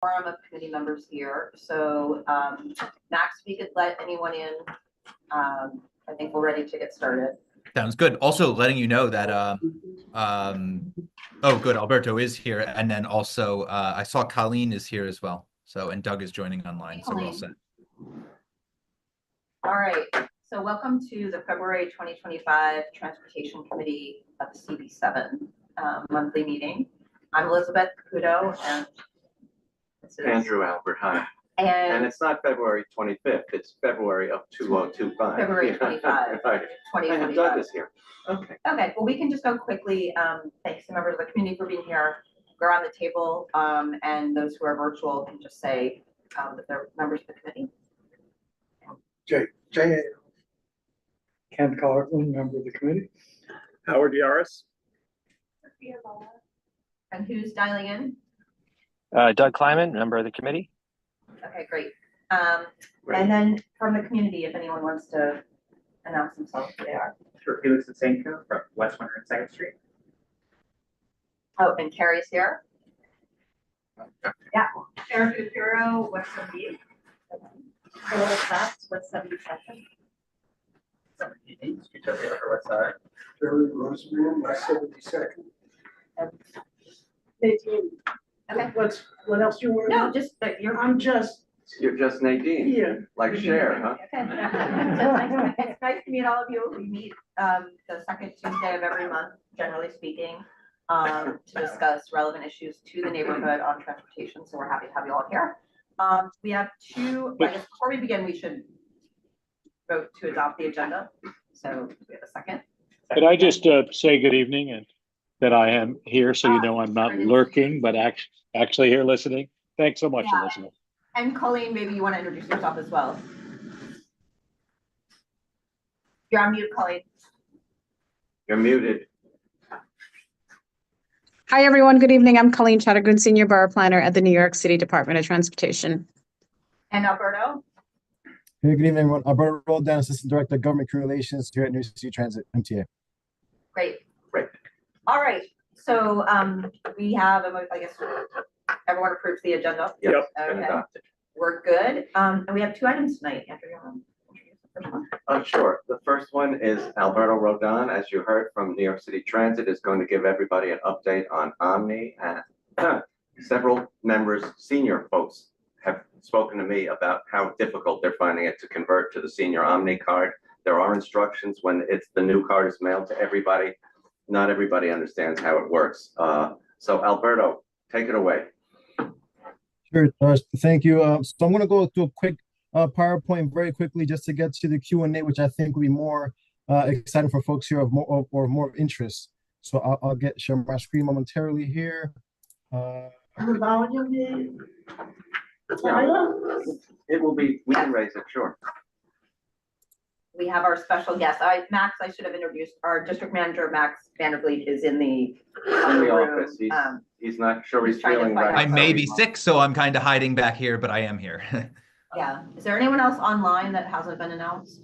Quorum of committee members here. So Max, if you could let anyone in, I think we're ready to get started. Sounds good. Also letting you know that oh good, Alberto is here, and then also I saw Kleiman is here as well. So and Doug is joining online. So we're all set. All right. So welcome to the February 2025 Transportation Committee of the CB7 monthly meeting. I'm Elizabeth Caputo and Andrew Albert, hi. And it's not February 25th, it's February of 2025. February 25, right. 2025. And Doug is here. Okay. Okay, well, we can just go quickly. Thanks to members of the community for being here. We're on the table, and those who are virtual can just say that they're members of the committee. J.A. Ken Coughlin, member of the committee. Howard Yaruss. Sofia, Vala. And who's dialing in? Doug Kleiman, member of the committee. Okay, great. And then from the community, if anyone wants to announce themselves, who they are. Sure, Felix Asenko from West 102nd Street. Oh, and Carey's here. Yeah. Erica Puro, West 78. Hello, Class, West 77. 78, Street of the Upper West Side. Jerry Rosenblum, West 72nd. Okay. What else do you want? No, just that you're. You're just Nadine. Yeah. Like Cher, huh? Okay. So it's nice to meet all of you. We meet the second Tuesday of every month, generally speaking, to discuss relevant issues to the neighborhood on transportation. So we're happy to have you all here. We have two, I guess before we begin, we should vote to adopt the agenda. So we have a second. Could I just say good evening and that I am here so you know I'm not lurking, but actually here listening. Thanks so much, Elizabeth. And Colleen, maybe you want to introduce yourself as well. You're on mute, Colleen. You're muted. Hi, everyone. Good evening. I'm Colleen Chattergoon, Senior Borough Planner at the New York City Department of Transportation. And Alberto. Hey, good evening, everyone. Alberto Roldan, Assistant Director of Government Relations here at New York City Transit, MTA. Great. All right. So we have, I guess, everyone approves the agenda. Yep. Okay. We're good. And we have two items tonight. Andrew, you want to introduce the first one? Sure. The first one is Alberto Roldan, as you heard from New York City Transit, is going to give everybody an update on OMNY. And several members, senior folks, have spoken to me about how difficult they're finding it to convert to the senior OMNY card. There are instructions when the new card is mailed to everybody. Not everybody understands how it works. So Alberto, take it away. Sure, thank you. So I'm going to go through a quick PowerPoint very quickly just to get to the Q&A, which I think will be more exciting for folks here of more interest. So I'll share my screen momentarily here. It will be, we can raise it, sure. We have our special guest. Max, I should have introduced our district manager, Max Vandervliet, is in the office. He's not sure he's feeling right. I may be sick, so I'm kind of hiding back here, but I am here. Yeah. Is there anyone else online that hasn't been announced?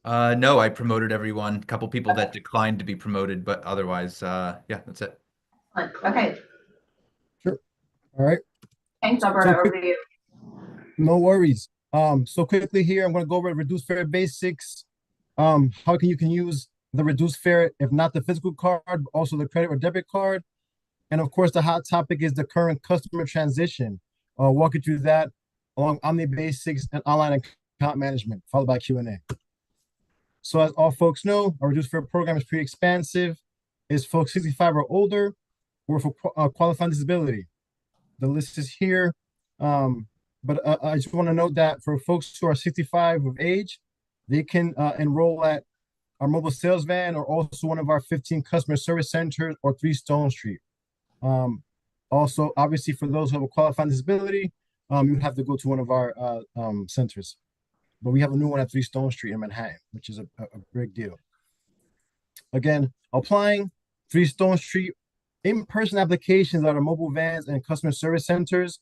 No, I promoted everyone. A couple people that declined to be promoted, but otherwise, yeah, that's it. Okay. Sure. All right. Thanks, Alberto. Over to you. No worries. So quickly here, I'm going to go over reduced fare basics. How you can use the reduced fare, if not the physical card, but also the credit or debit card. And of course, the hot topic is the current customer transition. I'll walk you through that along OMNY basics and online account management, followed by Q&A. So as all folks know, our reduced fare program is pretty expansive. It's folks 65 or older or for qualifying disability. The list is here. But I just want to note that for folks who are 65 of age, they can enroll at our mobile sales van or also one of our 15 customer service centers or 3 Stone Street. Also, obviously, for those who have a qualifying disability, you have to go to one of our centers. But we have a new one at 3 Stone Street in Manhattan, which is a big deal. Again, applying 3 Stone Street in-person applications at our mobile vans and customer service centers.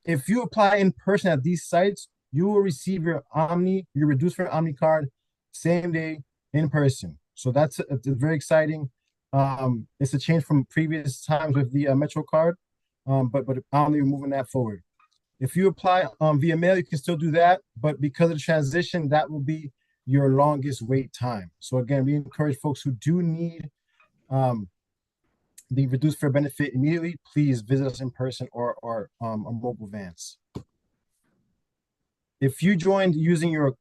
If you apply in person at these sites, you will receive your reduced fare OMNY card same day in person. So that's very exciting. It's a change from previous times with the Metro card. but Omni, we're moving that forward. If you apply via mail, you can still do that, but because of the transition, that will be your longest wait time. So again, we encourage folks who do need the reduced fare benefit immediately, please visit us in person or a mobile vans. If you joined using your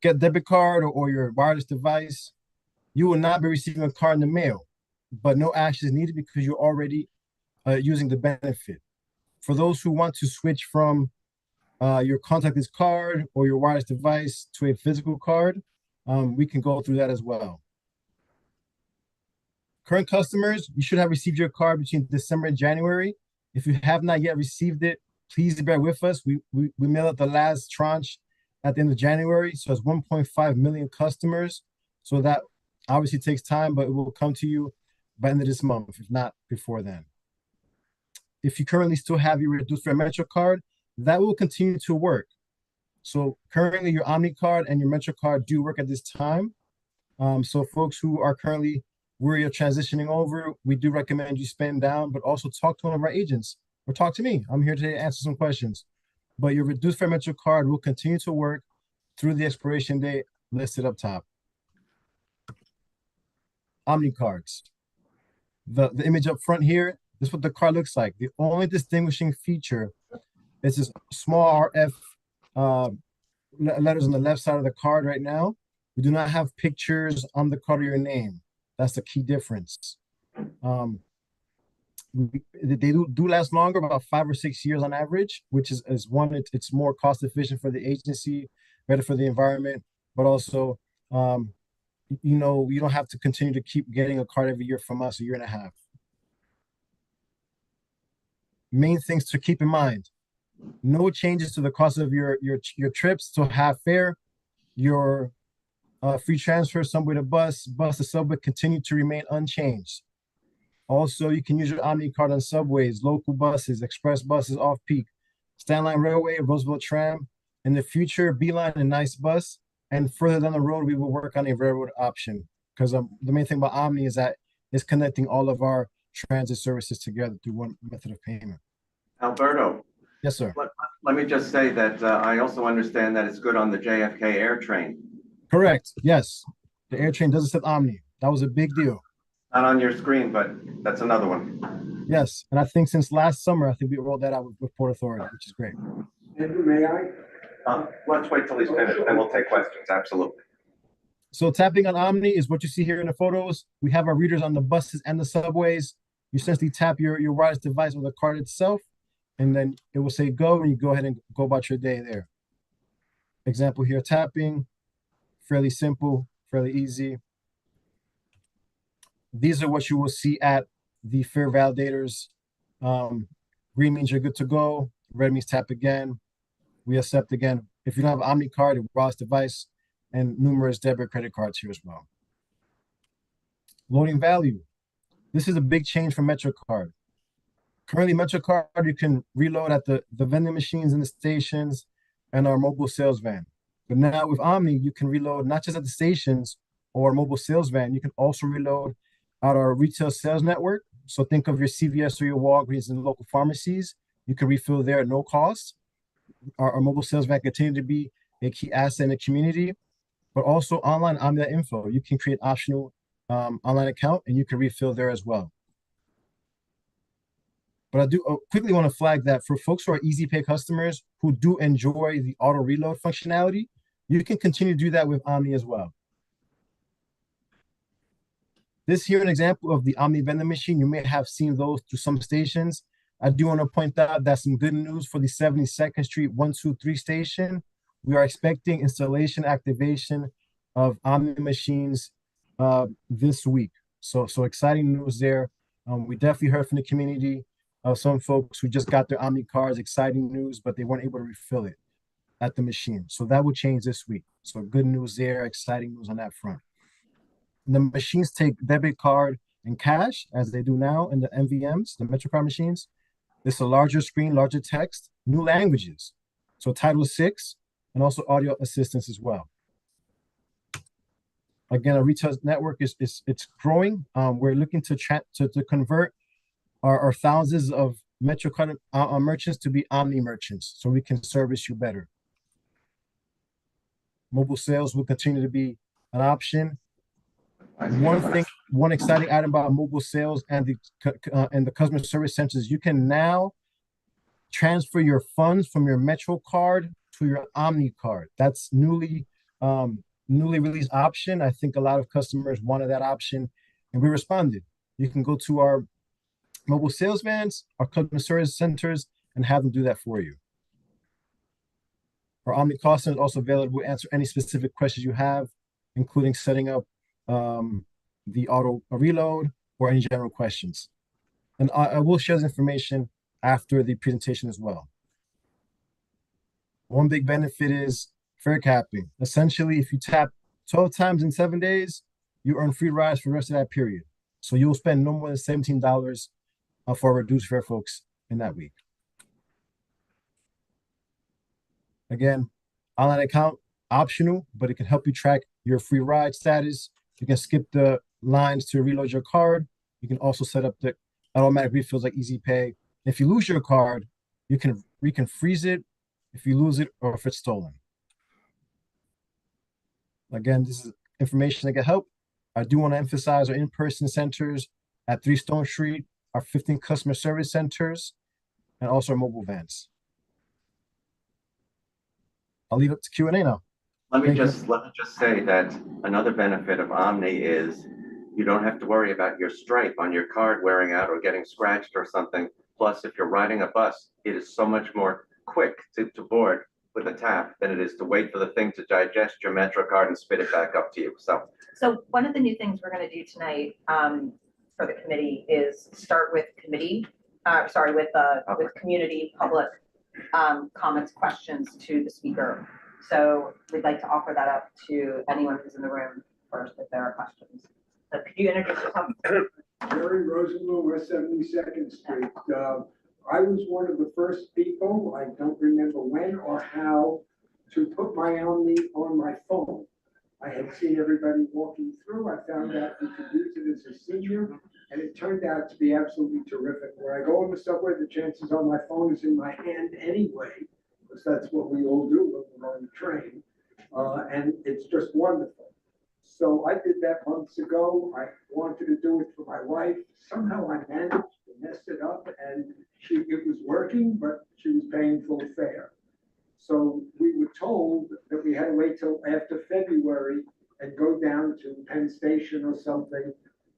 Get debit card or your wireless device, you will not be receiving a card in the mail, but no action is needed because you're already using the benefit. For those who want to switch from your contactless card or your wireless device to a physical card, we can go through that as well. Current customers, you should have received your card between December and January. If you have not yet received it, please bear with us. We mail out the last tranche at the end of January, so it's 1.5 million customers. So that obviously takes time, but it will come to you by the end of this month, if not before then. If you currently still have your reduced fare Metro card, that will continue to work. So currently your Omni card and your Metro card do work at this time. So folks who are currently where you're transitioning over, we do recommend you spend down, but also talk to one of our agents or talk to me. I'm here today to answer some questions. But your reduced fare Metro card will continue to work through the expiration date listed up top. Omni cards. The image up front here, this is what the card looks like. The only distinguishing feature is this small RF letters on the left side of the card right now. We do not have pictures on the card of your name. That's the key difference. They do last longer, about 5 or 6 years on average, which is one, it's more cost efficient for the agency, better for the environment, but also, you know, you don't have to continue to keep getting a card every year from us, a year and a half. Main things to keep in mind: no changes to the cost of your trips to half fare. Your free transfer, subway to bus to subway continue to remain unchanged. Also, you can use your Omni card on subways, local buses, express buses, off-peak, Stanline Railway, Roosevelt Tram. In the future, Beeline and Nice Bus. And further down the road, we will work on a railroad option, because the main thing about Omni is that it's connecting all of our transit services together through one method of payment. Alberto. Yes, sir. Let me just say that I also understand that it's good on the JFK Air train. Correct. Yes. The air train does accept Omni. That was a big deal. Not on your screen, but that's another one. Yes. And I think since last summer, I think we rolled that out with Port Authority, which is great. May I? Let's wait till he's finished, then we'll take questions. Absolutely. So tapping on Omni is what you see here in the photos. We have our readers on the buses and the subways. You essentially tap your wireless device on the card itself, and then it will say go, and you go ahead and go about your day there. Example here, tapping, fairly simple, fairly easy. These are what you will see at the fare validators. Green means you're good to go. Red means tap again. We accept again. If you don't have an Omni card, a wireless device, and numerous debit credit cards here as well. Loading value. This is a big change from Metro card. Currently, Metro card, you can reload at the vending machines in the stations and our mobile sales van. But now with Omni, you can reload not just at the stations or mobile sales van, you can also reload at our retail sales network. So think of your CVS or your Walgreens and local pharmacies. You can refill there at no cost. Our mobile sales van continue to be a key asset in the community, but also online Omni.info. You can create optional online account and you can refill there as well. But I do quickly want to flag that for folks who are Easy Pay customers who do enjoy the auto reload functionality, you can continue to do that with Omni as well. This here an example of the Omni vending machine. You may have seen those through some stations. I do want to point out that's some good news for the 72nd Street 123 station. We are expecting installation activation of Omni machines this week. So exciting news there. We definitely heard from the community of some folks who just got their Omni cards, exciting news, but they weren't able to refill it at the machine. So that will change this week. So good news there, exciting news on that front. The machines take debit card and cash, as they do now in the MVMs, the MetroCard machines. It's a larger screen, larger text, new languages. So Title VI, and also audio assistance as well. Again, our retail network it's growing. We're looking to convert our thousands of MetroCard merchants to be Omni merchants, so we can service you better. Mobile sales will continue to be an option. One exciting item about mobile sales and the customer service centers, you can now transfer your funds from your Metro card to your Omni card. That's newly released option. I think a lot of customers wanted that option, and we responded. You can go to our mobile sales vans, our customer service centers, and have them do that for you. Our Omni call center is also available to answer any specific questions you have, including setting up the auto reload or any general questions. And I will share this information after the presentation as well. One big benefit is fare capping. Essentially, if you tap 12 times in 7 days, you earn free rides for the rest of that period. So you'll spend no more than $17 for a reduced fare, folks, in that week. Again, online account optional, but it can help you track your free ride status. You can skip the lines to reload your card. You can also set up the automatic refills like Easy Pay. If you lose your card, you can freeze it if you lose it or if it's stolen. Again, this is information that can help. I do want to emphasize our in-person centers at 3 Stone Street, our 15 customer service centers, and also our mobile vans. I'll leave it to Q&A now. Let me just say that another benefit of Omni is you don't have to worry about your stripe on your card wearing out or getting scratched or something. Plus, if you're riding a bus, it is so much more quick to board with a tap than it is to wait for the thing to digest your Metro card and spit it back up to you. So one of the new things we're going to do tonight for the committee is start with community public comments, questions to the speaker. So we'd like to offer that up to anyone who's in the room first if there are questions. So could you introduce yourself? Jerry Rosenblum, West 72nd Street. I was one of the first people, I don't remember when or how, to put my Omni on my phone. I had seen everybody walking through. I found out you could use it as a senior, and it turned out to be absolutely terrific. When I go on the subway, the chances are my phone is in my hand anyway, because that's what we all do when we're on the train, and it's just wonderful. So I did that months ago. I wanted to do it for my wife. Somehow I managed to mess it up, and it was working, but she was paying full fare. So we were told that we had to wait till after February and go down to Penn Station or something.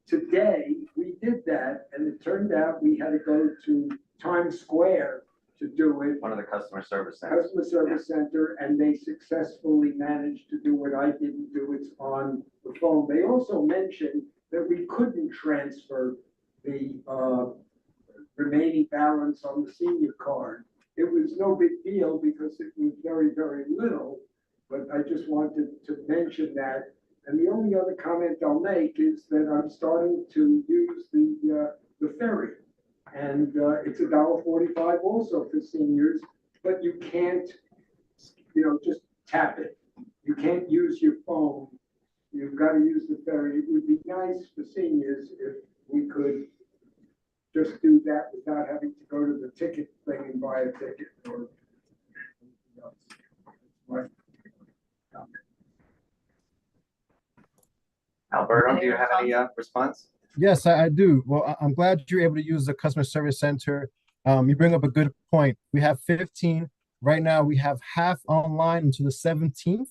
Today, we did that, and it turned out we had to go to Times Square to do it. One of the customer service centers. Customer service center, and they successfully managed to do what I didn't do. It's on the phone. They also mentioned that we couldn't transfer the remaining balance on the senior card. It was no big deal because it was very, very little, but I just wanted to mention that. And the only other comment I'll make is that I'm starting to use the ferry. And it's $1.45 also for seniors, but you can't, just tap it. You can't use your phone. You've got to use the ferry. It would be nice for seniors if we could just do that without having to go to the ticket thing and buy a ticket or anything else. Alberto, do you have any response? Yes, I do. Well, I'm glad you're able to use the customer service center. You bring up a good point. We have 15. Right now, we have half online until the 17th.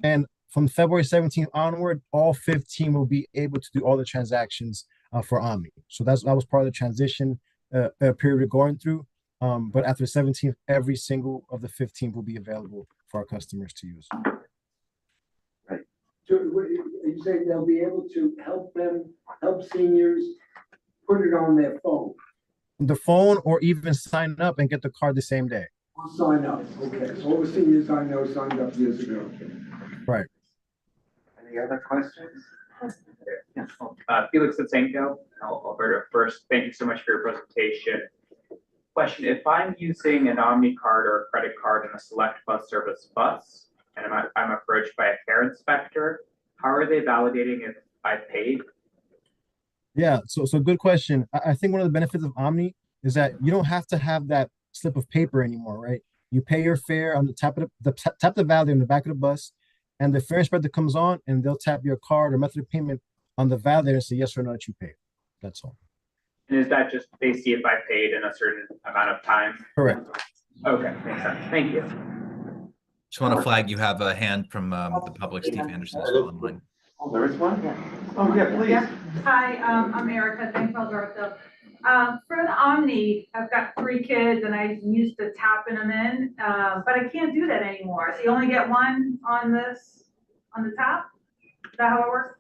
And from February 17th onward, all 15 will be able to do all the transactions for Omni. So that was part of the transition period we're going through. But after the 17th, every single of the 15 will be available for our customers to use. Right. So you say they'll be able to help seniors put it on their phone? The phone, or even sign up and get the card the same day. I'll sign up. Okay. So all the seniors I know signed up years ago. Right. Any other questions? Felix Lutsenko, Alberta first. Thank you so much for your presentation. Question: if I'm using an Omni card or a credit card in a select bus service bus, and I'm approached by a fare inspector, how are they validating if I paid? Yeah, so good question. I think one of the benefits of Omni is that you don't have to have that slip of paper anymore, right? You pay your fare on the top of tap the validator in the back of the bus, and the fare inspector comes on and they'll tap your card or method of payment on the validator and say yes or no that you paid. That's all. And is that just they see if I paid in a certain amount of time? Correct. Okay, makes sense. Thank you. Just want to flag you have a hand from the public, Steve Anderson, as well online. Oh, there is one? Oh, yeah, please. Hi, I'm Erica. Thanks, Alberto. For the Omni, I've got 3 kids and I'm used to tapping them in, but I can't do that anymore. So you only get one on the tap? Is that how it works?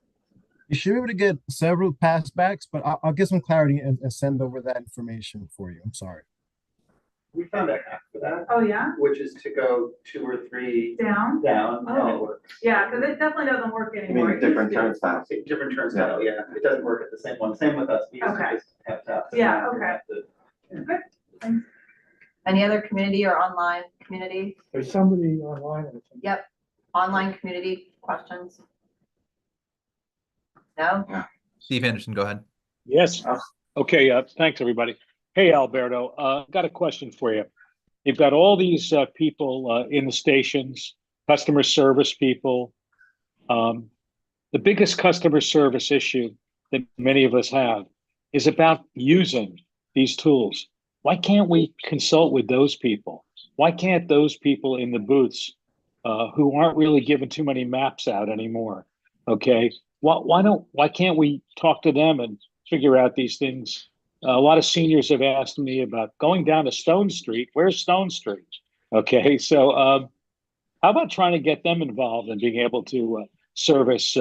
You should be able to get several passbacks, but I'll get some clarity and send over that information for you. I'm sorry. We found a hack for that, Oh, yeah? which is to go 2 or 3 Down? down, and it Oh. works. Yeah, because it definitely doesn't work You anymore. mean It different used to. turnstiles? Different turnstile, yeah, it doesn't work at the same one, same with us, we used to Okay. just tap tap. Yeah, Now we okay. have to- Good. Any other community or online community? There's somebody online. I think. Yep, online community questions? No? Steve Anderson, go ahead. Yes. Okay, thanks, everybody. Hey, Alberto, got a question for you. You've got all these people in the stations, customer service people. The biggest customer service issue that many of us have is about using these tools. Why can't we consult with those people? Why can't those people in the booths who aren't really giving too many maps out anymore? Okay, why can't we talk to them and figure out these things? A lot of seniors have asked me about going down to Stone Street. Where's Stone Street? Okay, so how about trying to get them involved and being able to service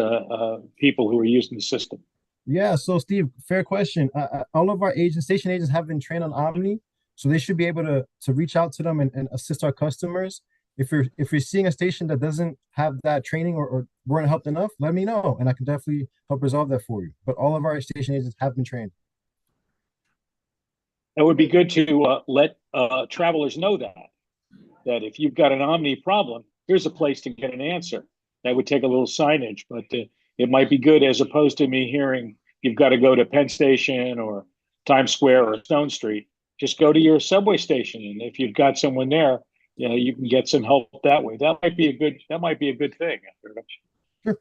people who are using the system? Yeah, so Steve, fair question. All of our station agents have been trained on Omni, so they should be able to reach out to them and assist our customers. If you're seeing a station that doesn't have that training or weren't helped enough, let me know, and I can definitely help resolve that for you. But all of our station agents have been trained. It would be good to let travelers know that if you've got an Omni problem, here's a place to get an answer. That would take a little signage, but it might be good as opposed to me hearing you've got to go to Penn Station or Times Square or Stone Street. Just go to your subway station, and if you've got someone there, you know, you can get some help that way. That might be a good thing. Sure.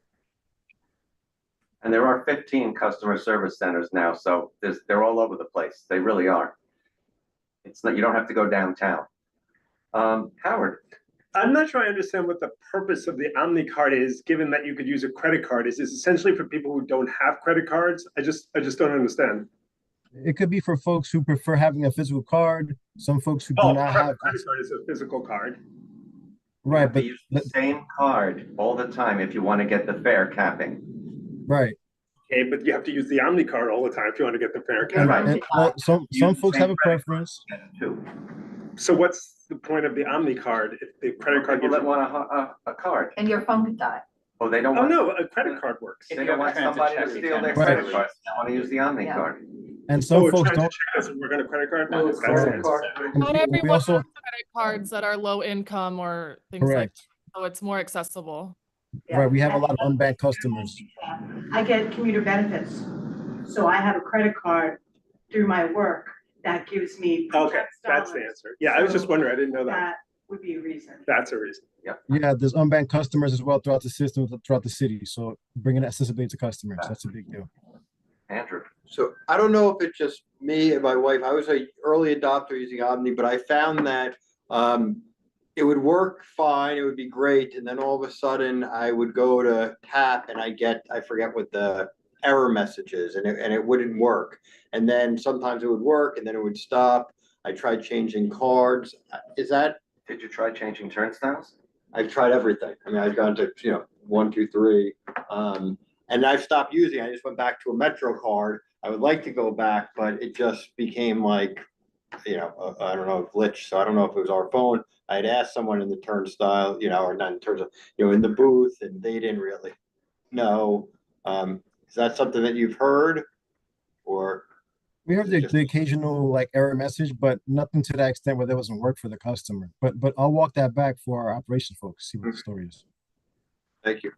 And there are 15 customer service centers now, so they're all over the place. They really are. It's not, you don't have to go downtown. Howard. I'm not sure I understand what the purpose of the Omni card is, given that you could use a credit card. Is this essentially for people who don't have credit cards? I just don't understand. It could be for folks who prefer having a physical card. Some folks who do not have. A credit card is a physical card. Right, but use the same card all the time if you want to get the fare capping. Right. Okay, but you have to use the Omni card all the time if you want to get the fare And, capping. well, some folks have a preference. Too. So what's the point of the Omni card if the credit card People gives that want a card. And your phone could die. Oh, they don't Oh, want. no, a credit card works. They don't want somebody to steal their Right. credit card. They want to use the Omni Yeah. card. And some Oh, folks trying to don't. check doesn't work on a credit card? No, That's credit interesting. card. Not we everyone also has credit cards that are low income or things like correct. that, so it's more accessible. Right, we have a lot of unbanked customers. I get commuter benefits, so I have a credit card through my work that gives me. Okay, that's the answer. Yeah, I was just wondering. I didn't know that. That would be a reason. That's a reason. Yeah. Yeah, there's unbanked customers as well throughout the system, throughout the city. So bringing accessibility to customers, that's a big deal. Andrew. So I don't know if it's just me and my wife, I was an early adopter using Omni, but I found that it would work fine, it would be great, and then all of a sudden I would go to tap and I forget what the error message is, and it wouldn't work. And then sometimes it would work and then it would stop. I tried changing cards. Did you try changing turnstiles? I've tried everything. I mean, I've gone to, 1, 2, 3. And I've stopped using it. I just went back to a Metro card. I would like to go back, but it just became like, I don't know, a glitch. So I don't know if it was our phone. I had asked someone in the turnstile, or not in terms of, in the booth, and they didn't really know. Is that something that you've heard? Or we have the occasional like error message, but nothing to that extent where there wasn't work for the customer. But I'll walk that back for our operations folks, see what the story is. Thank you.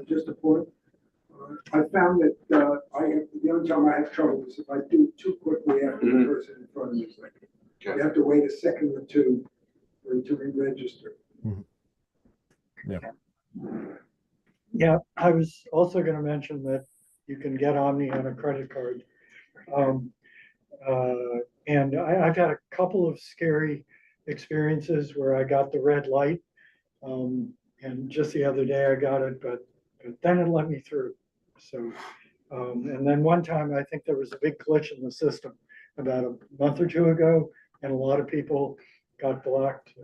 Just a point. I found that, the only time I have trouble is if I do it too quickly after the person in front of me is like, you have to wait a second or two for it to re-register. Yeah, I was also gonna mention that you can get Omni on a credit card. And I've had a couple of scary experiences where I got the red light. And just the other day I got it, but then it let me through. So, and then one time I think there was a big glitch in the system about a month or two ago, and a lot of people got blocked,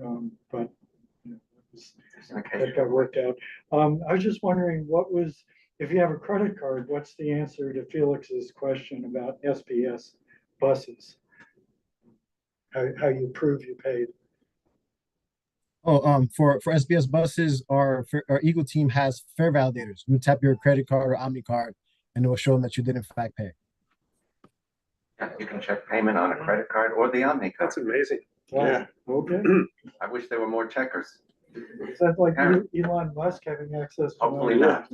but that got worked out. I was just wondering if you have a credit card, what's the answer to Felix's question about SPS buses? How you prove you paid? Oh, for SBS buses, our Eagle team has fare validators. You tap your credit card or Omni card, and it will show them that you did in fact pay. Yeah, you can check payment on a credit card or the Omni card. That's amazing. Yeah. Okay. I wish there were more checkers. Is that like Elon Musk having access to? Hopefully not.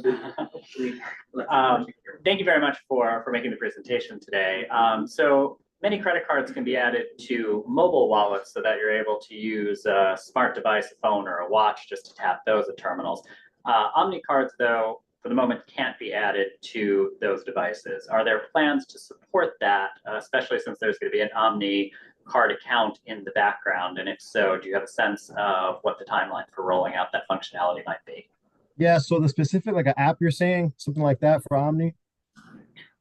Thank you very much for making the presentation today. So many credit cards can be added to mobile wallets so that you're able to use a smart device, a phone, or a watch just to tap those at terminals. Omni cards, though, for the moment, can't be added to those devices. Are there plans to support that, especially since there's going to be an Omni card account in the background? And if so, do you have a sense of what the timeline for rolling out that functionality might be? Yeah, so the specific, like an app you're saying, something like that for Omni?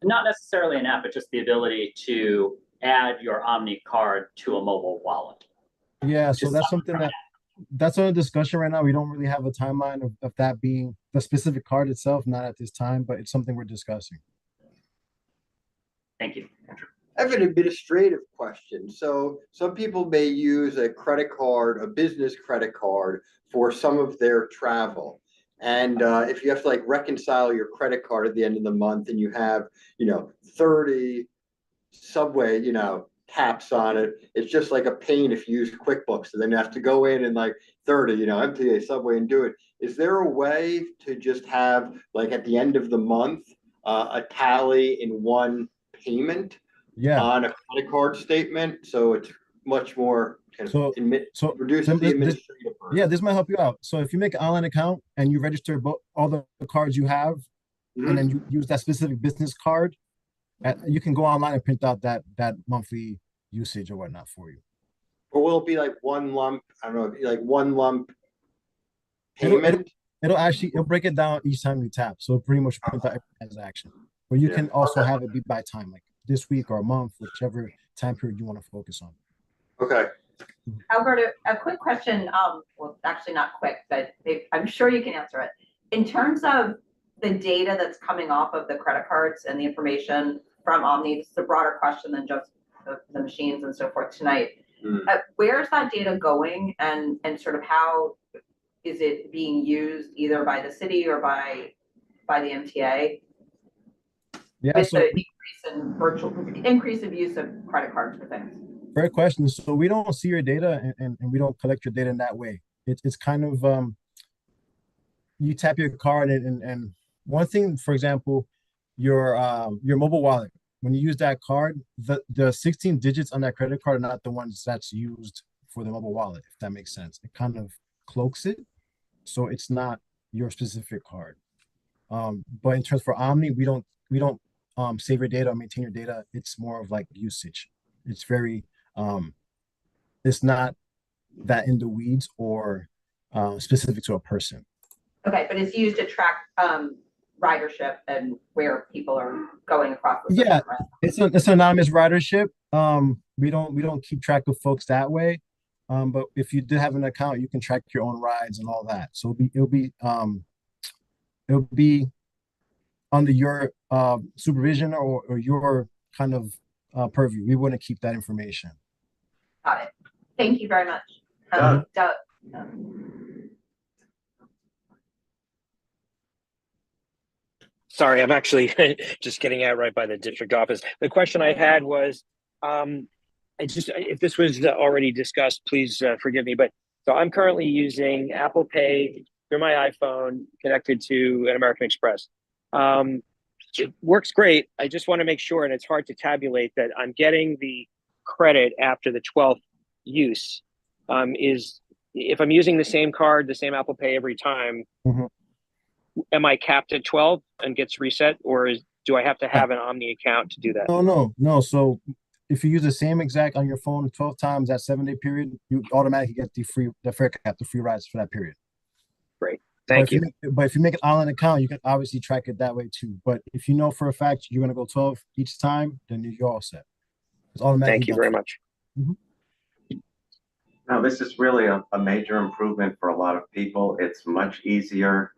Not necessarily an app, but just the ability to add your Omni card to a mobile wallet. Yeah, so that's something that's under discussion right now. We don't really have a timeline of that being the specific card itself, not at this time, but it's something we're discussing. Thank you. I have an administrative question. So some people may use a credit card, a business credit card, for some of their travel. And if you have to like reconcile your credit card at the end of the month and you have, 30 Subway, taps on it, it's just like a pain if you use QuickBooks. And then you have to go in and like 30, MTA Subway and do it. Is there a way to just have like at the end of the month, a tally in one payment? Yeah. On a credit card statement, so it's much more reduces the administrative burden. Yeah, this might help you out. So if you make an online account and you register all the cards you have, and then you use that specific business card, you can go online and print out that monthly usage or whatnot for you. Or will it be like one lump? I don't know, like one lump payment. It'll break it down each time you tap. So it'll pretty much print out every transaction. But you can also have it be by time, like this week or a month, whichever time period you want to focus on. Okay. Alberto, a quick question. Well, actually not quick, but I'm sure you can answer it. In terms of the data that's coming off of the credit cards and the information from Omni, this is a broader question than just the machines and so forth tonight. Where's that data going, and sort of how is it being used either by the city or by the MTA? Yeah, with so the increase of use of credit cards for things. Great question. So we don't see your data and we don't collect your data in that way. It's kind of you tap your card and one thing, for example, your mobile wallet, when you use that card, the 16 digits on that credit card are not the ones that's used for the mobile wallet, if that makes sense. It kind of cloaks it, so it's not your specific card. But in terms for Omni, we don't save your data or maintain your data. It's more of like usage. It's very it's not that in the weeds or specific to a person. Okay, but it's used to track ridership and where people are going across the system, right? It's anonymous ridership. We don't keep track of folks that way. But if you did have an account, you can track your own rides and all that. So it'll be under your supervision or your kind of purview. We wouldn't keep that information. Got it. Thank you very much. Doug. Sorry, I'm actually just getting out right by the district office. The question I had was, if this was already discussed, please forgive me. But so I'm currently using Apple Pay through my iPhone connected to an American Express. it works great. I just want to make sure, and it's hard to tabulate, that I'm getting the credit after the 12th use. If I'm using the same card, the same Apple Pay every time, am I capped at 12 and gets reset, or do I have to have an Omni account to do that? No. So if you use the same exact on your phone 12 times that 7-day period, you automatically get the fare cap, the free rides for that period. Great. Thank you. But if you make an online account, you can obviously track it that way too. But if you know for a fact you're going to go 12 each time, then you're all set. It's automatically. Thank you very much. Now, this is really a major improvement for a lot of people. It's much easier.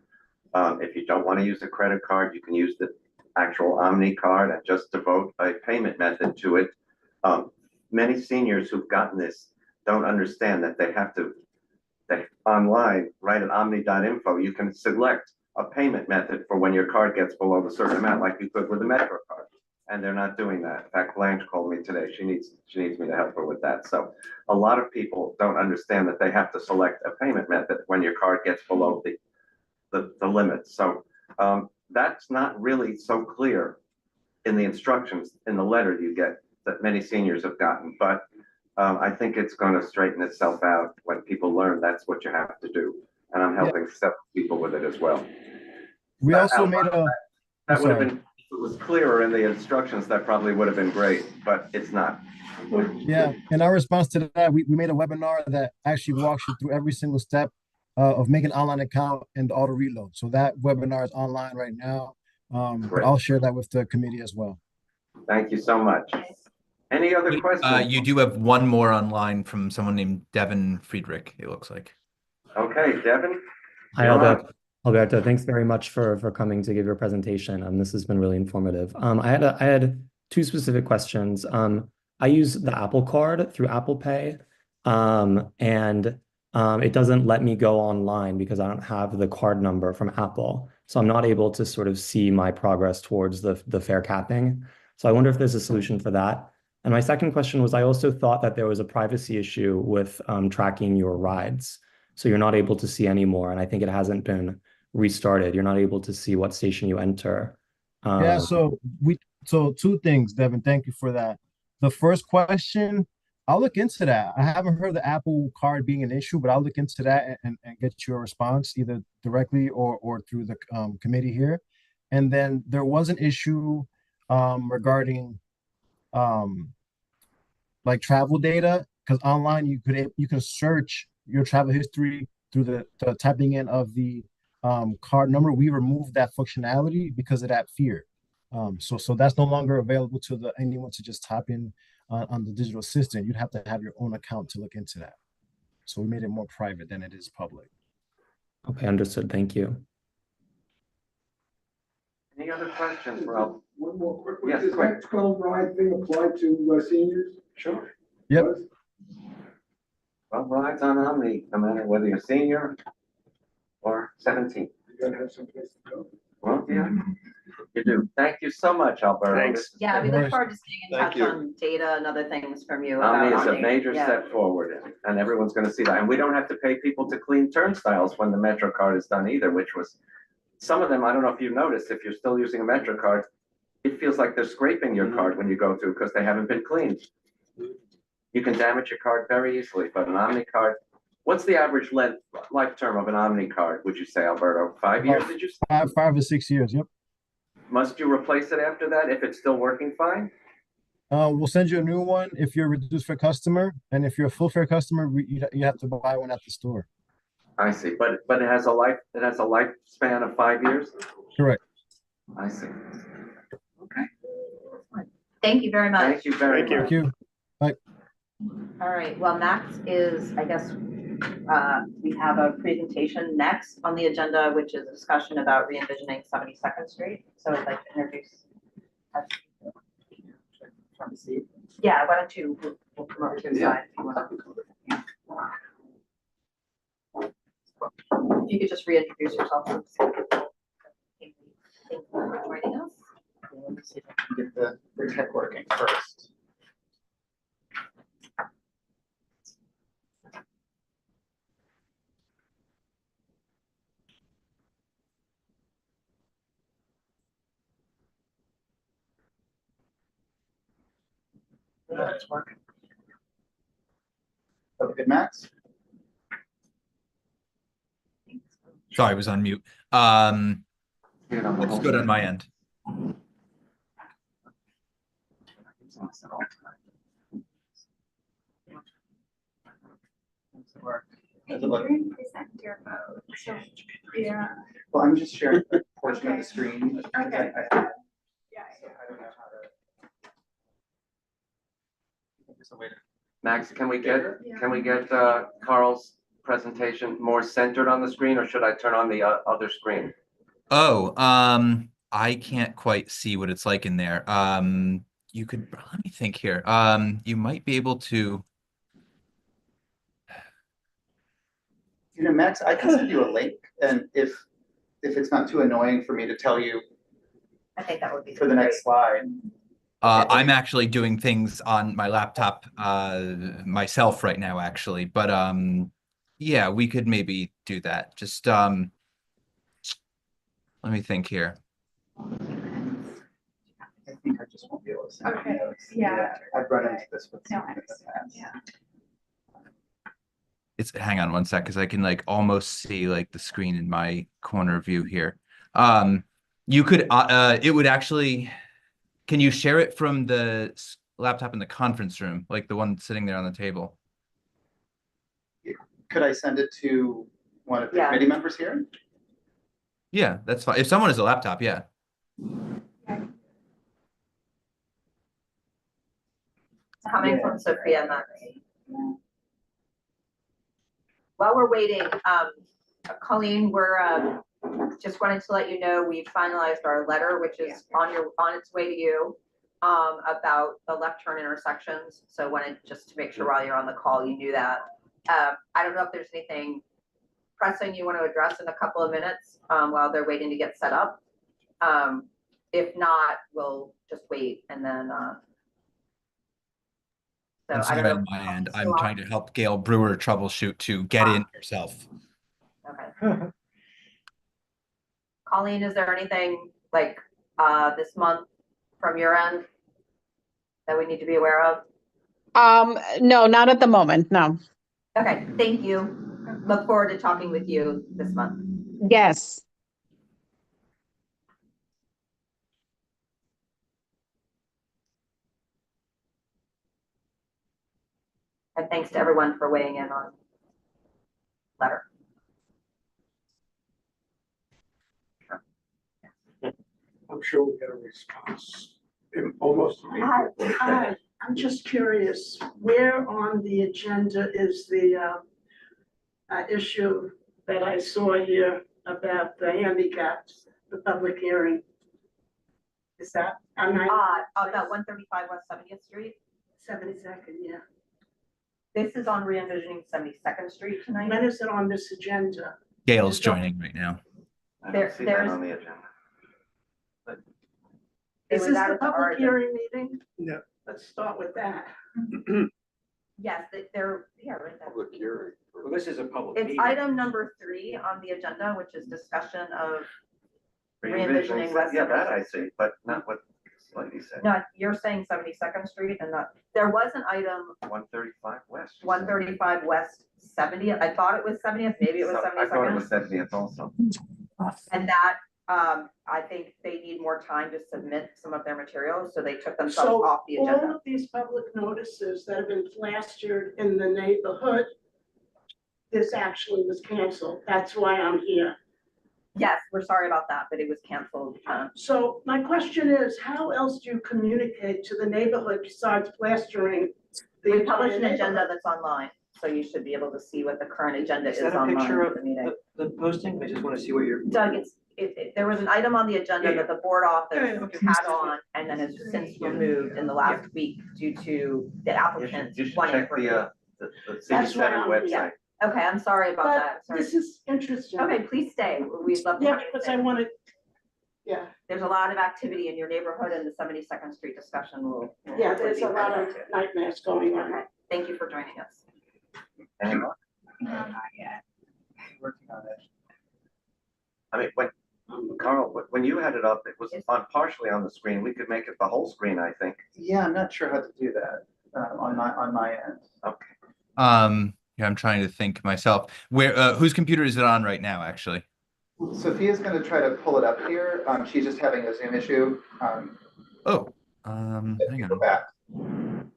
If you don't want to use a credit card, you can use the actual Omni card and just devote a payment method to it. Many seniors who've gotten this don't understand that they online, right at omni.info, you can select a payment method for when your card gets below a certain amount, like you could with a Metro card. And they're not doing that. In fact, Blanche called me today. She needs me to help her with that. So a lot of people don't understand that they have to select a payment method when your card gets below the limit. So that's not really so clear in the instructions in the letter you get that many seniors have gotten. But I think it's going to straighten itself out when people learn that's what you have to do. And I'm helping several people with it as well. We also made a. That would have been, if it was clearer in the instructions, that probably would have been great, but it's not. Yeah, in our response to that, we made a webinar that actually walks you through every single step of making an online account and auto reload. So that webinar is online right now. But I'll share that with the committee as well. Thank you so much. Any other questions? You do have one more online from someone named Devin Friedrich, it looks like. Okay, Devin. Hi, Alberto. Thanks very much for coming to give your presentation. This has been really informative. I had two specific questions. I use the Apple Card through Apple Pay, and it doesn't let me go online because I don't have the card number from Apple. So I'm not able to sort of see my progress towards the fare capping. So I wonder if there's a solution for that. And my second question was, I also thought that there was a privacy issue with tracking your rides. So you're not able to see anymore. And I think it hasn't been restarted. You're not able to see what station you enter. Yeah, so two things, Devin. Thank you for that. The first question, I'll look into that. I haven't heard the Apple Card being an issue, but I'll look into that and get you a response either directly or through the committee here. And then there was an issue regarding like travel data, because online you can search your travel history through the typing in of the card number. We removed that functionality because of that fear. So that's no longer available to anyone to just type in on the digital assistant. You'd have to have your own account to look into that. So we made it more private than it is public. Okay, understood. Thank you. Any other questions, Rob? One more quick one. Yes, Does quick. that 12 ride thing apply to seniors? Sure. Yep. Well, rides on Omni, no matter whether you're senior or 17. You gotta have someplace to go. Well, yeah, you do. Thank you so much, Alberto. Thanks. Yeah, we look forward to staying in Thank touch you. on data and other things from you. Omni about is a Omni. major Yeah. step forward, and everyone's going to see that. And we don't have to pay people to clean turnstiles when the Metro card is done either, which was, some of them, I don't know if you've noticed, if you're still using a Metro card, it feels like they're scraping your card when you go through because they haven't been cleaned. You can damage your card very easily, but an Omni card, what's the average lifetime of an Omni card, would you say, Alberto? 5 years, did you say? 5 or 6 years, yep. Must you replace it after that if it's still working fine? We'll send you a new one if you're a reduced fare customer, and if you're a full fare customer, you have to buy one at the store. I see, but it has a lifespan of 5 years? Correct. I see. Okay. Thank you very much. Thank you very much. Thank you. Bye. All right, well, Max is, I guess, we have a presentation next on the agenda, which is a discussion about re-envisioning 72nd Street. So I'd like to introduce. Yeah, why don't you, we'll come over to the side. If you want. If you could just reintroduce yourself. Thank you for joining us. Let me see if I can get the tech working first. It's working. Good, Max? Sorry, I was on mute. Looks good on my end. Yeah. Well, I'm just sharing a portion of the screen. Okay. Max, can we get Carl's presentation more centered on the screen, or should I turn on the other screen? Oh, I can't quite see what it's like in there. You could, let me think here. You might be able to. You know, Max, I can send you a link, and if it's not too annoying for me to tell you I think that would be for the next slide. I'm actually doing things on my laptop myself right now, actually. But yeah, we could maybe do that. Just let me think here. I think I just won't be able to send Okay, you notes. yeah. I've run into this with No, some in the past. yeah. It's hang on one sec, because I can like almost see like the screen in my corner view here. You could it would actually, can you share it from the laptop in the conference room, like the one sitting there on the table? Could I send it to one of the committee members here? Yeah, that's fine. If someone has a laptop, yeah. It's coming from Sofia, Max. While we're waiting, Colleen, we're just wanted to let you know we've finalized our letter, which is on its way to you, about the left turn intersections. So wanted just to make sure while you're on the call, you knew that. I don't know if there's anything pressing you want to address in a couple of minutes while they're waiting to get set up. If not, we'll just wait and then. So I'm I don't know. on my end. I'm trying to help Gail Brewer troubleshoot to get in herself. Okay. Colleen, is there anything like this month from your end that we need to be aware of? No, not at the moment, no. Okay, thank you. Look forward to talking with you this month. Yes. And thanks to everyone for weighing in on letter. I'm sure we'll get a response almost immediately. Hi, I'm just curious, where on the agenda is the issue that I saw here about the handicaps, the public hearing? Is that, about 135 West 70th Street? 72nd, yeah. This is on re-envisioning 72nd Street tonight. When is it on this agenda? Gail's joining right now. There's on the agenda. Is this the public already. hearing meeting? No. Let's start with that. Yes, they're, yeah, right there. Public hearing. Well, this is a public It's item number 3 on the agenda, which is discussion of re-envisioning West. Yeah, that I see, but not what Lady said. No, you're saying 72nd Street and not, there was an item 135 West. 135 West 70th. I thought it was 70th, maybe it was 72nd. I thought it was 70th also. And that, I think they need more time to submit some of their materials, so they took themselves off the all agenda. of these public notices that have been plastered in the neighborhood, this actually was canceled. That's why I'm here. Yes, we're sorry about that, but it was canceled. So my question is, how else do you communicate to the neighborhood besides plastering? We published an agenda that's online, so you should be able to see what the current agenda is online for the meeting. The posting? I just want to see what you're. Doug, there was an item on the agenda that the board office had on and then has since removed in the last week due to the applicant. You should wanting check to the That's city why center I'm website. here. Okay, I'm sorry about that. But this is interesting. Okay, please stay. We'd love to. Yeah, have you because stay. I wanted, yeah, There's a lot of activity in your neighborhood and the 72nd Street discussion will. yeah, there's a lot of nightmares going on. Okay, thank you for joining us. Anyone? Working on it. I mean, Carl, when you had it up, it was partially on the screen. We could make it the whole screen, I think. Yeah, I'm not sure how to do that. on my end. Okay. Yeah, I'm trying to think myself. Where, whose computer is it on right now, actually? Sophia's going to try to pull it up here. She's just having a Zoom issue. Hang Go on. back.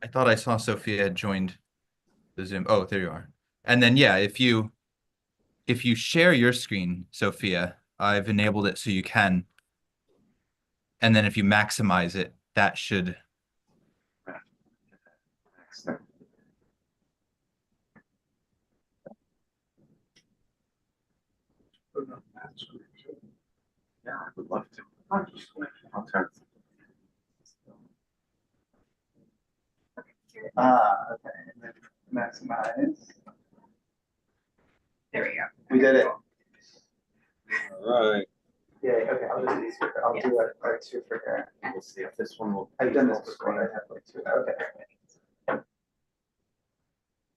I thought I saw Sophia had joined the Zoom. Oh, there you are. And then, yeah, if you share your screen, Sophia, I've enabled it so you can. And then if you maximize it, that should. Yeah, I would love to. I'll turn. Okay, and then maximize. There we go. We did it. All right. Yeah, okay, I'll just do these for, I'll do a two for here. We'll see if this one will. I've done this before, I have like two, okay.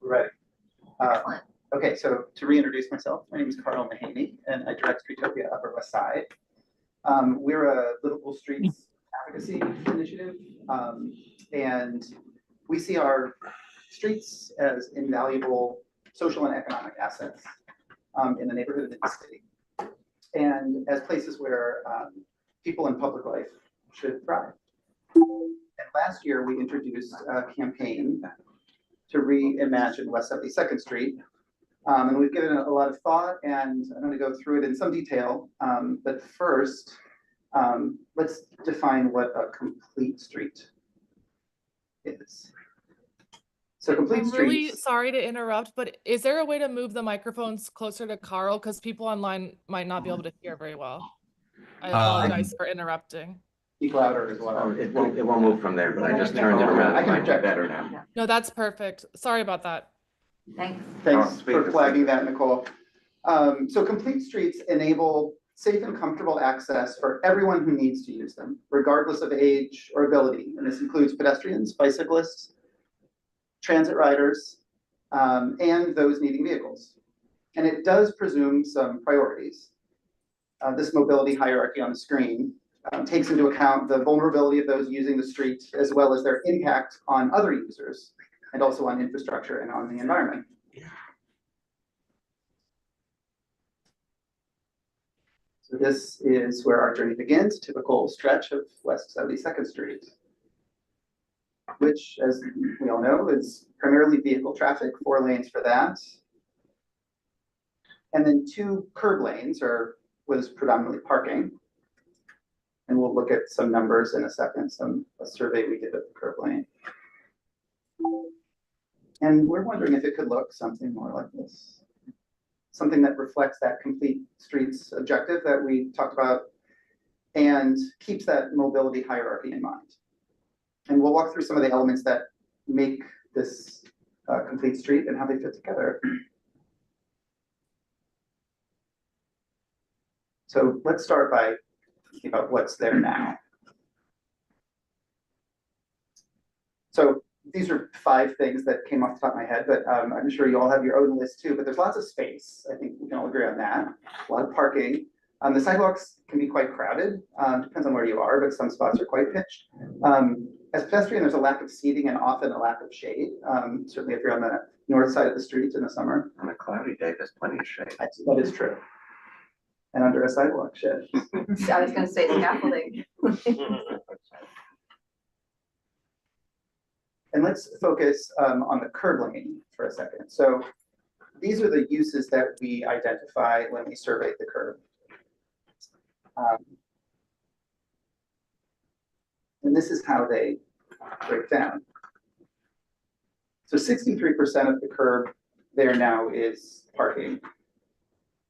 Ready. Okay, so to reintroduce myself, my name is Carl Mahaney, and I direct Streetopia Upper West Side. We're a livable streets advocacy initiative, and we see our streets as invaluable social and economic assets in the neighborhood and in the city, and as places where people in public life should thrive. And last year, we introduced a campaign to reimagine West 72nd Street. And we've given it a lot of thought, and I'm going to go through it in some detail. But first, let's define what a complete street is. So complete I'm really streets. sorry to interrupt, but is there a way to move the microphones closer to Carl? Because people online might not be able to hear very well. I apologize for interrupting. Speak louder as well. It won't move from there, but I just turned it around. I can It might be project better now. No, that's perfect. Sorry about that. Thanks. Thanks for flagging that, Nicole. So complete streets enable safe and comfortable access for everyone who needs to use them, regardless of age or ability. And this includes pedestrians, bicyclists, transit riders, and those needing vehicles. And it does presume some priorities. This mobility hierarchy on the screen takes into account the vulnerability of those using the street, as well as their impact on other users, and also on infrastructure and on the environment. So this is where our journey begins, typical stretch of West 72nd Street, which, as we all know, is primarily vehicle traffic, 4 lanes for that. And then 2 curb lanes was predominantly parking. And we'll look at some numbers in a second, a survey we did of the curb lane. And we're wondering if it could look something more like this. Something that reflects that complete streets objective that we talked about and keeps that mobility hierarchy in mind. And we'll walk through some of the elements that make this complete street and how they fit together. So let's start by thinking about what's there now. So these are 5 things that came off the top of my head, but I'm sure you all have your own list too, but there's lots of space. I think we can all agree on that. A lot of parking. The sidewalks can be quite crowded, depends on where you are, but some spots are quite pitched. As a pedestrian, there's a lack of seating and often a lack of shade, certainly if you're on the north side of the street in the summer. On a cloudy day, there's plenty of shade. That is true. And under a sidewalk shed. I was going to say scaffolding. And let's focus on the curb lane for a second. So these are the uses that we identify when we surveyed the curb. And this is how they break down. So 63% of the curb there now is parking,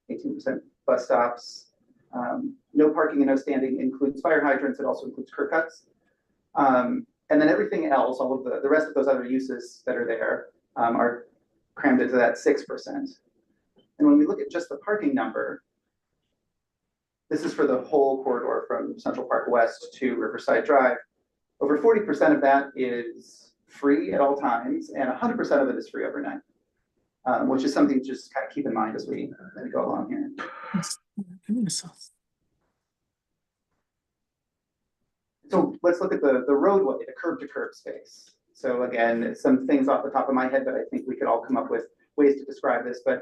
18% bus stops. No parking and no standing includes fire hydrants. It also includes curb cuts. And then everything else, all of the rest of those other uses that are there are crammed into that 6%. And when we look at just the parking number, this is for the whole corridor from Central Park West to Riverside Drive. Over 40% of that is free at all times, and 100% of it is free overnight, which is something to just kind of keep in mind as we go along here. So let's look at the roadway, the curb to curb space. So again, some things off the top of my head, but I think we could all come up with ways to describe this, but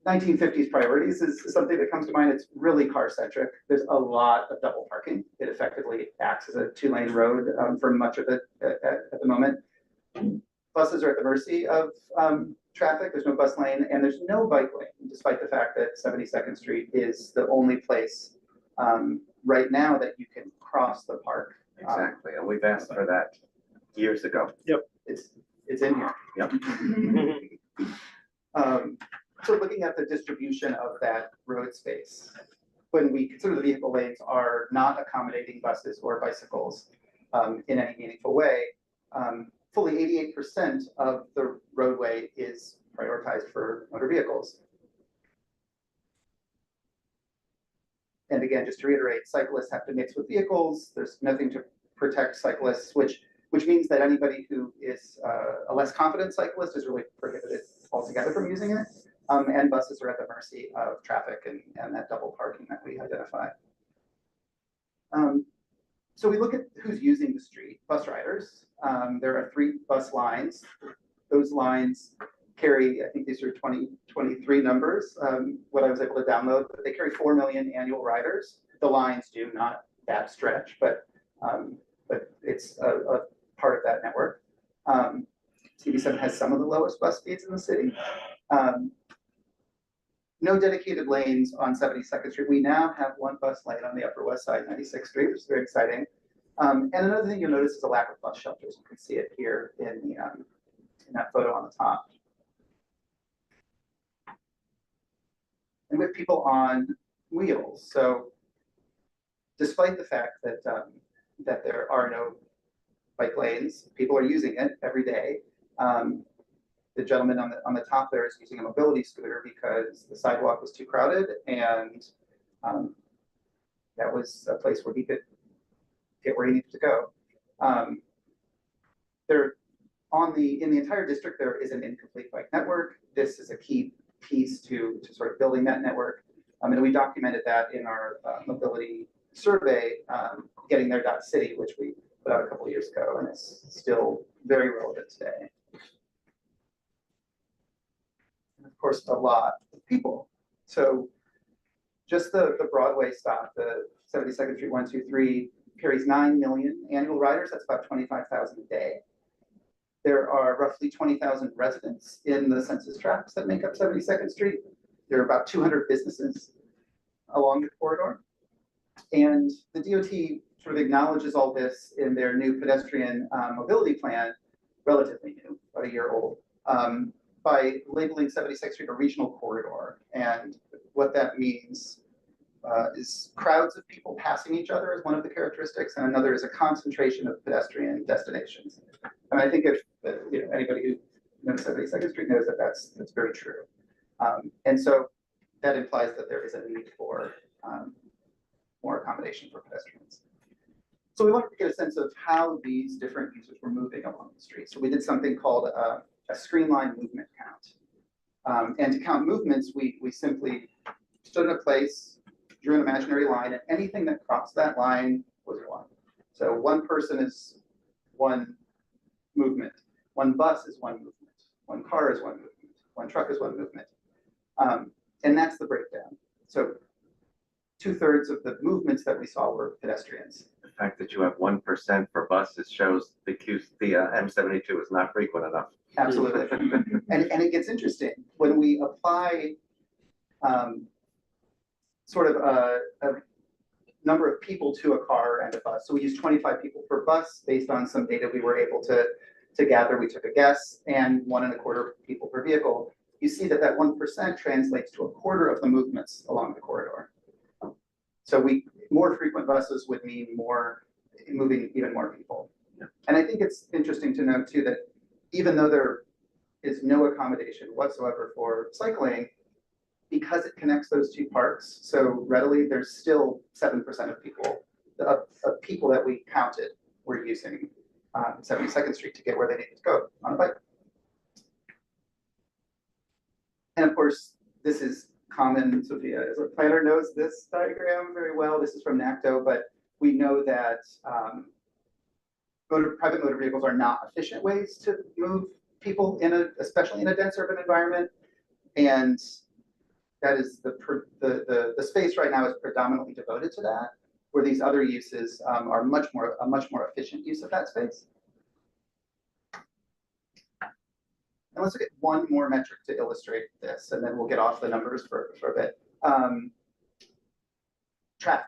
1950s priorities is something that comes to mind. It's really car centric. There's a lot of double parking. It effectively acts as a 2-lane road for much of it at the moment. Buses are at the mercy of traffic. There's no bus lane and there's no bike lane, despite the fact that 72nd Street is the only place right now that you can cross the park. Exactly, and we've asked for that years ago. Yep, it's in here. Yep. So looking at the distribution of that road space, when we consider the vehicle lanes are not accommodating buses or bicycles in any meaningful way, fully 88% of the roadway is prioritized for motor vehicles. And again, just to reiterate, cyclists have to mix with vehicles. There's nothing to protect cyclists, which means that anybody who is a less confident cyclist is really prohibited altogether from using it. And buses are at the mercy of traffic and that double parking that we identified. So we look at who's using the street, bus riders. There are 3 bus lines. Those lines carry, I think these are 2023 numbers, what I was able to download, but they carry 4 million annual riders. The lines do, not that stretch, but it's a part of that network. MCB7 has some of the lowest bus speeds in the city. No dedicated lanes on 72nd Street. We now have 1 bus lane on the Upper West Side, 96th Street, which is very exciting. And another thing you'll notice is a lack of bus shelters. You can see it here in that photo on the top. And with people on wheels. So despite the fact that that there are no bike lanes, people are using it every day. The gentleman on the top there is using a mobility scooter because the sidewalk was too crowded, and that was a place where he could get where he needed to go. In the entire district, there is an incomplete bike network. This is a key piece to sort of building that network. And we documented that in our mobility survey, getting there.city, which we put out a couple of years ago, and it's still very relevant today. Of course, a lot of people. So just the Broadway stop, the 72nd Street 123, carries 9 million annual riders. That's about 25,000 a day. There are roughly 20,000 residents in the census tracts that make up 72nd Street. There are about 200 businesses along the corridor. And the DOT sort of acknowledges all this in their new pedestrian mobility plan, relatively new, about a year old, by labeling 76th Street a regional corridor. And what that means is crowds of people passing each other is one of the characteristics, and another is a concentration of pedestrian destinations. And I think if anybody who knows 72nd Street knows that that's very true. And so that implies that there is a need for more accommodation for pedestrians. So we wanted to get a sense of how these different users were moving along the street. So we did something called a streamline movement count. And to count movements, we simply stood in a place, drew an imaginary line, and anything that crossed that line was 1. So 1 person is 1 movement, 1 bus is 1 movement, 1 car is 1 movement, 1 truck is 1 movement. And that's the breakdown. So 2/3 of the movements that we saw were pedestrians. The fact that you have 1% for buses shows the M72 is not frequent enough. Absolutely. And it gets interesting when we apply sort of a number of people to a car and a bus. So we use 25 people per bus based on some data we were able to gather. We took a guess, and 1.25 people per vehicle. You see that 1% translates to 1/4 of the movements along the corridor. So more frequent buses would mean moving even more people. Yeah. And I think it's interesting to note too that even though there is no accommodation whatsoever for cycling, because it connects those 2 parks so readily, there's still 7% of people that we counted were using 72nd Street to get where they needed to go on a bike. And of course, this is common. Sofia, as a planner, knows this diagram very well. This is from NACTO, but we know that private motor vehicles are not efficient ways to move people especially in a dense urban environment. And that is the space right now is predominantly devoted to that, where these other uses are a much more efficient use of that space. And let's look at one more metric to illustrate this, and then we'll get off the numbers for a bit. Traffic.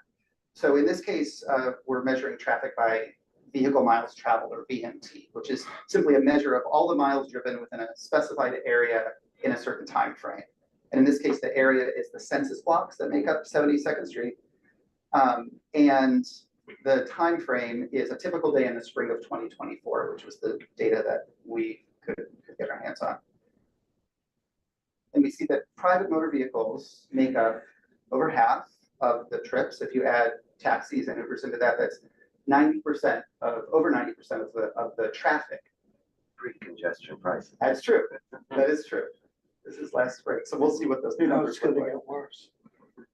So in this case, we're measuring traffic by vehicle miles traveled, or VMT, which is simply a measure of all the miles driven within a specified area in a certain time frame. And in this case, the area is the census blocks that make up 72nd Street. And the time frame is a typical day in the spring of 2024, which was the data that we could get our hands on. And we see that private motor vehicles make up over half of the trips. If you add taxis and Ubers into that, that's 90% of over 90% of the traffic. Pre-congestion prices. That's true. That is true. This is last spring, so we'll see what those new numbers look like. Get worse.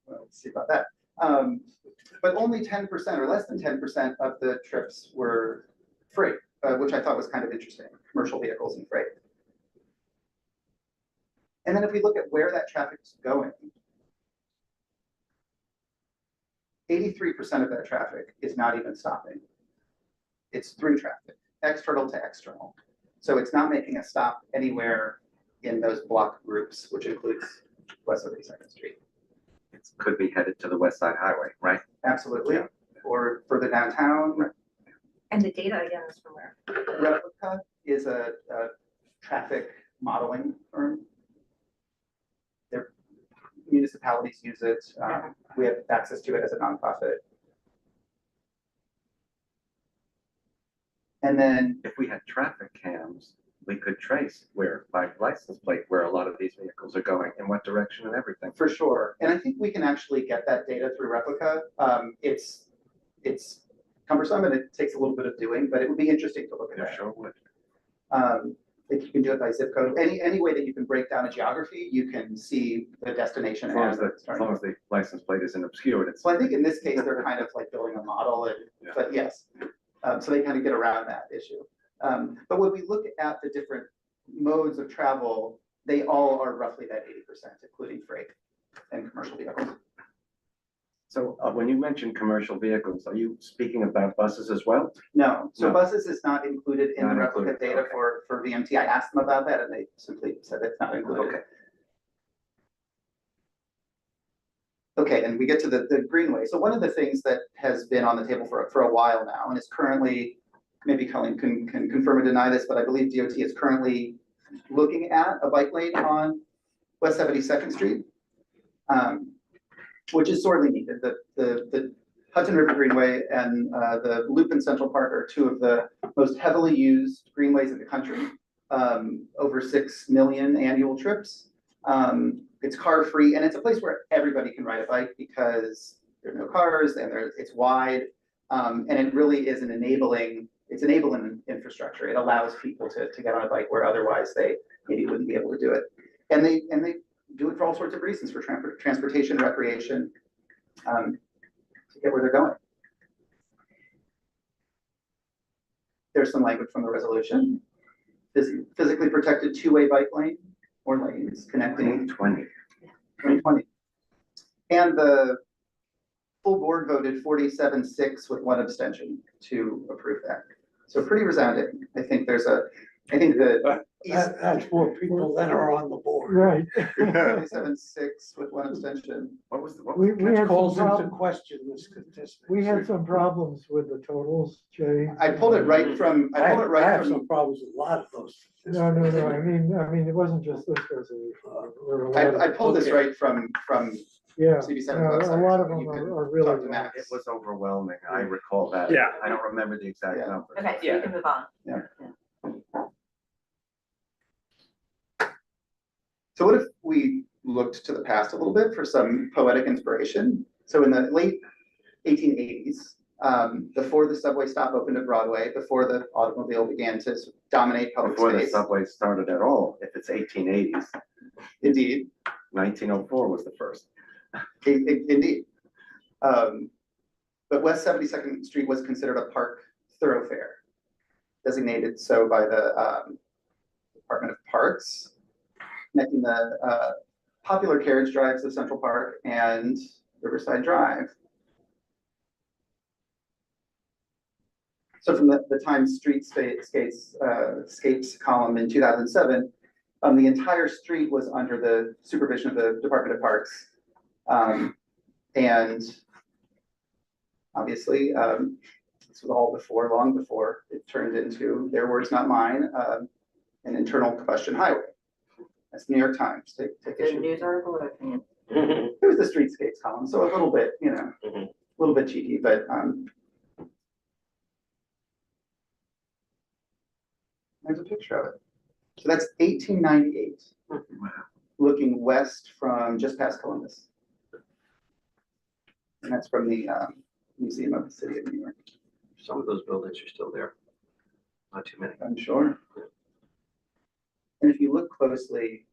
Well, let's see about that. But only 10% or less than 10% of the trips were freight, which I thought was kind of interesting. Commercial vehicles and freight. And then if we look at where that traffic is going, 83% of that traffic is not even stopping. It's through traffic, external to external. So it's not making a stop anywhere in those block groups, which includes West 32nd Street. It could be headed to the West Side Highway, right? Absolutely. Yeah. Or further downtown. Right. And the data again is from where? Replica is a traffic modeling firm. Their municipalities use it. We have access to it as a nonprofit. And then if we had traffic cams, we could trace where, by license plate, where a lot of these vehicles are going, in what direction and everything. For sure. And I think we can actually get that data through Replica. It's cumbersome and it takes a little bit of doing, but it would be interesting to look at. Sure would. If you can do it by zip code, any way that you can break down a geography, you can see the destination. As long as the license plate isn't obscured. So I think in this case, they're kind of like building a model, but yes. So they kind of get around that issue. But when we look at the different modes of travel, they all are roughly that 80%, including freight and commercial vehicles. So when you mention commercial vehicles, are you speaking about buses as well? No, so No. buses is not included in Not the replica included, data okay. for VMT. I asked them about that and they simply said it's not included. Okay. Okay, and we get to the Greenway. So one of the things that has been on the table for a while now, and is currently, maybe Colleen can confirm or deny this, but I believe DOT is currently looking at a bike lane on West 72nd Street, which is sorely needed. The Hudson River Greenway and the Loop in Central Park are two of the most heavily used greenways in the country, over 6 million annual trips. It's car-free, and it's a place where everybody can ride a bike because there are no cars and it's wide, and it really is enabling infrastructure. It allows people to get on a bike where otherwise they maybe wouldn't be able to do it. And they do it for all sorts of reasons, for transportation, recreation, to get where they're going. There's some language from the resolution. Physically protected two-way bike lane or lanes connecting 2020. And the full board voted 47-6 with one abstention to approve that. So pretty resounding. I think that's more people than are on the board. Right. 47-6 with one abstention. We had calls some into question the statistics. We had some problems with the totals, Jay. I pulled it right from. I have some problems with a lot of those. No. I mean, it wasn't just this resolution. I pulled this right from Yeah, CB7 no, website. a lot of so them you can are really. talk to Max. It was overwhelming. I recall that. Yeah. I don't remember the exact number. Okay, so we can move on. Yeah. So what if we looked to the past a little bit for some poetic inspiration? So in the late 1880s, before the subway stop opened at Broadway, before the automobile began to dominate public Before the space. subway started at all, if it's 1880s. Indeed. 1904 was the first. Indeed. But West 72nd Street was considered a park thoroughfare. designated so by the Department of Parks, connecting the popular carriage drives of Central Park and Riverside Drive. So from the Times Streetscapes column in 2007, the entire street was under the supervision of the Department of Parks. And obviously, this was all long before it turned into, their words, not mine, an internal combustion highway. That's New York Times. Take issue. News article or opinion? It was the Streetscapes column, so a little bit, a little bit cheeky, but there's a picture of it. So that's 1898, looking west from just past Columbus. And that's from the Museum of the City of New York. Some of those buildings are still there. Not too many. I'm sure. And if you look closely,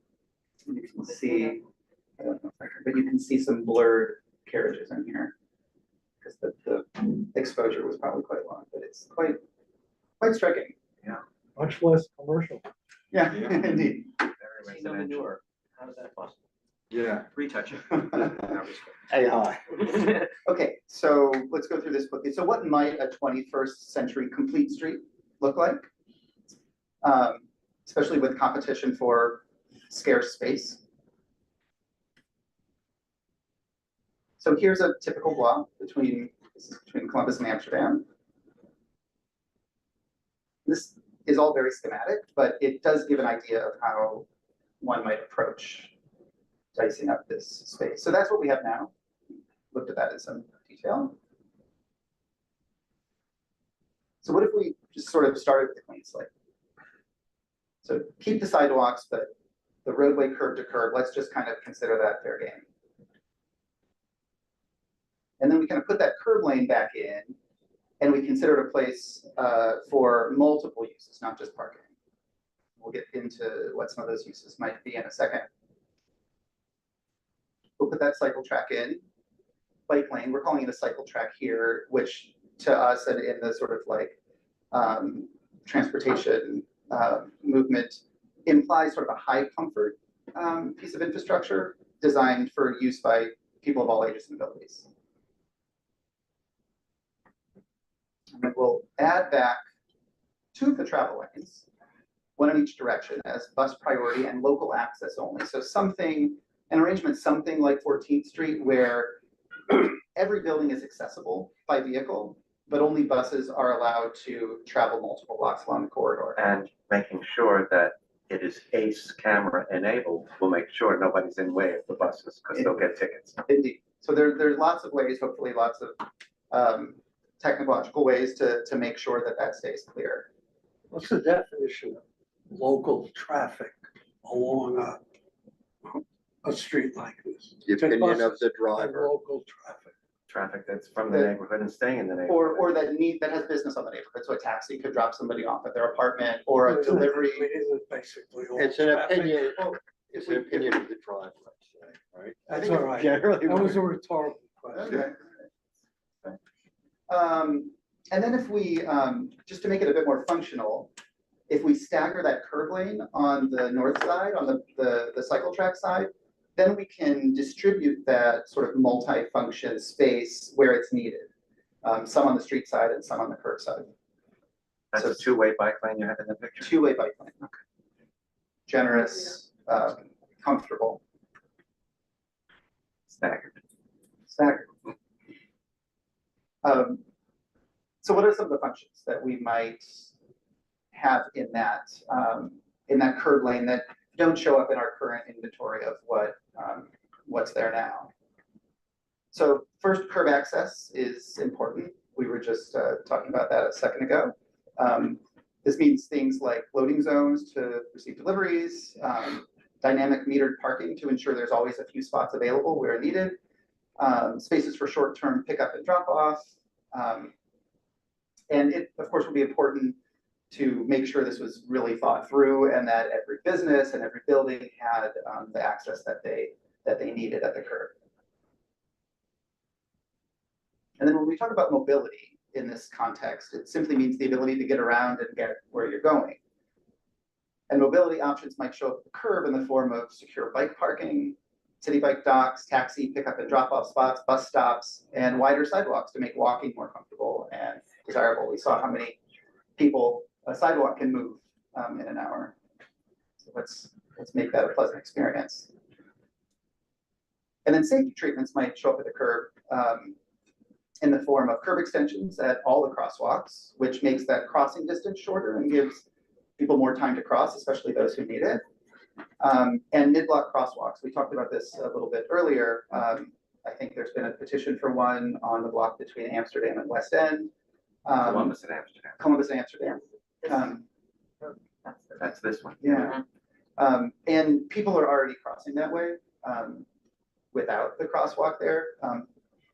you can see, I don't know if I can, but you can see some blurred carriages in here. Because the exposure was probably quite long, but it's quite striking. Yeah. Much less commercial. Yeah, indeed. Very residential. How is that possible? Yeah. Retouching. Hey, hi. Okay, so let's go through this quickly. So what might a 21st century complete street look like? Especially with competition for scarce space. So here's a typical block between Columbus and Amsterdam. This is all very schematic, but it does give an idea of how one might approach dicing up this space. So that's what we have now. Looked at that in some detail. So what if we just sort of started with a clean slate? So keep the sidewalks, but the roadway curb to curb, let's just kind of consider that fair game. And then we kind of put that curb lane back in, and we consider it a place for multiple uses, not just parking. We'll get into what some of those uses might be in a second. We'll put that cycle track in. Bike lane, we're calling it a cycle track here, which to us and in the sort of like transportation movement implies sort of a high comfort piece of infrastructure designed for use by people of all ages and abilities. And then we'll add back two of the travel lanes, one in each direction as bus priority and local access only. So something, an arrangement, something like 14th Street where every building is accessible by vehicle, but only buses are allowed to travel multiple blocks along the corridor. And making sure that it is ACE camera enabled will make sure nobody's in way of the buses because they'll get tickets. Indeed. So there's lots of ways, hopefully lots of technological ways to make sure that that stays clear. What's the definition of local traffic along a street like this? The opinion of the driver. Local traffic. Traffic that's from the neighborhood and staying in the neighborhood. Or that has business on the neighborhood. So a taxi could drop somebody off at their apartment or a delivery. It's basically all It's an traffic. opinion, it's an opinion of the driver, let's say, right? That's all right. Generally. That was a rhetorical question. Okay. And then if we, just to make it a bit more functional, if we stagger that curb lane on the north side, on the cycle track side, then we can distribute that sort of multi-function space where it's needed. Some on the street side and some on the curb side. That's a two-way bike lane you have in the picture? Two-way bike lane. Okay. Generous, comfortable. Staggered. So what are some of the functions that we might have in that curb lane that don't show up in our current inventory of what's there now? So first, curb access is important. We were just talking about that a second ago. This means things like loading zones to receive deliveries, dynamic metered parking to ensure there's always a few spots available where needed, spaces for short-term pickup and drop-off. And it, of course, will be important to make sure this was really thought through and that every business and every building had the access that they needed at the curb. And then when we talk about mobility, in this context. It simply means the ability to get around and get where you're going. And mobility options might show up at the curb in the form of secure bike parking, city bike docks, taxi pickup and drop off spots, bus stops, and wider sidewalks to make walking more comfortable and desirable. We saw how many people a sidewalk can move in an hour. So let's make that a pleasant experience. And then safety treatments might show up at the curb in the form of curb extensions at all the crosswalks, which makes that crossing distance shorter and gives people more time to cross, especially those who need it. And mid-block crosswalks. We talked about this a little bit earlier. I think there's been a petition for one on the block between Amsterdam and West End. Columbus and Amsterdam. Columbus and Amsterdam. That's this one. Yeah. And people are already crossing that way without the crosswalk there.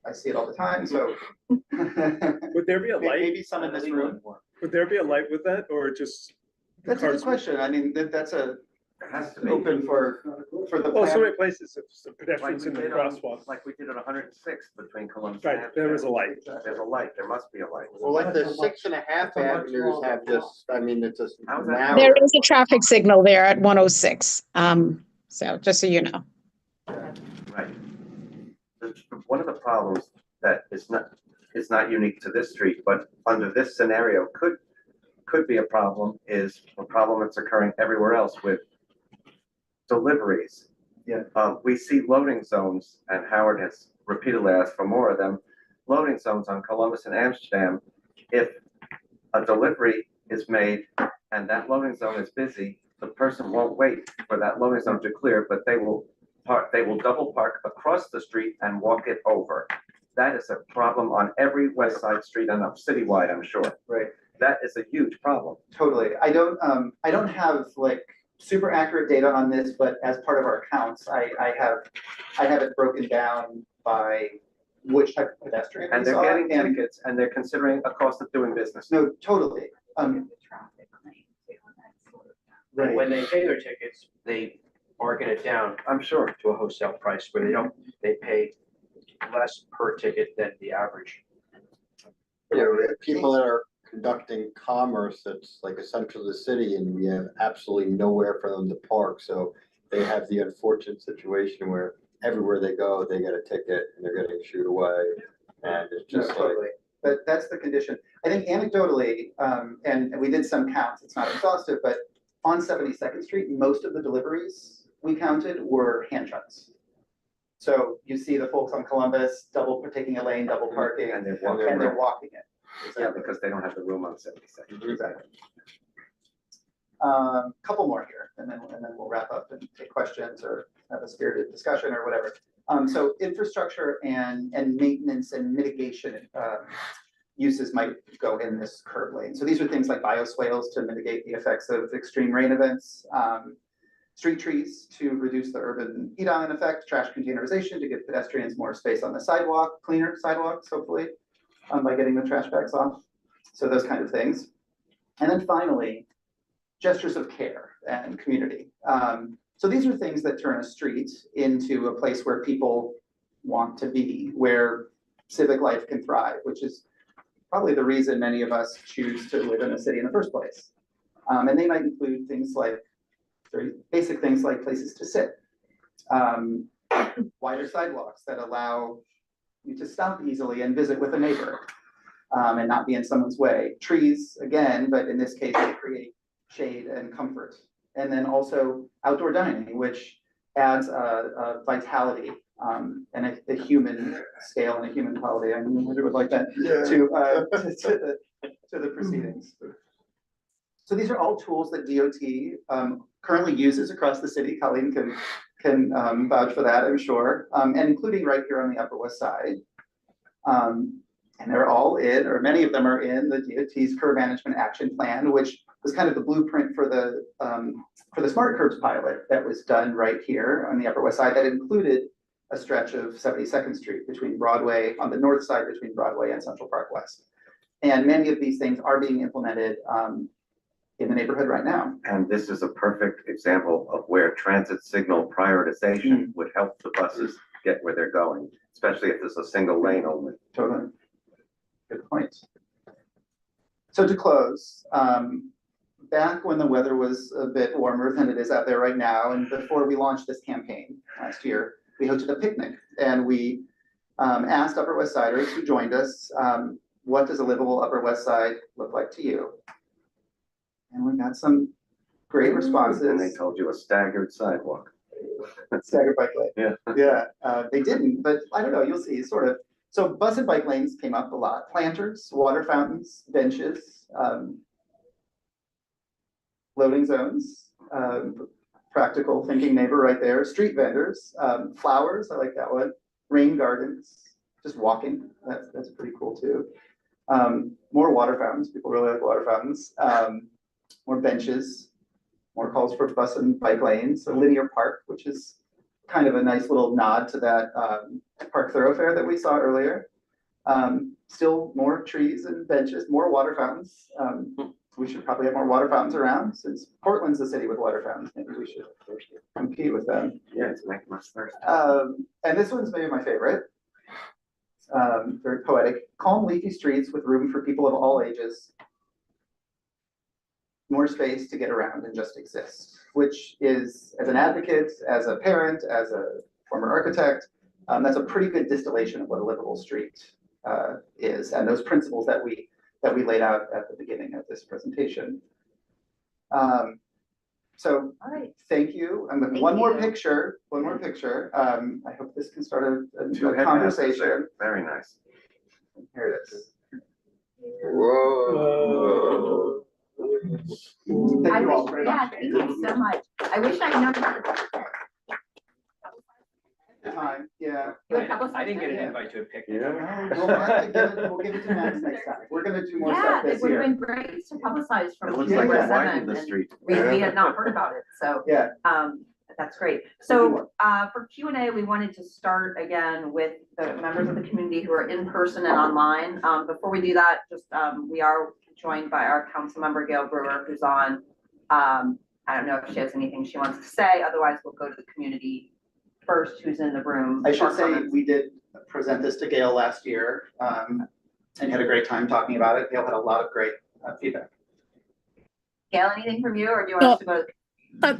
I see it all the time, so. Would there be a light? Maybe some in this room. Would there be a light with that, or just? That's a good question. I mean, that's a, It has to be. open for the. Well, so plan. many places, so pedestrians in the crosswalk. Like we did at 106th between Columbus. Right, and there was a light. Amsterdam. There's a light, there must be a light. Well, like the 6.5 avenues have just, I mean, it's just How's that? narrow. There is a traffic signal there at 106. So just so you know. Right. One of the problems that is not unique to this street, but under this scenario could be a problem, is a problem that's occurring everywhere else with deliveries. Yeah. We see loading zones, and Howard has repeatedly asked for more of them, loading zones on Columbus and Amsterdam. If a delivery is made and that loading zone is busy, the person won't wait for that loading zone to clear, but they will double park across the street and walk it over. That is a problem on every West Side street and up citywide, I'm sure. Right. That is a huge problem. Totally. I don't have like super accurate data on this, but as part of our counts, I have it broken down by which type of pedestrian. And we they're saw, getting tickets and they're considering a cost of doing business. No, totally. And when they pay their tickets, they bargain it down, I'm sure, to a wholesale price where they pay less per ticket than the average. You know, people that are conducting commerce that's like essential to the city, and we have absolutely nowhere for them to park. So they have the unfortunate situation where everywhere they go, they get a ticket and they're getting shooed away. And it's just totally. But that's the condition. I think anecdotally, and we did some counts, it's not exhaustive, but on 72nd Street, most of the deliveries we counted were hand trucks. So you see the folks on Columbus taking a lane, double parking, And they're walking it. Yeah, because they don't have the room on 72nd. Exactly. Couple more here, and then we'll wrap up and take questions or have a spirited discussion or whatever. So infrastructure and maintenance and mitigation uses might go in this curb lane. So these are things like bioswales to mitigate the effects of extreme rain events, street trees to reduce the urban heat island effect, trash containerization to give pedestrians more space on the sidewalk, cleaner sidewalks, hopefully, by getting the trash bags off. So those kind of things. And then finally, gestures of care and community. So these are things that turn a street into a place where people want to be, where civic life can thrive, which is probably the reason many of us choose to live in a city in the first place. And they might include things like, very basic things like places to sit, wider sidewalks that allow you to stop easily and visit with a neighbor and not be in someone's way. Trees, again, but in this case, they create shade and comfort. And then also outdoor dining, which adds a vitality and a human scale and a human quality. I mean, I would like that to the proceedings. So these are all tools that DOT currently uses across the city. Colleen can vouch for that, I'm sure, and including right here on the Upper West Side. And they're all in, or many of them are in, the DOT's Curb Management Action Plan, which was kind of the blueprint for the Smart Curbs pilot that was done right here on the Upper West Side that included a stretch of 72nd Street between Broadway, on the north side between Broadway and Central Park West. And many of these things are being implemented in the neighborhood right now. And this is a perfect example of where transit signal prioritization would help the buses get where they're going, especially if there's a single lane only. Totally. Good point. So to close, back when the weather was a bit warmer than it is out there right now, and before we launched this campaign last year, we hosted a picnic, and we asked Upper West Siders who joined us, what does a livable Upper West Side look like to you? And we got some great responses. And they told you a staggered sidewalk. Staggered bike lane. Yeah. Yeah, they didn't, but I don't know, you'll see, sort of. So bus and bike lanes came up a lot. Planters, water fountains, benches, loading zones, practical thinking neighbor right there, street vendors, flowers, I like that one, rain gardens, just walking, that's pretty cool too. More water fountains, people really like water fountains, more benches, more calls for bus and bike lanes, a linear park, which is kind of a nice little nod to that park thoroughfare that we saw earlier. Still more trees and benches, more water fountains. We should probably have more water fountains around, since Portland's a city with water fountains. Maybe we should compete with them. Yeah, it's making us thirsty. And this one's maybe my favorite. Very poetic. Calm, leafy streets with room for people of all ages. More space to get around and just exist, which is, as an advocate, as a parent, as a former architect, that's a pretty good distillation of what a livable street is, and those principles that we laid out at the beginning of this presentation. So, All right. thank you. And then one more picture. I hope this can start a conversation. Very nice. Here it is. Whoa. I wish, yeah, thank you so much. I wish I'd known how to. Time, yeah. I didn't get an invite to a picnic. We'll give it to Max next time. We're gonna do more Yeah, stuff it this would have year. been great to publicize from It looks December like they widened 7th, the and street. we had not heard about it, so. Yeah. That's great. So, for Q&A, we wanted to start again with the members of the community who are in person and online. Before we do that, just, we are joined by our council member, Gail Brewer, who's on. I don't know if she has anything she wants to say, otherwise we'll go to the community first, who's in the room. I should say, we did present this to Gail last year, and had a great time talking about it. Gail had a lot of great feedback. Gail, anything from you, or do you want us to go to the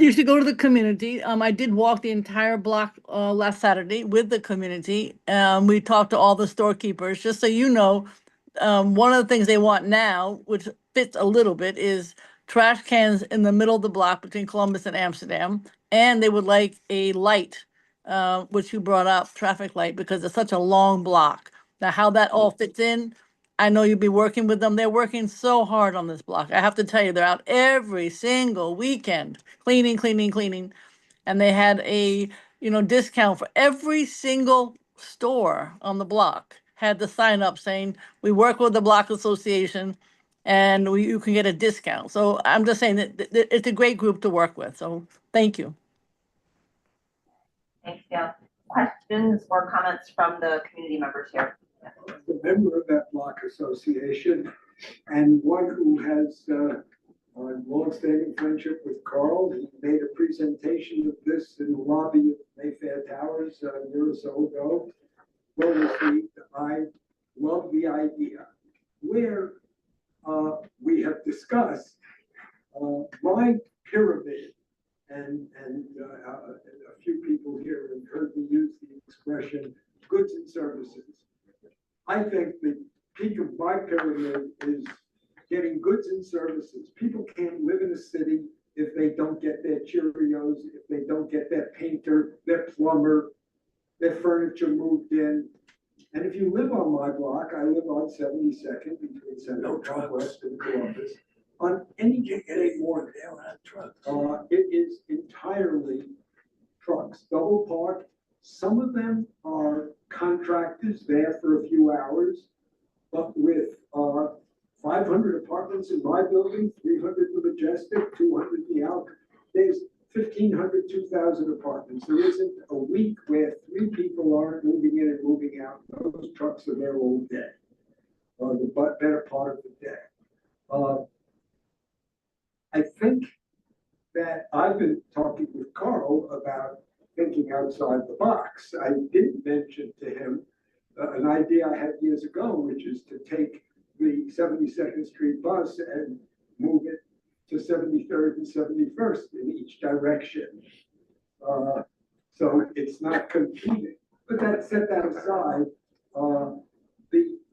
You should go to the community. I did walk the entire block last Saturday with the community. We talked to all the storekeepers. Just so you know, one of the things they want now, which fits a little bit, is trash cans in the middle of the block between Columbus and Amsterdam. And they would like a light, which you brought up, traffic light, because it's such a long block. Now, how that all fits in, I know you'll be working with them. They're working so hard on this block. I have to tell you, they're out every single weekend, cleaning. And they had a, discount for every single store on the block. Had the sign up saying, we work with the block association and you can get a discount. So I'm just saying that it's a great group to work with. So thank you. Thanks, Gail. Questions or comments from the community members here? A member of that block association, and one who has a long-standing friendship with Carl. He made a presentation of this in the lobby of Mayfair Towers a year or so ago. Well received. I love the idea. Where we have discussed my pyramid, and a few people here have heard me use the expression goods and services. I think the peak of my pyramid is getting goods and services. People can't live in a city if they don't get their Cheerios, if they don't get their painter, their plumber, their furniture moved in. And if you live on my block, I live on 72nd between Central West and Columbus. On any day morning, it is entirely trucks, double parked. Some of them are contractors there for a few hours, but with 500 apartments in my building, 300 in the Majestic, 200 in the Alc, there's 1,500, 2,000 apartments. There isn't a week where 3 people aren't moving in and moving out. Those trucks are there all day, the better part of the day. I think that I've been talking with Carl about thinking outside the box. I did mention to him an idea I had years ago, which is to take the 72nd Street bus and move it to 73rd and 71st in each direction. So it's not competing. But set that aside.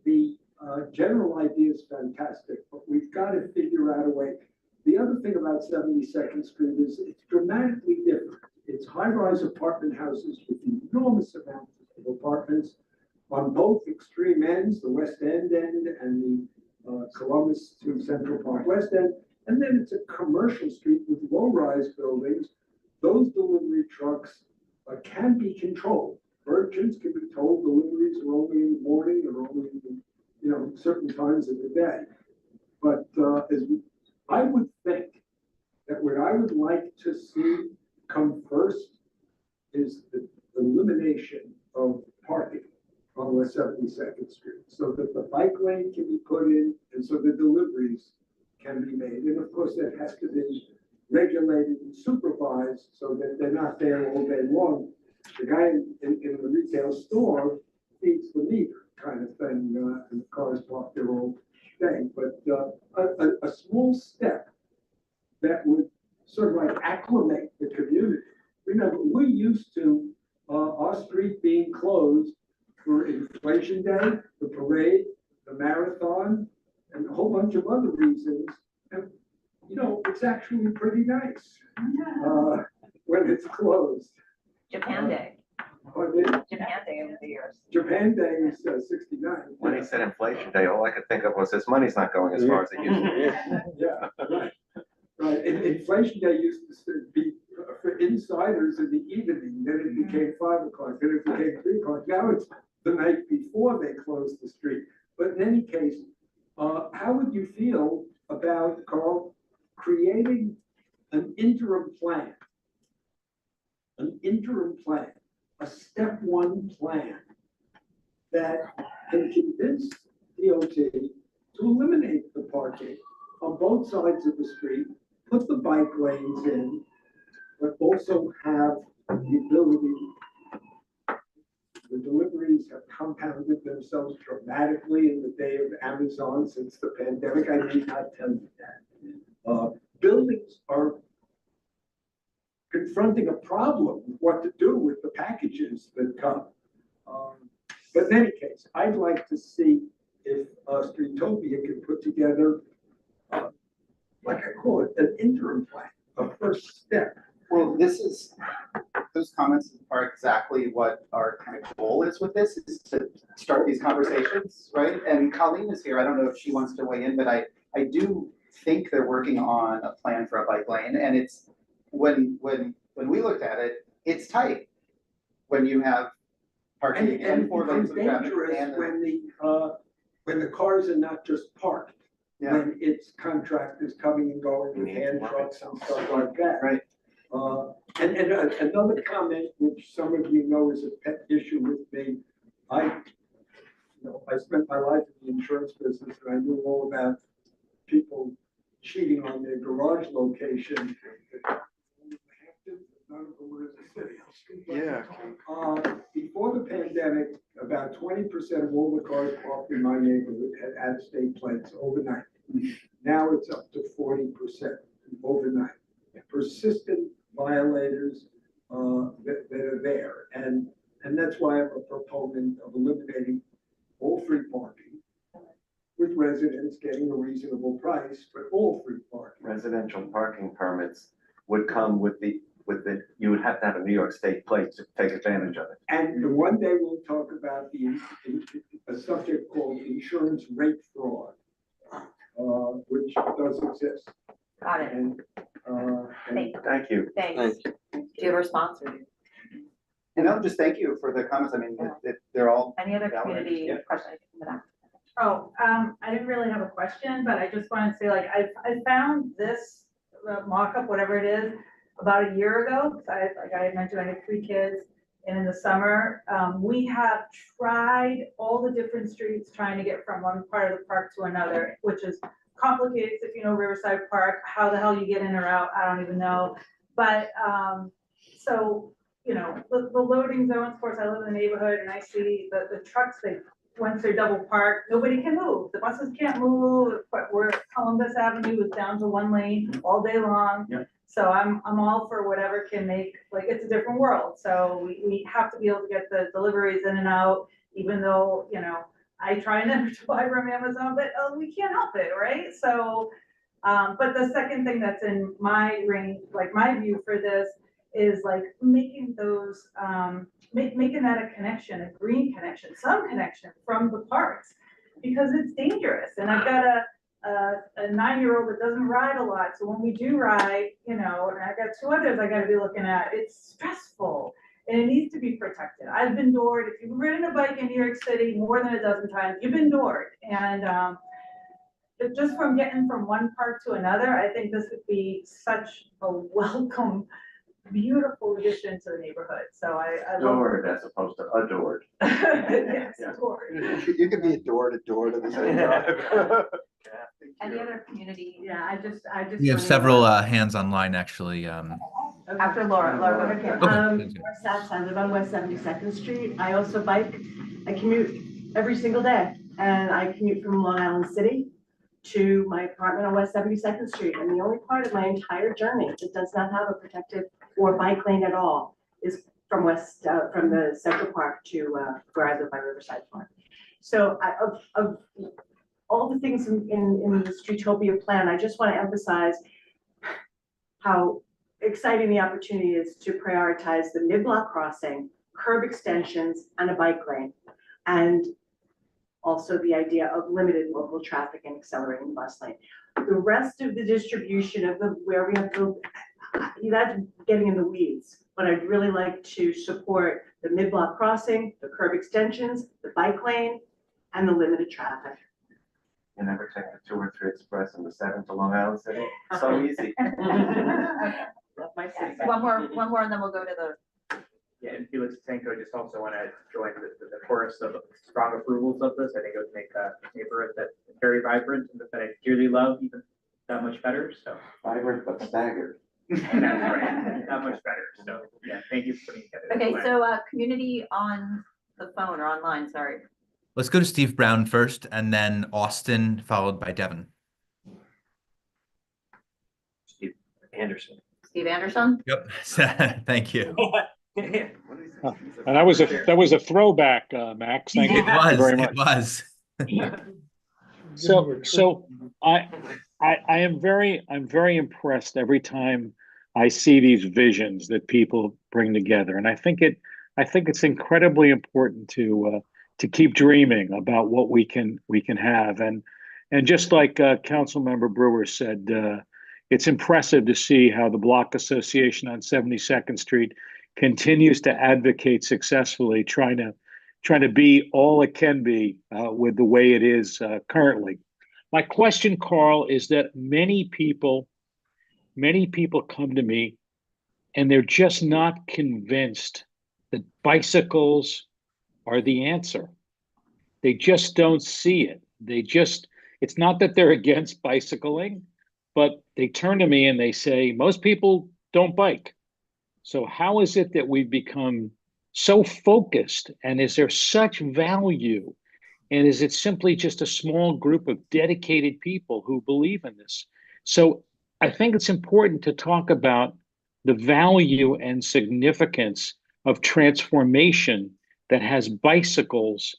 The general idea is fantastic, but we've got to figure out a way. The other thing about 72nd Street is it's dramatically different. It's high-rise apartment houses with enormous amounts of apartments on both extreme ends, the West End and the Columbus to Central Park West End. And then it's a commercial street with low-rise buildings. Those delivery trucks can be controlled. Merchants can be told deliveries are only in the morning or only in certain times of the day. But I would think that what I would like to see come first is the elimination of parking on West 72nd Street, so that the bike lane can be put in and so the deliveries can be made. And of course, that has to be regulated and supervised so that they're not there all day long. The guy in the retail store feeds the meter kind of thing, and the cars parked there all day. But a small step that would sort of like acclimate the community. Remember, we used to our street being closed for Inflation Day, the parade, the marathon, and a whole bunch of other reasons. And it's actually pretty nice when it's closed. Japan Day. Japan Day over the years. Japan Day is 69. When he said Inflation Day, all I could think of was this money's not going as far as it used to be. Yeah, right. Right. Inflation Day used to be for insiders in the evening. Then it became 5 o'clock. Then it became 3 o'clock. Now it's the night before they close the street. But in any case, how would you feel about, Carl, creating an interim plan? An interim plan, a step one plan that can convince DOT to eliminate the parking on both sides of the street, put the bike lanes in, but also have the ability. The deliveries have compounded themselves dramatically in the day of Amazon since the pandemic. I need not tell you that. Buildings are confronting a problem with what to do with the packages that come. But in any case, I'd like to see if Streetopia can put together, like I call it, an interim plan, a first step. Well, those comments are exactly what our kind of goal is with this, is to start these conversations, right? And Colleen is here. I don't know if she wants to weigh in, but I do think they're working on a plan for a bike lane, and it's when we looked at it, it's tight when you have parking and 4 lanes of traffic. And when the cars are not just parked, when it's contractors coming and going with hand trucks and stuff like that. Right. And another comment, which some of you know is a pet issue with me. I spent my life in the insurance business, and I knew all about people cheating on their garage location. None of them were in the city. Yeah. Before the pandemic, about 20% of all the cars parked in my neighborhood had out-of-state plates overnight. Now it's up to 40% overnight. Persistent violators that are there, and that's why I'm a proponent of eliminating all free parking, with residents getting a reasonable price for all free parking. Residential parking permits would come with the, you would have to have a New York State plate to take advantage of it. And one day we'll talk about a subject called insurance rate fraud, which does exist. Got it. And Thank you. Thanks. Do you have a response or? And I'll just thank you for the comments. I mean, they're all. Any other valid. community Yeah. questions? Oh, I didn't really have a question, but I just wanted to say, like, I found this mock-up, whatever it is, about a year ago. Because I mentioned, I have 3 kids, and in the summer, we have tried all the different streets trying to get from one part of the park to another, which is complicated. If you know Riverside Park, how the hell you get in or out, I don't even know. But so the loading zones. Of course, I live in the neighborhood, and I see the trucks. once they're double parked, nobody can move. The buses can't move, but we're Columbus Avenue is down to one lane all day long. Yeah. So I'm all for whatever can make, like, it's a different world. So we have to be able to get the deliveries in and out, even though, you know, I try never to buy from Amazon, but we can't help it, right? So, but the second thing that's in my range, like my view for this is like making those, making that a connection, a green connection, some connection from the parks, because it's dangerous. And I've got a 9-year-old that doesn't ride a lot. So when we do ride, you know, and I've got 2 others I gotta be looking at, it's stressful and it needs to be protected. I've been doored. If you've ridden a bike in New York City more than a dozen times, you've been doored. And just from getting from one park to another, I think this would be such a welcome, beautiful addition to the neighborhood. So I love Adored as opposed to adored. Yes, adored. You could be door to door to the same time. Any other community? Yeah, I just. We have wanna- several hands online, actually. After Laura. Okay, Okay. West Sats, I live on West 72nd Street. I also bike. I commute every single day. And I commute from Long Island City to my apartment on West 72nd Street. And the only part of my entire journey that does not have a protected or bike lane at all is from from the Central Park to where I live by Riverside Park. So of all the things in the Streetopia plan, I just want to emphasize how exciting the opportunity is to prioritize the mid-block crossing, curb extensions, and a bike lane. And also the idea of limited local traffic and accelerating bus lane. The rest of the distribution of where we have to, that's getting in the weeds, but I'd really like to support the mid-block crossing, the curb extensions, the bike lane, and the limited traffic. You never take the 2 or 3 express and the 7 to Long Island City. So easy. Love my city. One more, and then we'll go to the. Yeah, and Felix Tanko, just also want to join the chorus of strong approvals of this. I think it would make a neighborhood that's very vibrant and that I dearly love even that much better. So Vibrant but staggered. and that's right, that much better. So yeah, thank you for putting together. this Okay, plan. so community on the phone or online, sorry. Let's go to Steve Brown first, and then Austin, followed by Devin. Steve Anderson. Steve Anderson? Yep. Thank you. And that was a throwback, Max. Thank you very much. It was. So I'm very impressed every time I see these visions that people bring together, and I think it's incredibly important to keep dreaming about what we can have, and just like Councilmember Brewer said, it's impressive to see how the Block Association on 72nd Street continues to advocate successfully, trying to be all it can be with the way it is currently. My question, Carl, is that many people come to me and they're just not convinced that bicycles are the answer. They just don't see it. It's not that they're against bicycling, but they turn to me and they say, most people don't bike. So how is it that we've become so focused, and is there such value? And is it simply just a small group of dedicated people who believe in this? So I think it's important to talk about the value and significance of transformation that has bicycles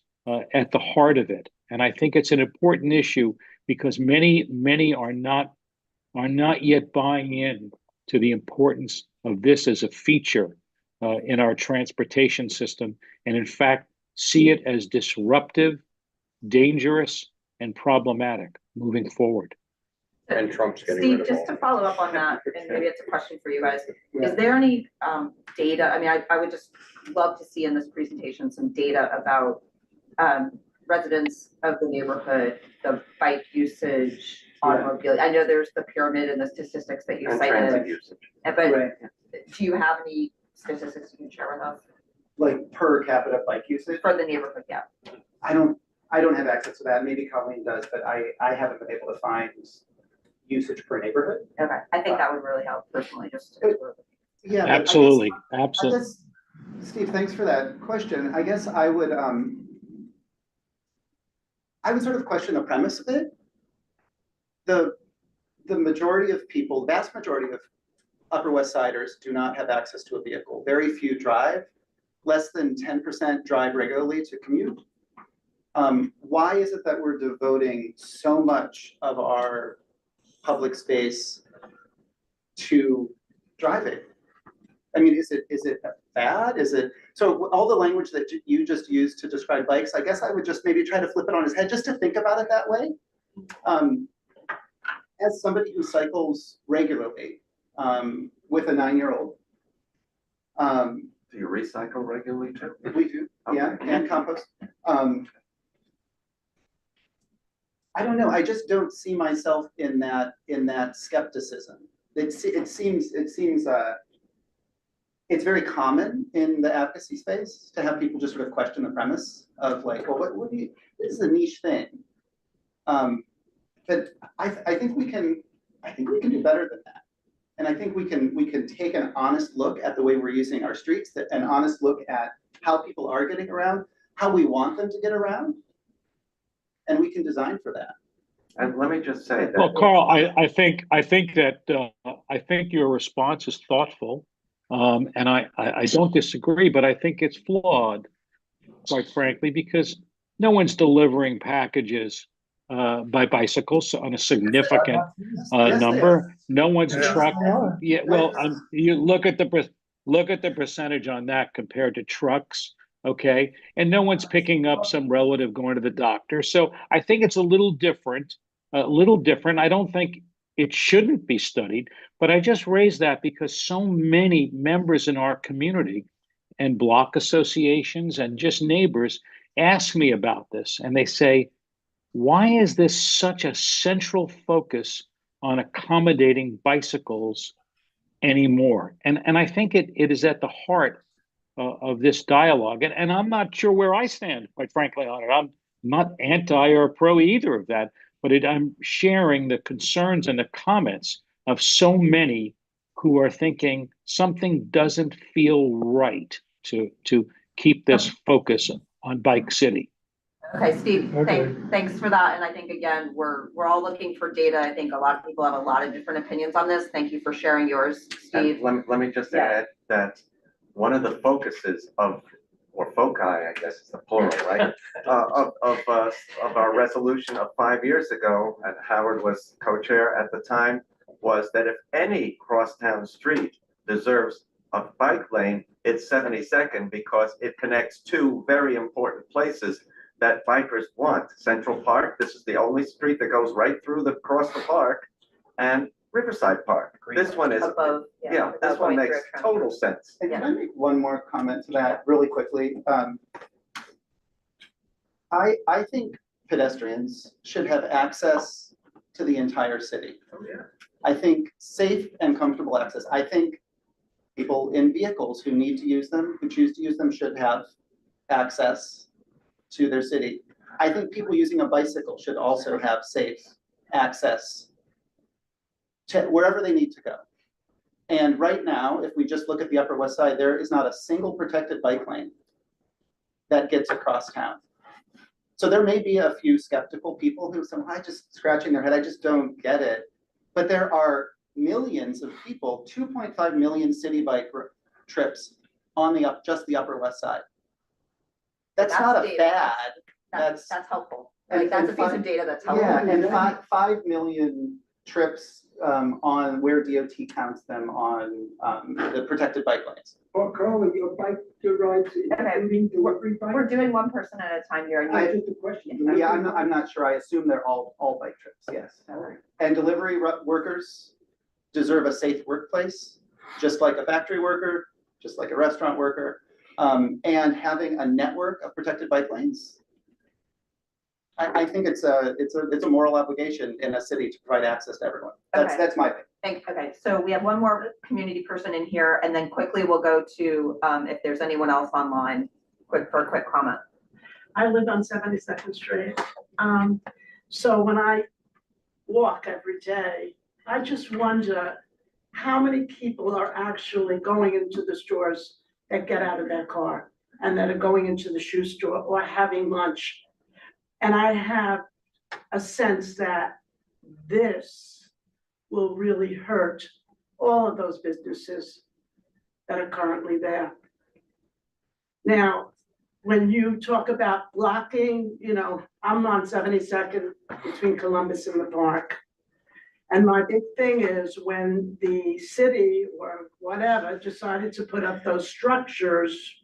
at the heart of it. And I think it's an important issue because many are not yet buying in to the importance of this as a feature in our transportation system, and in fact, see it as disruptive, dangerous, and problematic moving forward. And Trump's getting Steve, rid of just all. to follow up on that, and maybe it's a question for you guys. Is there any data? I mean, I would just love to see in this presentation some data about residents of the neighborhood, the bike usage, automobile. I know there's the pyramid and the statistics that you And cited. transit usage. But do you have any statistics you can share with us Like per capita bike usage? for the neighborhood? Yeah. I don't have access to that. Maybe Colleen does, but I haven't been able to find usage per neighborhood. Okay. I think that would really help personally, just. Yeah. but Absolutely, I absolutely. guess, Steve, thanks for that question. I guess I would, I would sort of question the premise of it. The majority of people, the vast majority of Upper West Siders do not have access to a vehicle. Very few drive. Less than 10% drive regularly to commute. Why is it that we're devoting so much of our public space to driving? I mean, is it bad? Is it, so all the language that you just used to describe bikes, I guess I would just maybe try to flip it on his head just to think about it that way. As somebody who cycles regularly with a 9-year-old. Do you recycle regularly too? We do, yeah, Okay. and compost. I don't know, I just don't see myself in that skepticism. It seems it's very common in the advocacy space to have people just sort of question the premise of like, well, what do you, this is a niche thing. But I think we can do better than that. And I think we can take an honest look at the way we're using our streets, an honest look at how people are getting around, how we want them to get around, and we can design for that. And let me just say that. Well, Carl, I think your response is thoughtful, and I don't disagree, but I think it's flawed, quite frankly, because no one's delivering packages by bicycles on a significant number. No one's truck. Yeah, well, you look at the percentage on that compared to trucks. Okay, and no one's picking up some relative going to the doctor. So I think it's a little different. I don't think it shouldn't be studied, but I just raised that because so many members in our community and block associations and just neighbors ask me about this, and they say, why is this such a central focus on accommodating bicycles anymore? And I think it is at the heart of this dialogue. And I'm not sure where I stand, quite frankly, on it. I'm not anti or pro either of that, but I'm sharing the concerns and the comments of so many who are thinking something doesn't feel right to keep this focus on Bike City. Okay, Steve, Okay. thanks for that. And I think, again, we're all looking for data. I think a lot of people have a lot of different opinions on this. Thank you for sharing yours, Steve. And let me just add that one of the focuses of, or foci, I guess is the plural, right? Of our resolution of 5 years ago, and Howard was co-chair at the time, was that if any crosstown street deserves a bike lane, it's 72nd because it connects two very important places that bikers want. Central Park, this is the only street that goes right through across the park, and Riverside Park. This one is, this one makes total sense. And can I make one more comment to that really quickly? I think pedestrians should have access to the entire city. Oh, yeah. I think safe and comfortable access. I think people in vehicles who need to use them, who choose to use them, should have access to their city. I think people using a bicycle should also have safe access to wherever they need to go. And right now, if we just look at the Upper West Side, there is not a single protected bike lane that gets across town. So there may be a few skeptical people who say, I just scratching their head, I just don't get it. But there are millions of people, 2.5 million city bike trips on just the Upper West Side. That's not a bad. That's helpful. Like that's a piece of data that's helpful. Yeah, and 5 million trips on where DOT counts them on the protected bike lanes. Well, Carl, your bike rides, including delivery bike? We're doing one person at a time here. I just a question. Yeah, I'm not sure. I assume they're all bike trips. Yes. And delivery workers deserve a safe workplace, just like a factory worker, just like a restaurant worker, and having a network of protected bike lanes. I think it's a moral obligation in a city to provide access to everyone. That's my thing. Okay, so we have one more community person in here, and then quickly we'll go to if there's anyone else online for a quick comment. I live on 72nd Street. So when I walk every day, I just wonder how many people are actually going into the stores that get out of their car and that are going into the shoe store or having lunch. And I have a sense that this will really hurt all of those businesses that are currently there. Now, when you talk about blocking, you know, I'm on 72nd between Columbus and the park. And my big thing is when the city or whatever decided to put up those structures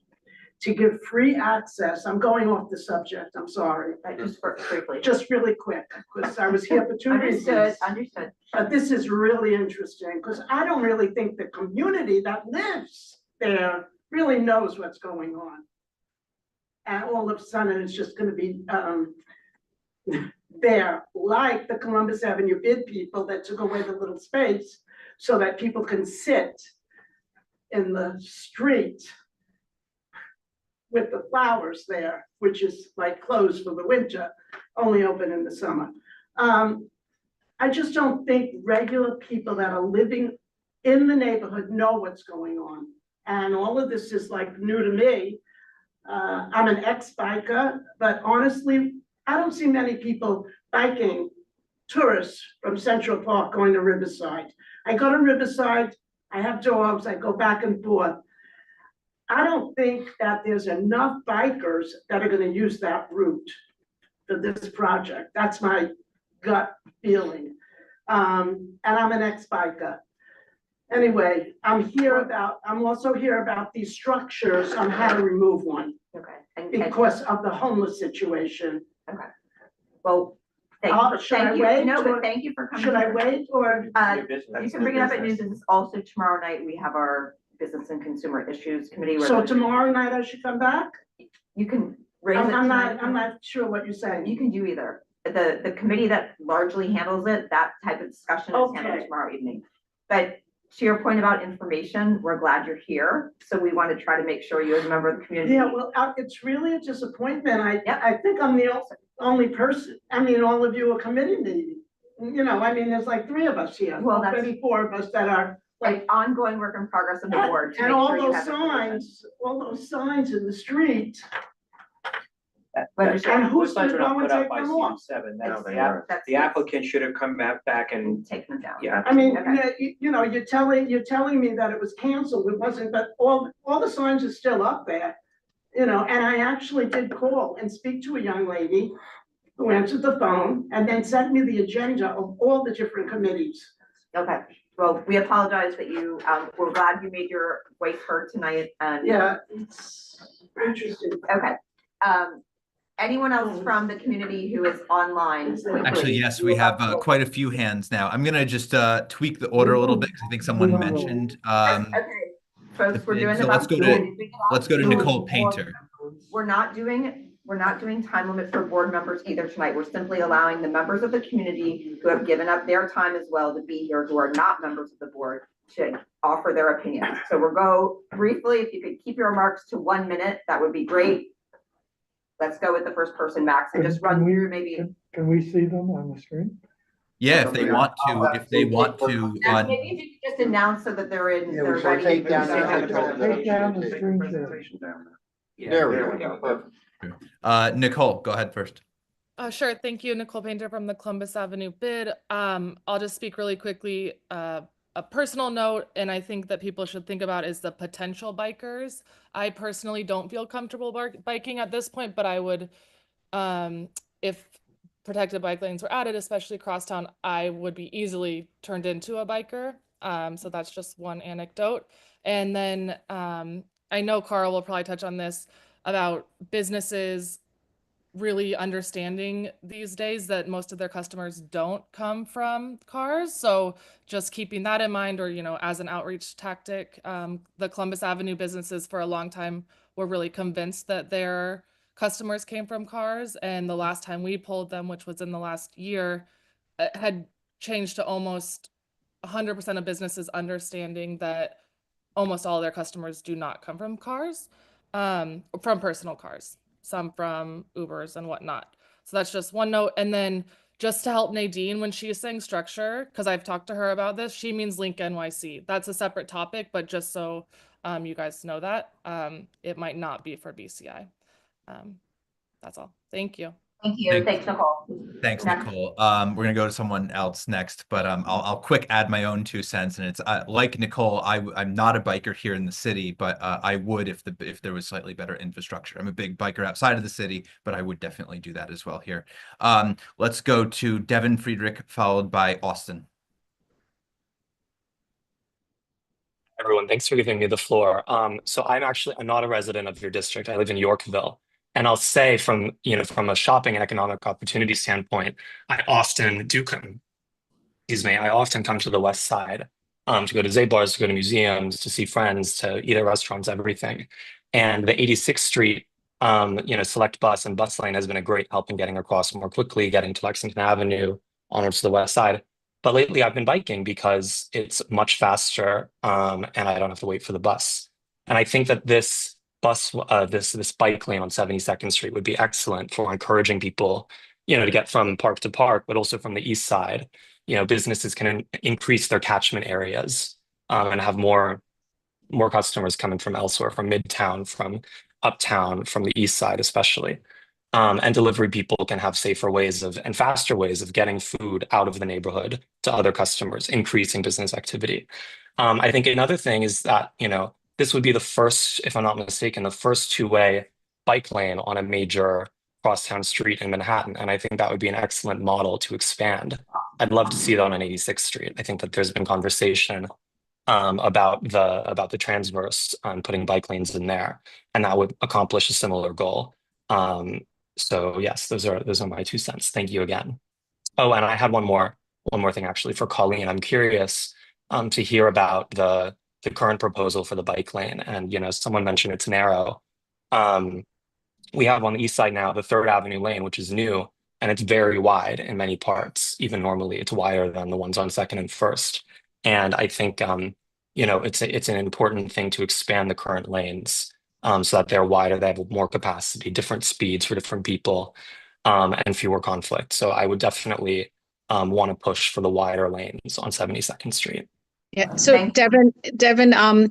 to give free access, I'm going off the subject, I'm sorry. Just briefly. Just really quick, because I was here for 2 reasons. Understood. But this is really interesting, because I don't really think the community that lives there really knows what's going on. And all of a sudden, it's just gonna be there, like the Columbus Avenue bid people that took away the little space so that people can sit in the street with the flowers there, which is like closed for the winter, only open in the summer. I just don't think regular people that are living in the neighborhood know what's going on. And all of this is like new to me. I'm an ex-biker, but honestly, I don't see many people biking, tourists from Central Park going to Riverside. I go to Riverside, I have dogs, I go back and forth. I don't think that there's enough bikers that are gonna use that route for this project. That's my gut feeling. And I'm an ex-biker. Anyway, I'm also here about these structures on how to remove one. Okay. Because of the homeless situation. Okay. Well, thank you. No, but thank you for coming. Should I wait or? You can bring it up at news. And also tomorrow night, we have our Business and Consumer Issues Committee. So tomorrow night I should come back? You can raise it. I'm not sure what you're saying. You can do either. The committee that largely handles it, that type of discussion is handled tomorrow evening. But to your point about information, we're glad you're here. So we want to try to make sure you as a member of the community. Yeah, well, it's really a disappointment. I think I'm the only person. I mean, all of you are committee meeting. You know, I mean, there's like 3 of us here. Well, that's maybe 4 of us that are like ongoing work in progress of the board. And all those signs in the street. And who's gonna go and take them off? The applicant should have come back and take them down. Yeah. I mean, you know, you're telling me that it was canceled. It wasn't, but all the signs are still up there. You know, and I actually did call and speak to a young lady who answered the phone and then sent me the agenda of all the different committees. Okay. Well, we apologize that you, we're glad you made your voice heard tonight. And yeah, it's interesting. Okay. Anyone else from the community who is online? Actually, yes, we have quite a few hands now. I'm gonna just tweak the order a little bit because I think someone mentioned. Okay, folks, we're doing. So let's go to Nicole Painter. We're not doing time limit for board members either tonight. We're simply allowing the members of the community who have given up their time as well to be here, who are not members of the board, to offer their opinions. So we'll go briefly. If you could keep your remarks to 1 minute, that would be great. Let's go with the first person, Max, and just run through maybe. Can we see them on the screen? Yeah, if they want to, maybe if you could just announce so that they're in, they're ready. Take down the screen share. There we go. Nicole, go ahead first. Sure. Thank you, Nicole Painter from the Columbus Avenue bid. I'll just speak really quickly. A personal note, and I think that people should think about, is the potential bikers. I personally don't feel comfortable biking at this point, but I would, if protected bike lanes were added, especially crosstown, I would be easily turned into a biker. So that's just one anecdote. And then I know Carl will probably touch on this about businesses really understanding these days that most of their customers don't come from cars. So just keeping that in mind, or, you know, as an outreach tactic, the Columbus Avenue businesses for a long time were really convinced that their customers came from cars. And the last time we polled them, which was in the last year, it had changed to almost 100% of businesses understanding that almost all their customers do not come from cars, from personal cars, some from Ubers and whatnot. So that's just one note. And then just to help Nadine, when she is saying structure, because I've talked to her about this, she means Link NYC. That's a separate topic, but just so you guys know that, it might not be for BCI. That's all. Thank you. Thank you. Thanks, Nicole. Thanks, Next. Nicole. We're gonna go to someone else next, but I'll quick add my own 2 cents, and it's like Nicole, I'm not a biker here in the city, but I would if there was slightly better infrastructure. I'm a big biker outside of the city, but I would definitely do that as well here. Let's go to Devin Friedrich, followed by Austin. Everyone, thanks for giving me the floor. So I'm not a resident of your district. I live in Yorkville. And I'll say from a shopping and economic opportunity standpoint, I often come to the West Side to go to Zabar's, to go to museums, to see friends, to eat at restaurants, everything. And the 86th Street, select bus and bus lane has been a great help in getting across more quickly, getting to Lexington Avenue, onwards to the West Side. But lately I've been biking because it's much faster and I don't have to wait for the bus. And I think that this bike lane on 72nd Street would be excellent for encouraging people, to get from park to park, but also from the east side. Businesses can increase their catchment areas and have more customers coming from elsewhere, from Midtown, from Uptown, from the east side especially. And delivery people can have safer ways and faster ways of getting food out of the neighborhood to other customers, increasing business activity. I think another thing is that, this would be the first, if I'm not mistaken, the first two-way bike lane on a major crosstown street in Manhattan. And I think that would be an excellent model to expand. I'd love to see that on 86th Street. I think that there's been conversation about the transverse putting bike lanes in there, and that would accomplish a similar goal. So yes, those are my 2 cents. Thank you again. Oh, and I had one more thing actually for Colleen. I'm curious to hear about the current proposal for the bike lane. And someone mentioned it's narrow. We have on the east side now the 3rd Avenue lane, which is new, and it's very wide in many parts. Even normally, it's wider than the ones on 2nd and 1st. And I think it's an important thing to expand the current lanes. So that they're wider, they have more capacity, different speeds for different people, and fewer conflict. So I would definitely want to push for the wider lanes on 72nd Street. Yeah, so Devin, the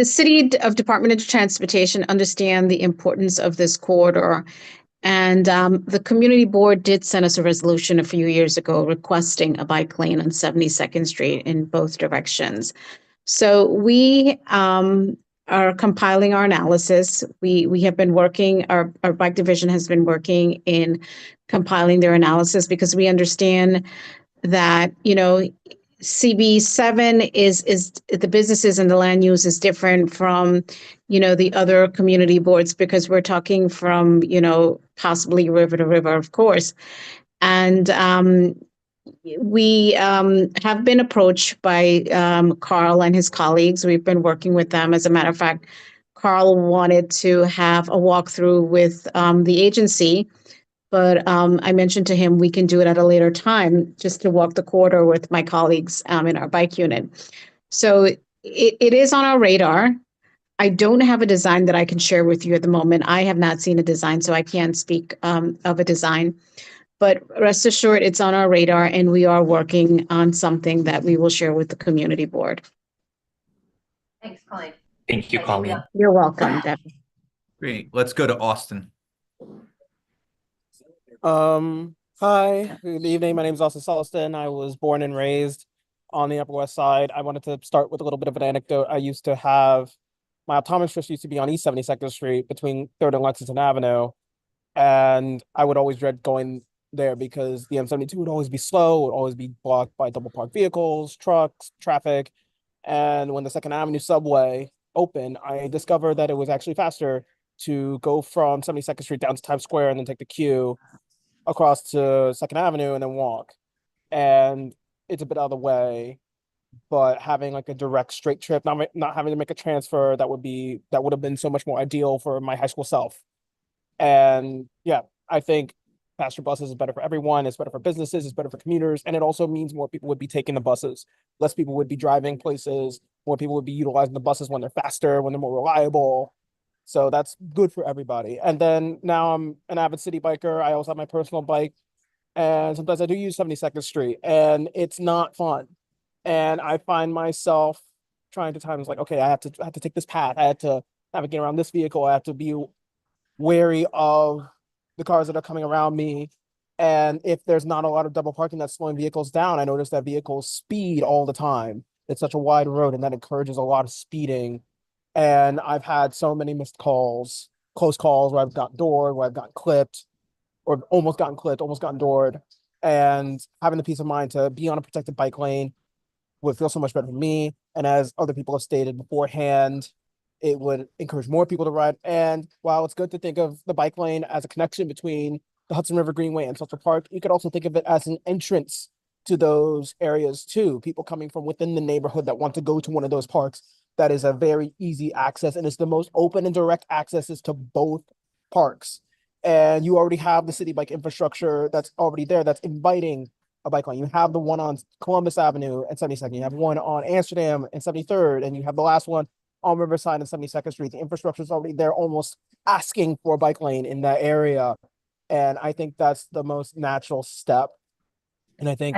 City of Department of Transportation understand the importance of this corridor. And the community board did send us a resolution a few years ago requesting a bike lane on 72nd Street in both directions. So we are compiling our analysis. We have been working, our bike division has been working in compiling their analysis because we understand that, CB7 is the businesses and the land use is different from, the other community boards because we're talking from, possibly river to river, of course. And we have been approached by Carl and his colleagues. We've been working with them. As a matter of fact, Carl wanted to have a walkthrough with the agency, but I mentioned to him we can do it at a later time just to walk the corridor with my colleagues in our bike unit. So it is on our radar. I don't have a design that I can share with you at the moment. I have not seen a design, so I can't speak of a design. But rest assured, it's on our radar, and we are working on something that we will share with the community board. Thanks, Colleen. Thank you, Colleen. You're welcome, Deb. Great. Let's go to Austin. Hi, good evening. My name is Austin Soliston. I was born and raised on the Upper West Side. I wanted to start with a little bit of an anecdote. My optometrist used to be on East 72nd Street between 3rd and Lexington Avenue. And I would always dread going there because the M72 would always be slow, would always be blocked by double parked vehicles, trucks, traffic. And when the 2nd Avenue subway opened, I discovered that it was actually faster to go from 72nd Street down to Times Square and then take the Q across to 2nd Avenue and then walk. And it's a bit out of the way, but having like a direct straight trip, not having to make a transfer, that would have been so much more ideal for my high school self. And yeah, I think faster buses is better for everyone. It's better for businesses. It's better for commuters. And it also means more people would be taking the buses. Less people would be driving places. More people would be utilizing the buses when they're faster, when they're more reliable. So that's good for everybody. And then now I'm an avid city biker. I also have my personal bike. And sometimes I do use 72nd Street. And it's not fun. And I find myself trying to times like, okay, I have to take this path. I have to navigate around this vehicle. I have to be wary of the cars that are coming around me. And if there's not a lot of double parking that's slowing vehicles down, I notice that vehicles speed all the time. It's such a wide road, and that encourages a lot of speeding. And I've had so many missed calls, close calls where I've gotten doored, where I've gotten clipped, or almost gotten clipped, almost gotten doored. And having the peace of mind to be on a protected bike lane would feel so much better for me. And as other people have stated beforehand, it would encourage more people to ride. And while it's good to think of the bike lane as a connection between the Hudson River Greenway and Central Park, you could also think of it as an entrance to those areas too. People coming from within the neighborhood that want to go to one of those parks. That is a very easy access, and it's the most open and direct accesses to both parks. And you already have the city bike infrastructure that's already there that's inviting a bike lane. You have the one on Columbus Avenue and 72nd. You have one on Amsterdam and 73rd, and you have the last one on Riverside and 72nd Street. The infrastructure is already there, almost asking for a bike lane in that area. And I think that's the most natural step. And I think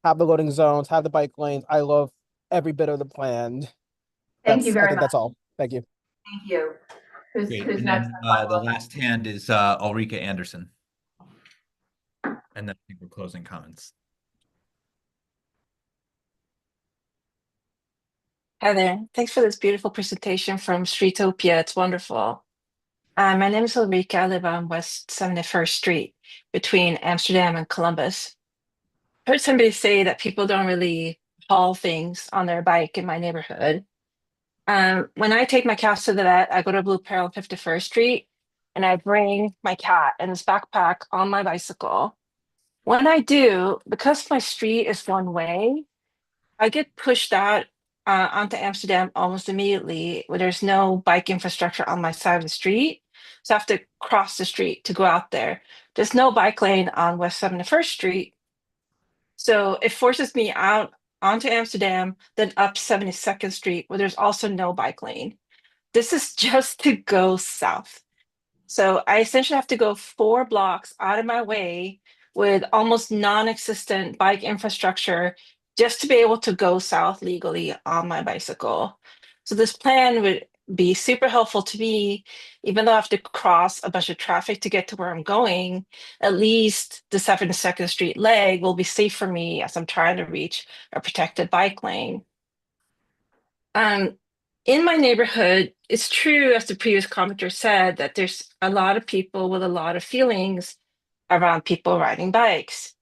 have the loading zones, have the bike lanes. I love every bit of the plan. Thank you I very think much. that's all. Thank you. Thank you. Who's Great. who's And next? then the last hand is Ulrika Anderson. And then I think we're closing comments. Hi there. Thanks for this beautiful presentation from Streetopia. It's wonderful. My name is Ulrika. I live on West 71st Street between Amsterdam and Columbus. I heard somebody say that people don't really haul things on their bike in my neighborhood. When I take my cats to the vet, I go to Blue Peril on 51st Street and I bring my cat and his backpack on my bicycle. When I do, because my street is one way, I get pushed out onto Amsterdam almost immediately where there's no bike infrastructure on my side of the street. So I have to cross the street to go out there. There's no bike lane on West 71st Street. So it forces me out onto Amsterdam, then up 72nd Street where there's also no bike lane. This is just to go south. So I essentially have to go 4 blocks out of my way with almost non-existent bike infrastructure just to be able to go south legally on my bicycle. So this plan would be super helpful to me, even though I have to cross a bunch of traffic to get to where I'm going. At least the 72nd Street leg will be safe for me as I'm trying to reach a protected bike lane. In my neighborhood, it's true, as the previous commenter said, that there's a lot of people with a lot of feelings around people riding bikes.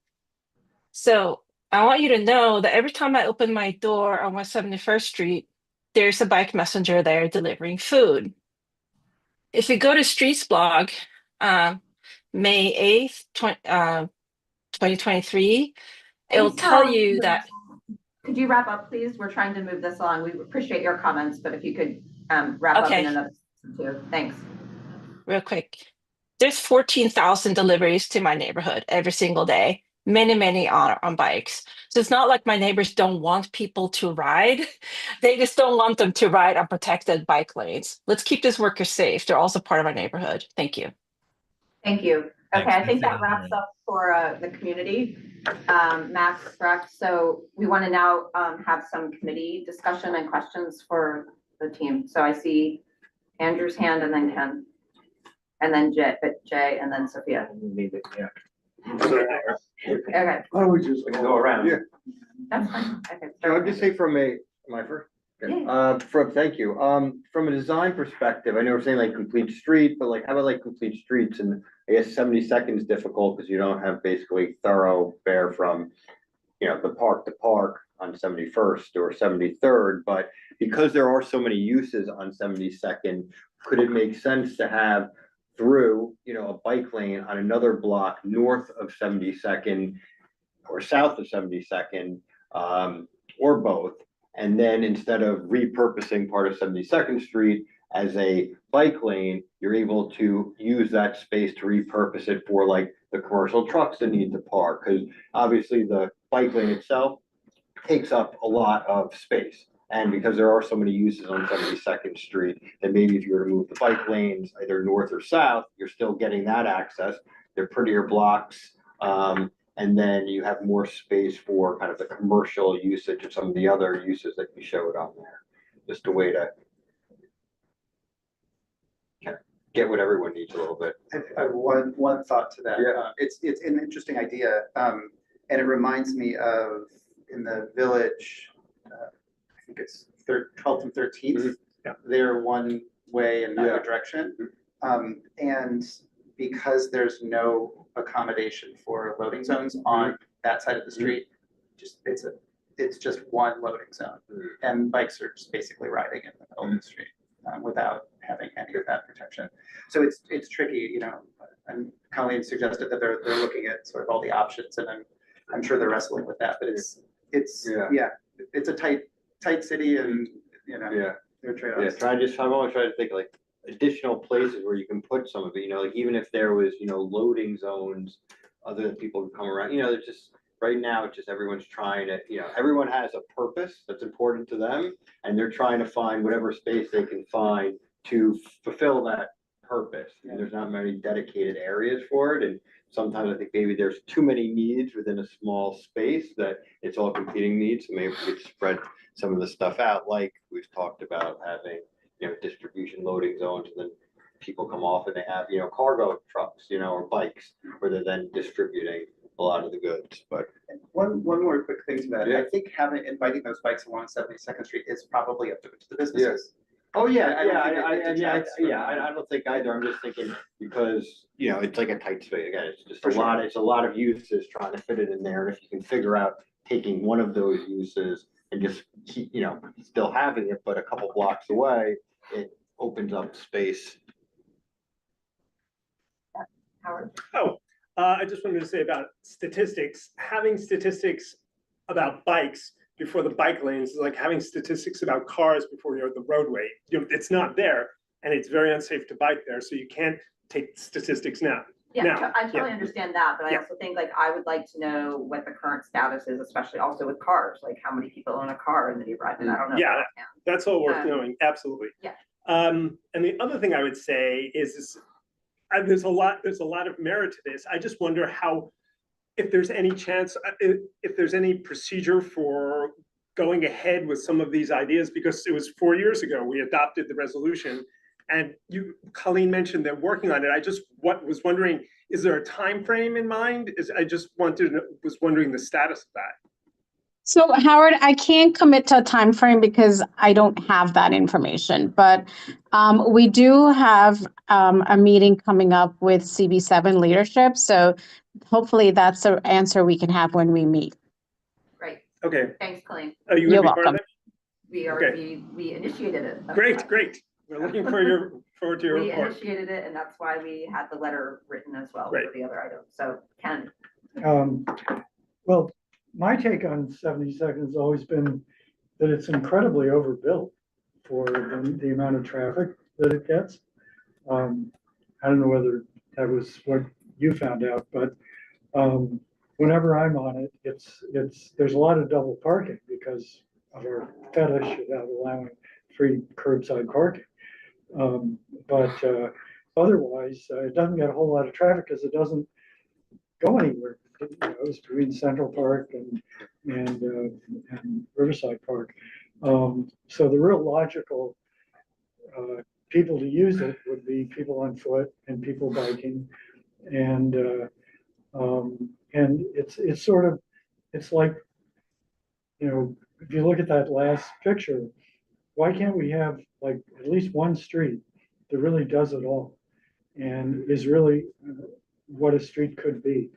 So I want you to know that every time I open my door on West 71st Street, there's a bike messenger there delivering food. If you go to Streets blog, May 8th, 2023, it'll tell you that. Could you wrap up, please? We're trying to move this along. We appreciate your comments, but if you could wrap up in another too. Thanks. Real quick. There's 14,000 deliveries to my neighborhood every single day. Many on bikes. So it's not like my neighbors don't want people to ride. They just don't want them to ride on protected bike lanes. Let's keep these workers safe. They're also part of our neighborhood. Thank you. Thank you. Okay, Thanks. I think that wraps up for the community. Max, correct? So we want to now have some committee discussion and questions for the team. So I see Andrew's hand and then Ken, and then Jay, and then Sophia. Okay. Why don't we just go around? Yeah. That's fine. Okay. Can I just say from am I first? Okay. Thank you. From a design perspective, I know we're saying like complete street, but like how about like complete streets? And I guess 72nd is difficult because you don't have basically thoroughfare from, the park to park on 71st or 73rd. But because there are so many uses on 72nd, could it make sense to have through, a bike lane on another block north of 72nd or south of 72nd, or both? And then instead of repurposing part of 72nd Street as a bike lane, you're able to use that space to repurpose it for like the commercial trucks that need to park. Because obviously the bike lane itself takes up a lot of space. And because there are so many uses on 72nd Street, then maybe if you were to move the bike lanes either north or south, you're still getting that access. They're prettier blocks. And then you have more space for kind of the commercial usage of some of the other uses that you showed on there. Just a way to. Okay. get what everyone needs a little bit. I have one thought to that. Yeah. It's an interesting idea, and it reminds me of in the village, I think it's 12th and 13th. Yeah. They're one way in neither Yeah. direction. And because there's no accommodation for loading zones on that side of the street, it's just one loading zone. And bikes are just basically riding in the middle of the street without having any of that protection. So it's tricky, you know, and Colleen suggested that they're looking at sort of all the options, and I'm sure they're wrestling with that, but it's a tight city, and you know, there are trade-offs. I'm always trying to think like additional places where you can put some of it, you know, like even if there was, you know, loading zones, other people can come around, you know, it's just right now, it's just everyone's trying to, you know, everyone has a purpose that's important to them, and they're trying to find whatever space they can find to fulfill that purpose. And there's not many dedicated areas for it, and sometimes I think maybe there's too many needs within a small space that it's all competing needs. So maybe we could spread some of the stuff out, like we've talked about having, you know, distribution loading zones, and then people come off and they have, you know, cargo trucks, you know, or bikes where they're then distributing a lot of the goods. But one more quick thing to that. I think inviting those bikes along 72nd Street is probably up to the businesses. Oh, yeah, I don't think either. I'm just thinking because, you know, it's like a tight space. Again, it's just it's a lot of uses trying to fit it in there. And if you can figure out taking one of those uses and just keep, you know, still having it, but a couple blocks away, it opens up space. Howard? I just wanted to say about statistics. Having statistics about bikes before the bike lanes is like having statistics about cars before you're at the roadway. You know, it's not there, and it's very unsafe to bike there, so you can't take statistics now. Yeah, I totally understand that, but I also think like I would like to know what the current status is, especially also with cars, like how many people own a car in the neighborhood, and I don't know. Yeah, that's all worth knowing, absolutely. Yeah. And the other thing I would say is there's a lot of merit to this. I just wonder how, if there's any chance, if there's any procedure for going ahead with some of these ideas, because it was 4 years ago we adopted the resolution, and Colleen mentioned they're working on it. I just was wondering, is there a time frame in mind? Was wondering the status of that. So Howard, I can't commit to a time frame because I don't have that information, but we do have a meeting coming up with CB7 leadership. So hopefully that's an answer we can have when we meet. Right. Okay. Thanks, Colleen. Are you You're gonna be part of welcome. it? We initiated it. Great. We're looking forward to your We report. initiated it, and that's why we had the letter written as well for the other items. So Ken. Well, my take on 72nd has always been that it's incredibly overbuilt for the amount of traffic that it gets. I don't know whether that was what you found out, but whenever I'm on it, there's a lot of double parking because of our fetish about allowing free curbside parking. But otherwise, it doesn't get a whole lot of traffic because it doesn't go anywhere. It goes between Central Park and Riverside Park. So the real logical people to use it would be people on foot and people biking, and it's sort of, it's like, you know, if you look at that last picture, why can't we have like at least one street that really does it all and is really what a street could be?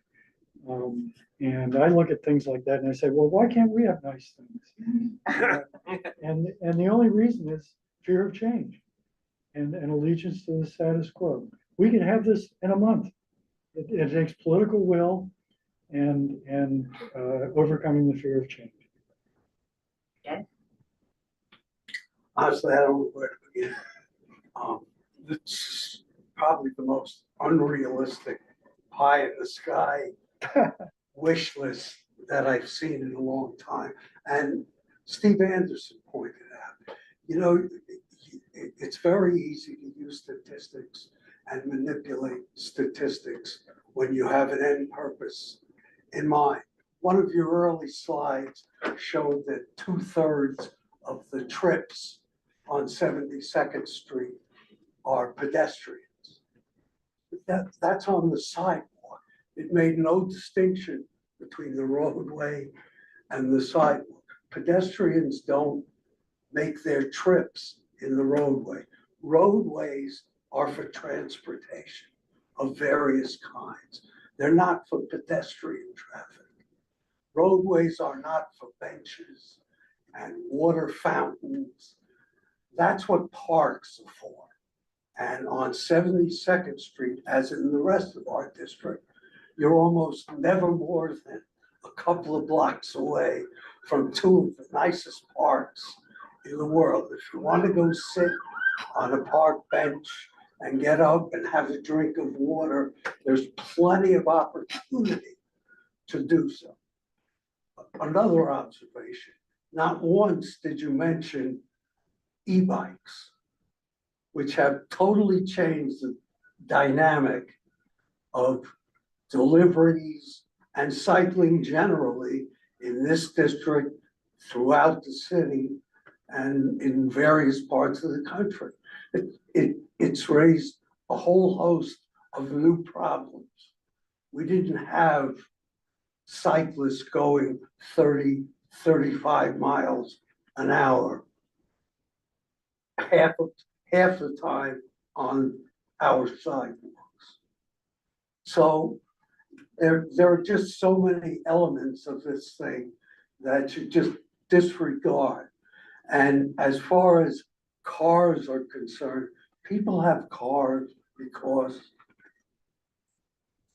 And I look at things like that and I say, well, why can't we have nice things? And the only reason is fear of change and allegiance to the status quo. We can have this in a month. It takes political will and overcoming the fear of change. Okay. Honestly, I don't know where to begin. It's probably the most unrealistic pie in the sky wish list that I've seen in a long time. And Steve Anderson pointed out, you know, it's very easy to use statistics and manipulate statistics when you have an end purpose in mind. One of your early slides showed that 2/3 of the trips on 72nd Street are pedestrians. That's on the sidewalk. It made no distinction between the roadway and the sidewalk. Pedestrians don't make their trips in the roadway. Roadways are for transportation of various kinds. They're not for pedestrian traffic. Roadways are not for benches and water fountains. That's what parks are for. And on 72nd Street, as in the rest of our district, you're almost never more than a couple of blocks away from two of the nicest parks in the world. If you want to go sit on a park bench and get up and have a drink of water, there's plenty of opportunity to do so. Another observation, not once did you mention e-bikes, which have totally changed the dynamic of deliveries and cycling generally in this district, throughout the city, and in various parts of the country. It's raised a whole host of new problems. We didn't have cyclists going 30, 35 miles an hour half the time on our sidewalks. So there are just so many elements of this thing that you just disregard. And as far as cars are concerned, people have cars because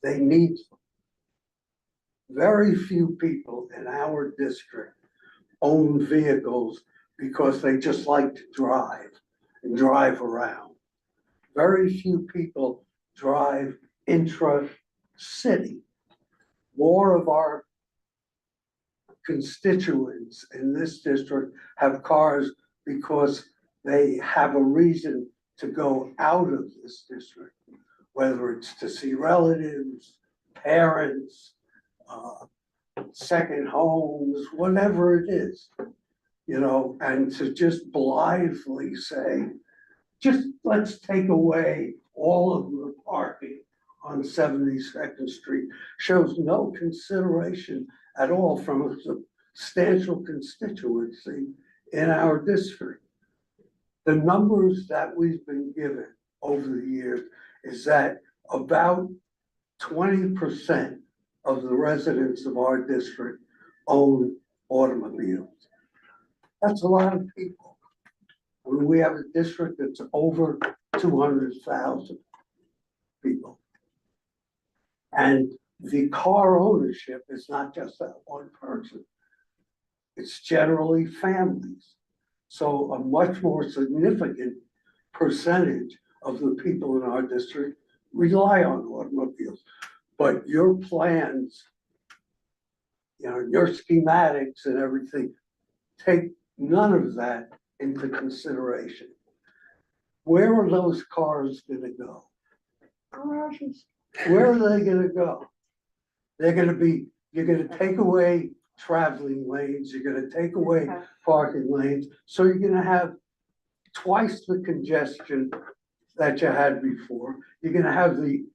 they need them. Very few people in our district own vehicles because they just like to drive and drive around. Very few people drive intra-city. More of our constituents in this district have cars because they have a reason to go out of this district, whether it's to see relatives, parents, second homes, whatever it is, you know, and to just blithely say, just let's take away all of the parking on 72nd Street shows no consideration at all from a substantial constituency in our district. The numbers that we've been given over the years is that about 20% of the residents of our district own automobiles. That's a lot of people. When we have a district that's over 200,000 people. And the car ownership is not just that one person. It's generally families. So a much more significant percentage of the people in our district rely on automobiles. But your plans, you know, your schematics and everything, take none of that into consideration. Where are those cars gonna go? Garages. Where are they gonna go? They're gonna be, you're gonna take away traveling lanes, you're gonna take away parking lanes, so you're gonna have twice the congestion that you had before. You're gonna have the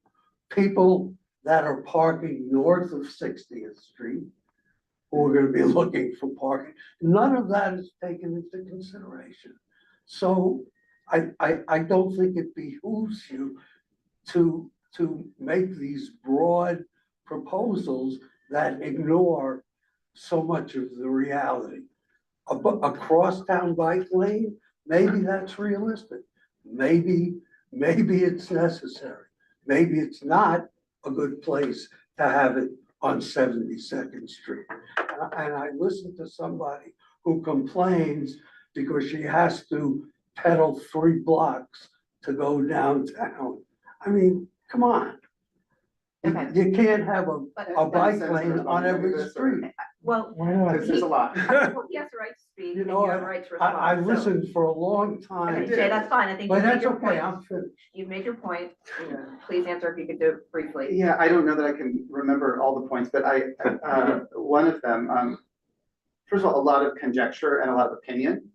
people that are parking north of 60th Street who are gonna be looking for parking. None of that is taken into consideration. So I don't think it behooves you to make these broad proposals that ignore so much of the reality. A crosstown bike lane, maybe that's realistic. Maybe it's necessary. Maybe it's not a good place to have it on 72nd Street. And I listened to somebody who complains because she has to pedal 3 blocks to go downtown. I mean, come on. Okay. You can't have a bike lane on every street. Well, Why not? he has the right to speak, and you have the right to respond. I so- listened for a long time. Okay, Jay, that's fine, I think But you've made that's your okay, point. I'm finished. You've made your point. Please answer if you could do it briefly. Yeah, I don't know that I can remember all the points, but one of them, first of all, a lot of conjecture and a lot of opinion,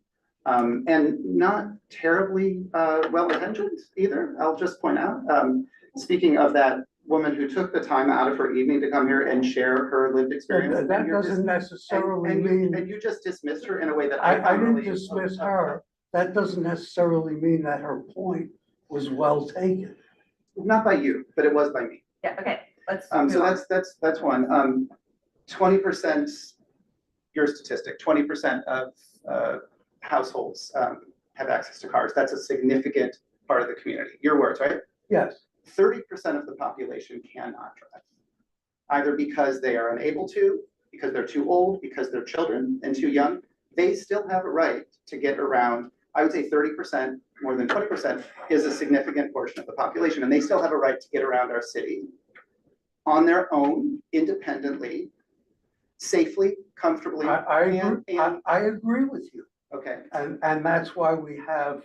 and not terribly well intentioned either. I'll just point out, speaking of that woman who took the time out of her evening to come here and share her lived experience. That and you're doesn't necessarily and mean. and you just dismissed her in a way that I found didn't really dismiss her. That doesn't necessarily mean that her point was well taken. Not by you, but it was by me. Yeah, okay, let's. So move on. that's one. 20%, your statistic, 20% of households have access to cars. That's a significant part of the community. Your words, right? Yes. 30% of the population cannot drive, either because they are unable to, because they're too old, because they're children and too young. They still have a right to get around. I would say 30%, more than 20% is a significant portion of the population, and they still have a right to get around our city on their own, independently, safely, comfortably. I agree with you. Okay. And that's why we have,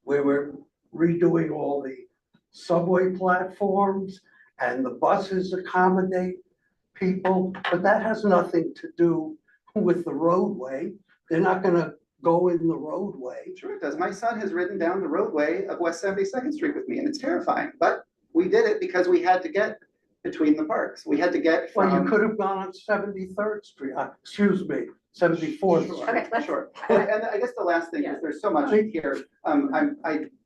we're redoing all the subway platforms and the buses accommodate people, but that has nothing to do with the roadway. They're not gonna go in the roadway. Sure it does. My son has ridden down the roadway of West 72nd Street with me, and it's terrifying. But we did it because we had to get between the parks. We had to get from. Well, you could have gone on 73rd Street, excuse me, 74th Street. Okay, sure. And I guess the last thing is there's so much here.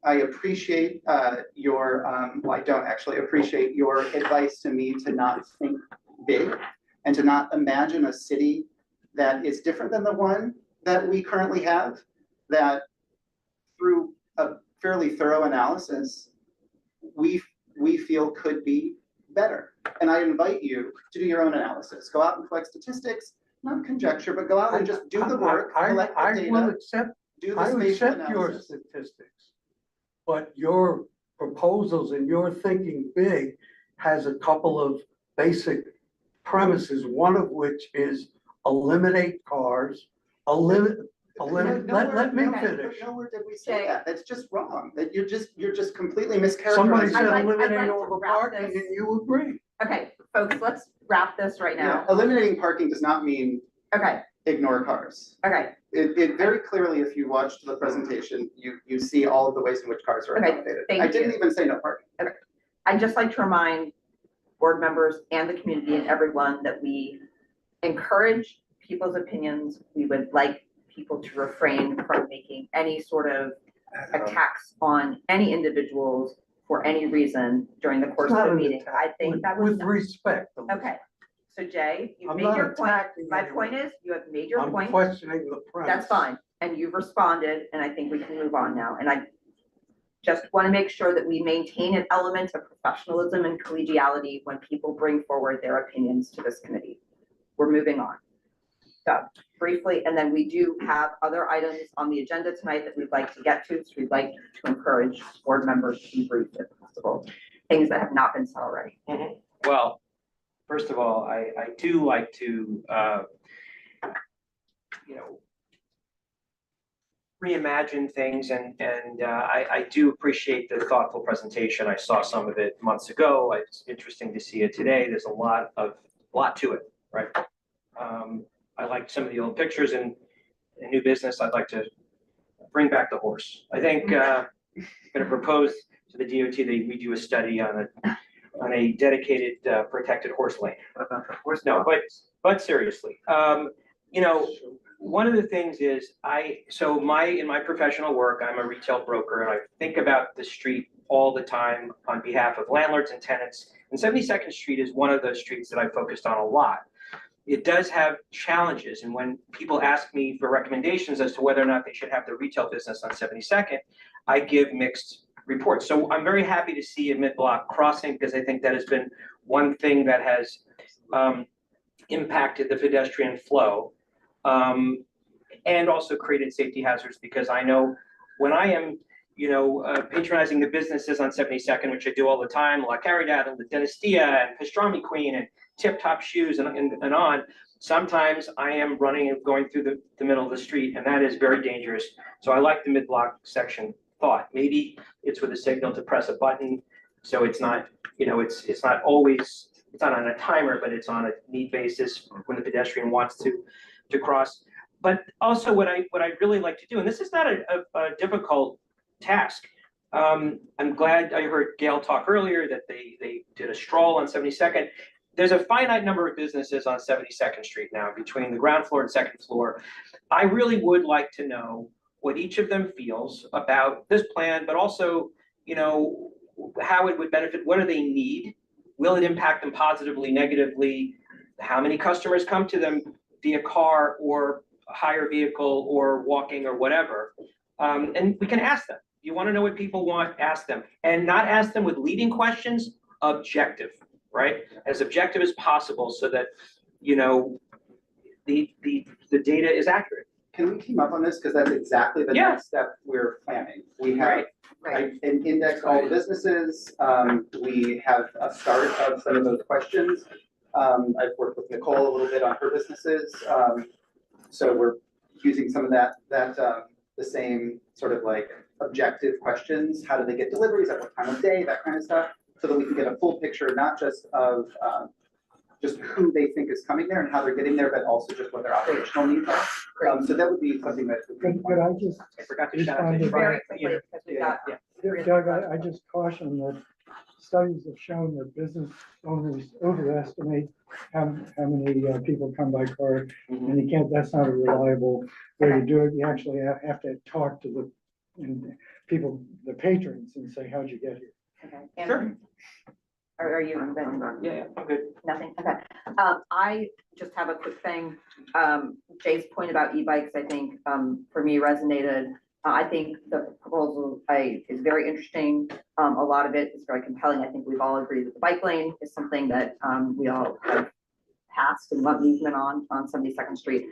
I appreciate your, well, I don't actually appreciate your advice to me to not think big and to not imagine a city that is different than the one that we currently have, that through a fairly thorough analysis, we feel could be better. And I invite you to do your own analysis. Go out and collect statistics, not conjecture, but go out and just do the work, collect the data. Will accept, do the I spatial accept your analysis. statistics, but your proposals and your thinking big has a couple of basic premises, one of which is eliminate cars, let me finish. Nowhere did we say that. That's just wrong. That you're just completely mischaracterizing. Somebody said I'd eliminate like all to the wrap parking this. and you agree. Okay, folks, let's wrap this right now. Yeah, eliminating parking does not mean Okay, ignore cars. okay, It very clearly, if you watched the presentation, you see all of the ways in which cars are Okay, accommodated. thank I didn't you. even say no parking. okay. I'd just like to remind board members and the community and everyone that we encourage people's opinions. We would like people to refrain from making any sort of attacks on any individuals for any reason during the course of the meeting. I think that was. With respect. Okay, so Jay, you I'm made not your point. attacking My anyone. point is, you have made your I'm point. questioning the premise. That's fine. And you've responded, and I think we can move on now. And I just want to make sure that we maintain an element of professionalism and collegiality when people bring forward their opinions to this committee. We're moving on. So briefly, and then we do have other items on the agenda tonight that we'd like to get to. So we'd like to encourage board members to be brief if possible, things that have not been said already. Well, first of all, I do like to, reimagine things, and I do appreciate the thoughtful presentation. I saw some of it months ago. It's interesting to see it today. There's a lot to it, right? I like some of the old pictures and new business. I'd like to bring back the horse. I think I'm going to propose to the DOT that we do a study on a dedicated protected horse lane. No, but seriously, one of the things is in my professional work, I'm a retail broker, and I think about the street all the time on behalf of landlords and tenants. And 72nd Street is one of those streets that I focused on a lot. It does have challenges, and when people ask me for recommendations as to whether or not they should have their retail business on 72nd, I give mixed reports. So I'm very happy to see a mid-block crossing, because I think that has been one thing that has impacted the pedestrian flow, and also created safety hazards, because I know when I am patronizing the businesses on 72nd, which I do all the time, La Caridad and the Dynastia and Pastrami Queen and Tip Top Shoes and on, sometimes I am running and going through the middle of the street, and that is very dangerous. So I like the mid-block section thought. Maybe it's with a signal to press a button, so it's not, it's not always, it's not on a timer, but it's on a need basis when the pedestrian wants to cross. But also what I really like to do, and this is not a difficult task, I'm glad I heard Gail talk earlier that they did a stroll on 72nd. There's a finite number of businesses on 72nd Street now between the ground floor and second floor. I really would like to know what each of them feels about this plan, but also, you know, how it would benefit, what do they need? Will it impact them positively, negatively? How many customers come to them via car or hire vehicle or walking or whatever? And we can ask them. You want to know what people want, ask them. And not ask them with leading questions, objective, right? As objective as possible so that, you know, the data is accurate. Can we team up on this? Because that's exactly the next step we're planning. We have an index all the businesses. We have a start of some of those questions. I've worked with Nicole a little bit on her businesses. So we're using some of that the same sort of like objective questions. How do they get deliveries at what time of day, that kind of stuff, so that we can get a full picture, not just of just who they think is coming there and how they're getting there, but also just what their operational needs are. So that would be something that would be. Could I just I forgot to shout out respond to to Very that? quickly, because we got. Doug, I just caution that studies have shown that business owners overestimate how many people come by car, and you can't, that's not a reliable way to do it. You actually have to talk to the people, the patrons, and say, how'd you get here? Okay. Sure. Are you? Yeah, I'm good. Nothing, okay. I just have a quick thing. Jay's point about e-bikes, I think, for me resonated. I think the proposal is very interesting. A lot of it is very compelling. I think we've all agreed that the bike lane is something that we all have passed and love movement on 72nd Street.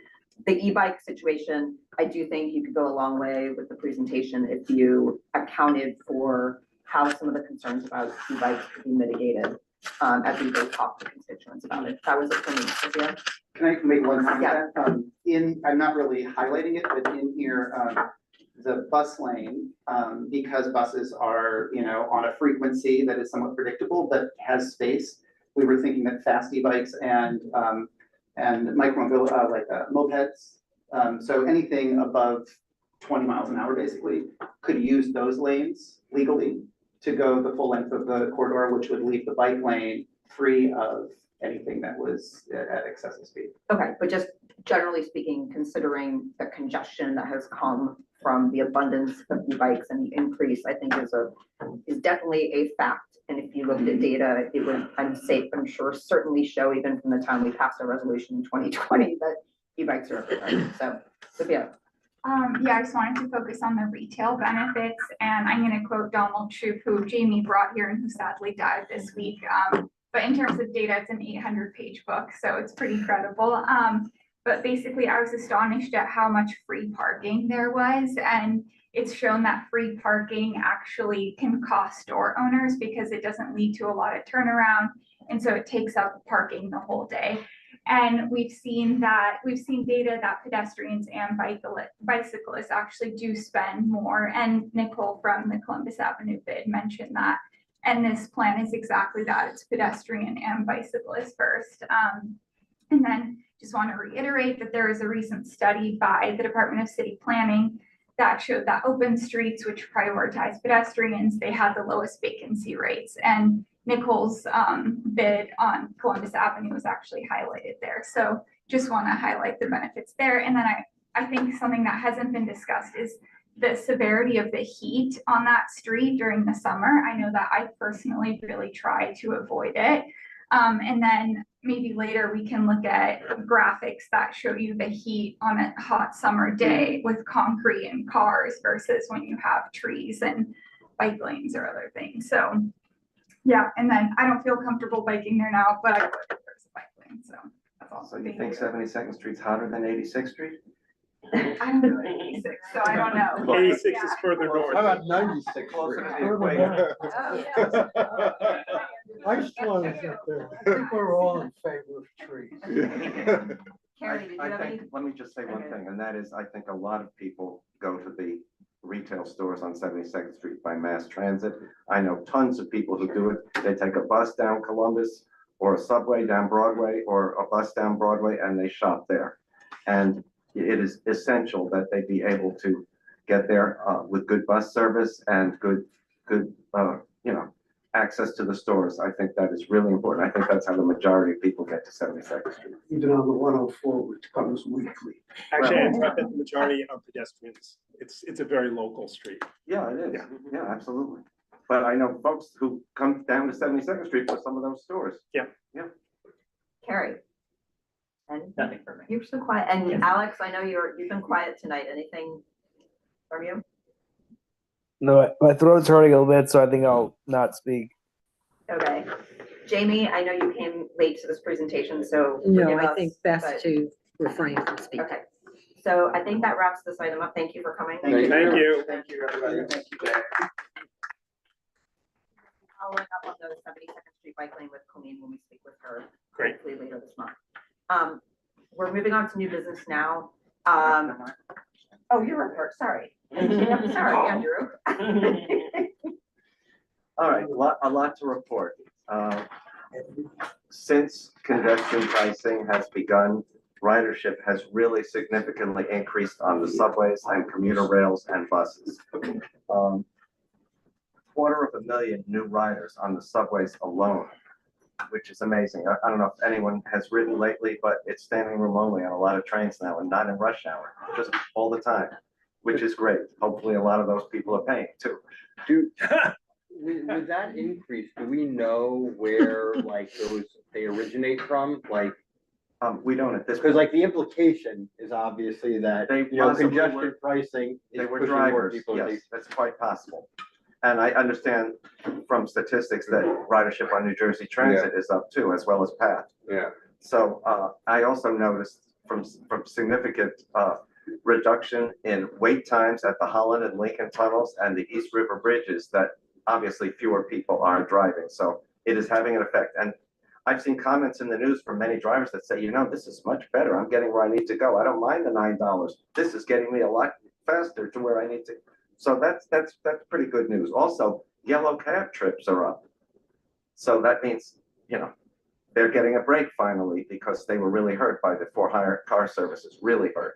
The e-bike situation, I do think you could go a long way with the presentation if you accounted for how some of the concerns about e-bikes could be mitigated as we go talk to constituents about it. That was it for me. Sofia? Can I make one comment? I'm not really highlighting it, but in here, the bus lane, because buses are, you know, on a frequency that is somewhat predictable, but has space. We were thinking that fast e-bikes and micro mopeds, so anything above 20 miles an hour basically could use those lanes legally to go the full length of the corridor, which would leave the bike lane free of anything that was at excessive speed. Okay, but just generally speaking, considering the congestion that has come from the abundance of e-bikes and the increase, I think is definitely a fact. And if you looked at data, it would, I'm sure, certainly show even from the time we passed a resolution in 2020 that e-bikes are everywhere. So, Sofia. Yeah, I just wanted to focus on the retail benefits, and I'm going to quote Donald Troop, who Jami brought here and who sadly died this week. But in terms of data, it's an 800-page book, so it's pretty credible. But basically, I was astonished at how much free parking there was, and it's shown that free parking actually can cost store owners because it doesn't lead to a lot of turnaround, and so it takes up parking the whole day. And we've seen data that pedestrians and bicyclists actually do spend more. And Nicole from the Columbus Avenue bid mentioned that. And this plan is exactly that. It's pedestrian and bicyclist first. And then just want to reiterate that there is a recent study by the Department of City Planning that showed that open streets, which prioritize pedestrians, they had the lowest vacancy rates. And Nicole's bid on Columbus Avenue was actually highlighted there. So just want to highlight the benefits there. And then I think something that hasn't been discussed is the severity of the heat on that street during the summer. I know that I personally really try to avoid it. And then maybe later we can look at graphics that show you the heat on a hot summer day with concrete and cars versus when you have trees and bike lanes or other things. So yeah, and then I don't feel comfortable biking there now, but I would if there's a bike lane, so that's all. So you think 72nd Street's hotter than 86th Street? I don't know 86, so I don't know. 86 is further north. How about 96? Closer to the equator. Oh, yeah. I still is up there. I think we're all in favor of trees. Carey, did you I have any? think, let me just say one thing, and that is, I think a lot of people go to the retail stores on 72nd Street by mass transit. I know tons of people who do it. They take a bus down Columbus or a subway down Broadway or a bus down Broadway and they shop there. And it is essential that they be able to get there with good bus service and good good, access to the stores. I think that is really important. I think that's how the majority of people get to 72nd Street. Even on the 104, which comes weekly. Actually, I thought that the majority are pedestrians. It's a very local street. Yeah, it is. Yeah, absolutely. But I know folks who come down to 72nd Street for some of those stores. Yeah. Yeah. Carey? And Nothing for me. you're so quiet. And Alex, I know you've been quiet tonight. Anything from you? No, my throat's hurting a little bit, so I think I'll not speak. Okay. Jami, I know you came late to this presentation, so No, forgive I us, think best but- to refrain from speaking. Okay. So I think that wraps this item up. Thank you for coming. Thank you. Thank you, everybody. Thank you. Following up on the 72nd Street bike lane with Kleiman when we speak with her. Great. Hopefully later this month. We're moving on to new business now. Oh, you're a part, sorry. Sorry, Andrew. All right, a lot to report. Since congestion pricing has begun, ridership has really significantly increased on the subways and commuter rails and buses. 250,000 new riders on the subways alone, which is amazing. I don't know if anyone has ridden lately, but it's standing room only on a lot of trains now and not in rush hour, just all the time, which is great. Hopefully a lot of those people are paying too. With that increase, do we know where like they originate from? Like, we don't at this because like the implication is obviously that They possibly congestion were- pricing is They were pushing more drivers, people. to yes, that's quite possible. And I understand from statistics that ridership on New Jersey Transit is up too, as well as PATH. Yeah. So I also noticed from significant reduction in wait times at the Holland and Lincoln tunnels and the East River bridges that obviously fewer people are driving. So it is having an effect. And I've seen comments in the news from many drivers that say, this is much better. I'm getting where I need to go. I don't mind the $9. This is getting me a lot faster to where I need to. So that's pretty good news. Also, yellow cab trips are up. So that means, they're getting a break finally because they were really hurt by the for-hire car services, really hurt.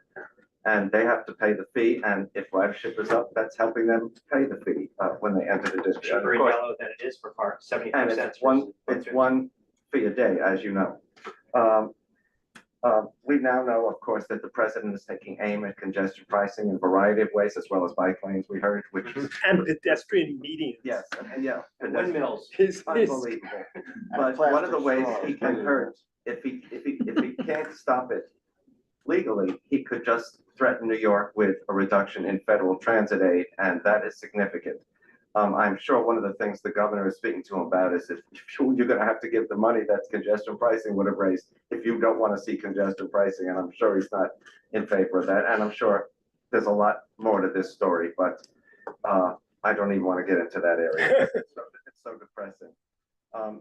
And they have to pay the fee. And if ridership is up, that's helping them pay the fee when they enter the district. Cheaper in yellow than it is for car, 75 And cents. it's one fee a day, as you know. We now know, of course, that the president is taking aim at congestion pricing in a variety of ways, as well as bike lanes, we heard, which is. And pedestrian medians. Yes, and yeah. Windmills. It's unbelievable. But one of the ways he can hurt, if he can't stop it legally, he could just threaten New York with a reduction in federal transit aid, and that is significant. I'm sure one of the things the governor is speaking to him about is if you're going to have to give the money that congestion pricing would have raised if you don't want to see congestion pricing, and I'm sure he's not in favor of that. And I'm sure there's a lot more to this story, but I don't even want to get into that area. It's so depressing.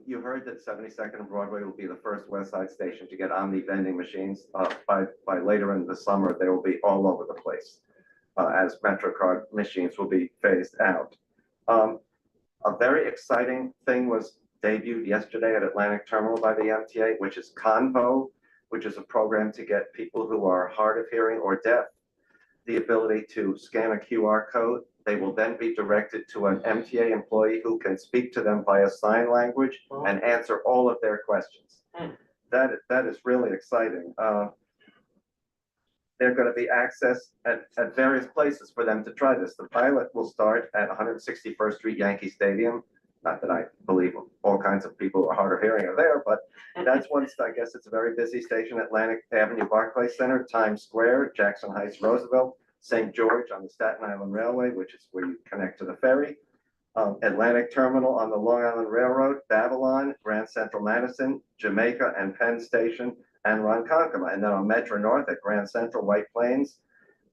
You heard that 72nd and Broadway will be the first West Side station to get Omni vending machines. By later in the summer, they will be all over the place as MetroCard machines will be phased out. A very exciting thing was debuted yesterday at Atlantic Terminal by the MTA, which is Convo, which is a program to get people who are hard of hearing or deaf the ability to scan a QR code. They will then be directed to an MTA employee who can speak to them via sign language and answer all of their questions. That is really exciting. They're going to be accessed at various places for them to try this. The pilot will start at 161st Street Yankee Stadium. Not that I believe all kinds of people who are hard of hearing are there, but that's one, I guess it's a very busy station. Atlantic Avenue Barclays Center, Times Square, Jackson Heights Roosevelt, St. George on the Staten Island Railway, which is where you connect to the ferry. Atlantic Terminal on the Long Island Railroad, Babylon, Grand Central Madison, Jamaica and Penn Station, and Ronkonkoma. And then on Metro North at Grand Central, White Plains.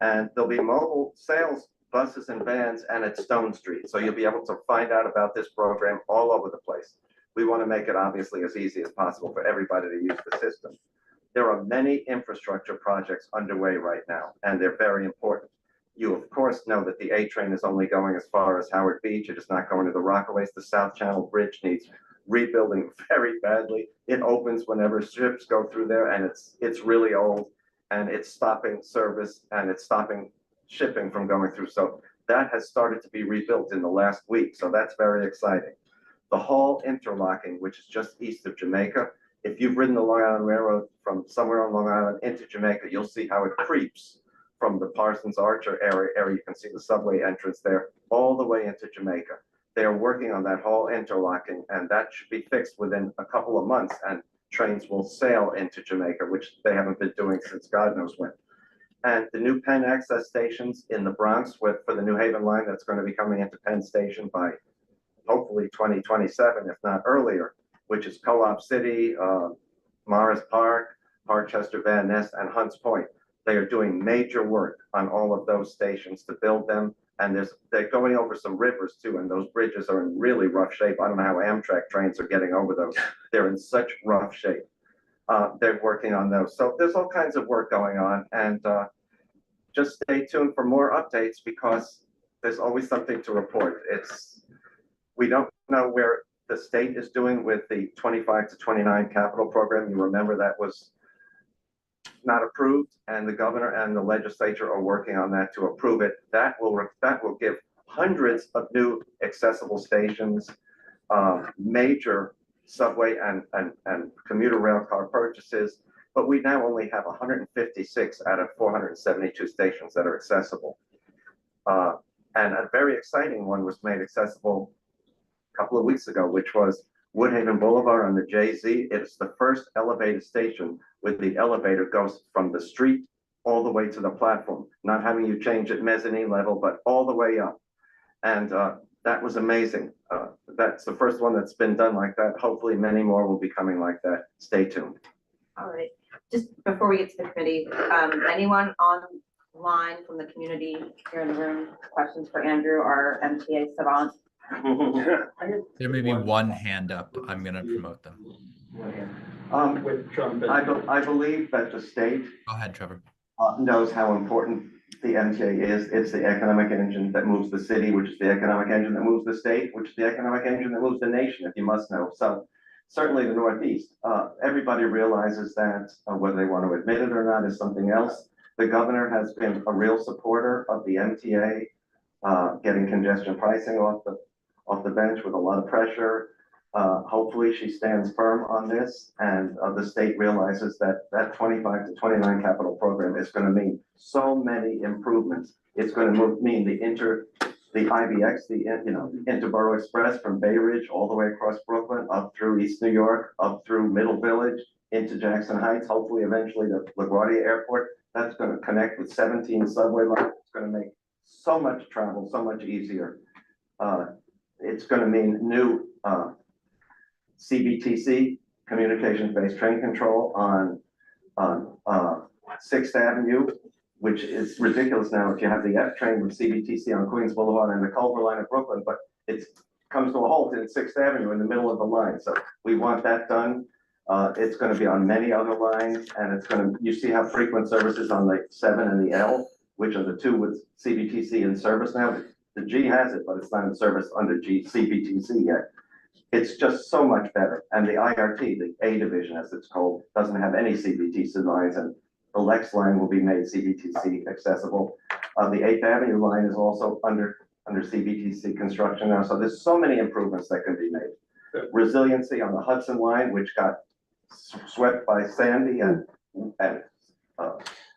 And there'll be mobile sales buses and vans and at Stone Street. So you'll be able to find out about this program all over the place. We want to make it obviously as easy as possible for everybody to use the system. There are many infrastructure projects underway right now, and they're very important. You, of course, know that the A train is only going as far as Howard Beach. It is not going to the Rockaways. The South Channel Bridge needs rebuilding very badly. It opens whenever ships go through there, and it's really old, and it's stopping service, and it's stopping shipping from going through. So That has started to be rebuilt in the last week, so that's very exciting. The Hall interlocking, which is just east of Jamaica. If you've ridden the Long Island Railroad from somewhere on Long Island into Jamaica, you'll see how it creeps from the Parsons Archer area. You can see the subway entrance there all the way into Jamaica. They're working on that Hall interlocking, and that should be fixed within a couple of months, and trains will sail into Jamaica, which they haven't been doing since God knows when. And the new Penn access stations in the Bronx for the New Haven line that's going to be coming into Penn Station by hopefully 2027, if not earlier, which is Co-op City, Morris Park, Harchester, Van Ness, and Hunts Point. They are doing major work on all of those stations to build them. And they're going over some rivers too, and those bridges are in really rough shape. I don't know how Amtrak trains are getting over those. They're in such rough shape. They're working on those. So there's all kinds of work going on, and just stay tuned for more updates because there's always something to report. We don't know where the state is doing with the 25 to 29 capital program. You remember that was not approved, and the governor and the legislature are working on that to approve it. That will give hundreds of new accessible stations, major subway and commuter rail car purchases, but we now only have 156 out of 472 stations that are accessible. And a very exciting one was made accessible a couple of weeks ago, which was Woodhaven Boulevard on the JZ. It's the first elevated station where the elevator goes from the street all the way to the platform, not having you change at mezzanine level, but all the way up. And that was amazing. That's the first one that's been done like that. Hopefully many more will be coming like that. Stay tuned. All right. Just before we get to the committee, anyone online from the community here in the room, questions for Andrew, our MTA savant? There may be one hand up. I'm going to promote them. With Trump, I believe that the state Go ahead, Trevor. knows how important the MTA is. It's the economic engine that moves the city, which is the economic engine that moves the state, which is the economic engine that moves the nation, if you must know. So certainly the Northeast, everybody realizes that whether they want to admit it or not is something else. The governor has been a real supporter of the MTA, getting congestion pricing off the bench with a lot of pressure. Hopefully she stands firm on this, and the state realizes that that 25 to 29 capital program is going to mean so many improvements. It's going to mean the IBX, the Interborough Express from Bay Ridge all the way across Brooklyn, up through East New York, up through Middle Village, into Jackson Heights, hopefully eventually to LaGuardia Airport. That's going to connect with 17 subway lines. It's going to make so much travel so much easier. It's going to mean new CBTC, communications-based train control on 6th Avenue, which is ridiculous now if you have the F train with CBTC on Queens Boulevard and the Culver line of Brooklyn, but it comes to a halt in 6th Avenue in the middle of the line. So we want that done. It's going to be on many other lines, and it's going to, you see how frequent services on the 7 and the L, which are the two with CBTC in service now. The G has it, but it's not in service under CBTC yet. It's just so much better. And the IRT, the A division as it's called, doesn't have any CBTC lines, and the Lex line will be made CBTC accessible. The 8th Avenue line is also under CBTC construction now. So there's so many improvements that can be made. Resiliency on the Hudson line, which got swept by Sandy and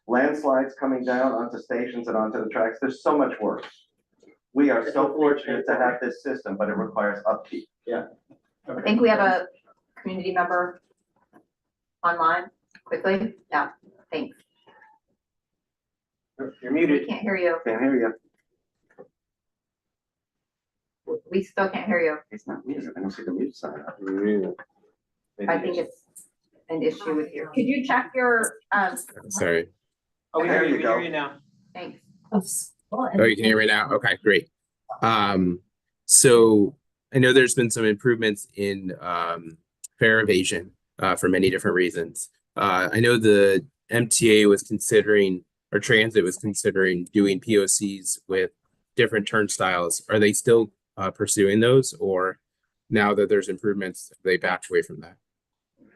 landslides coming down onto stations and onto the tracks. There's so much work. We are so fortunate to have this system, but it requires upkeep. Yeah. I think we have a community member online quickly. Yeah, thanks. You're muted. We can't hear you. Can't hear you. We still can't hear you. It's not muted. I don't see the mute sign. I think it's an issue with you. Could you check your, Sorry. Oh, we There hear you you, we go. hear you now. thanks. Oh, you can hear me now? Okay, great. So I know there's been some improvements in fare evasion for many different reasons. I know the MTA was considering, or Transit was considering doing POCs with different turnstiles. Are they still pursuing those, or now that there's improvements, they backed away from that?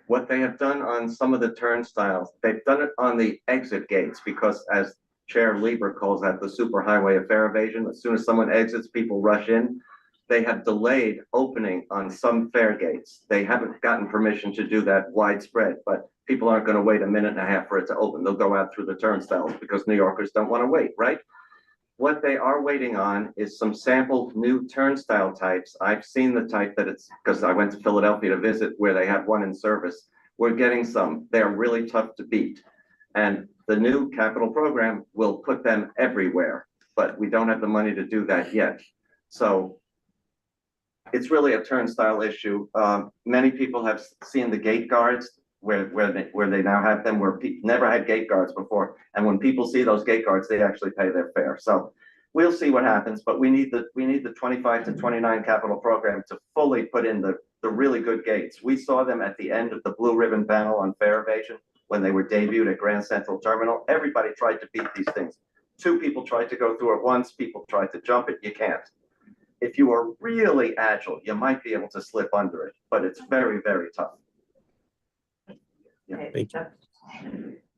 What they have done on some of the turnstiles, they've done it on the exit gates, because as Chair Lieber calls that the superhighway of fare evasion. As soon as someone exits, people rush in. They have delayed opening on some fare gates. They haven't gotten permission to do that widespread, but people aren't going to wait a minute and a half for it to open. They'll go out through the turnstiles because New Yorkers don't want to wait, right? What they are waiting on is some sample new turnstile types. I've seen the type that it's, because I went to Philadelphia to visit where they have one in service. We're getting some. They're really tough to beat. And the new capital program will put them everywhere, but we don't have the money to do that yet. So it's really a turnstile issue. Many people have seen the gate guards where they now have them, where people never had gate guards before. And when people see those gate guards, they actually pay their fare. So we'll see what happens, but we need the 25 to 29 capital program to fully put in the really good gates. We saw them at the end of the blue ribbon panel on fare evasion when they were debuted at Grand Central Terminal. Everybody tried to beat these things. 2 people tried to go through it once, people tried to jump it, you can't. If you are really agile, you might be able to slip under it, but it's very, very tough. Yeah. Thank you.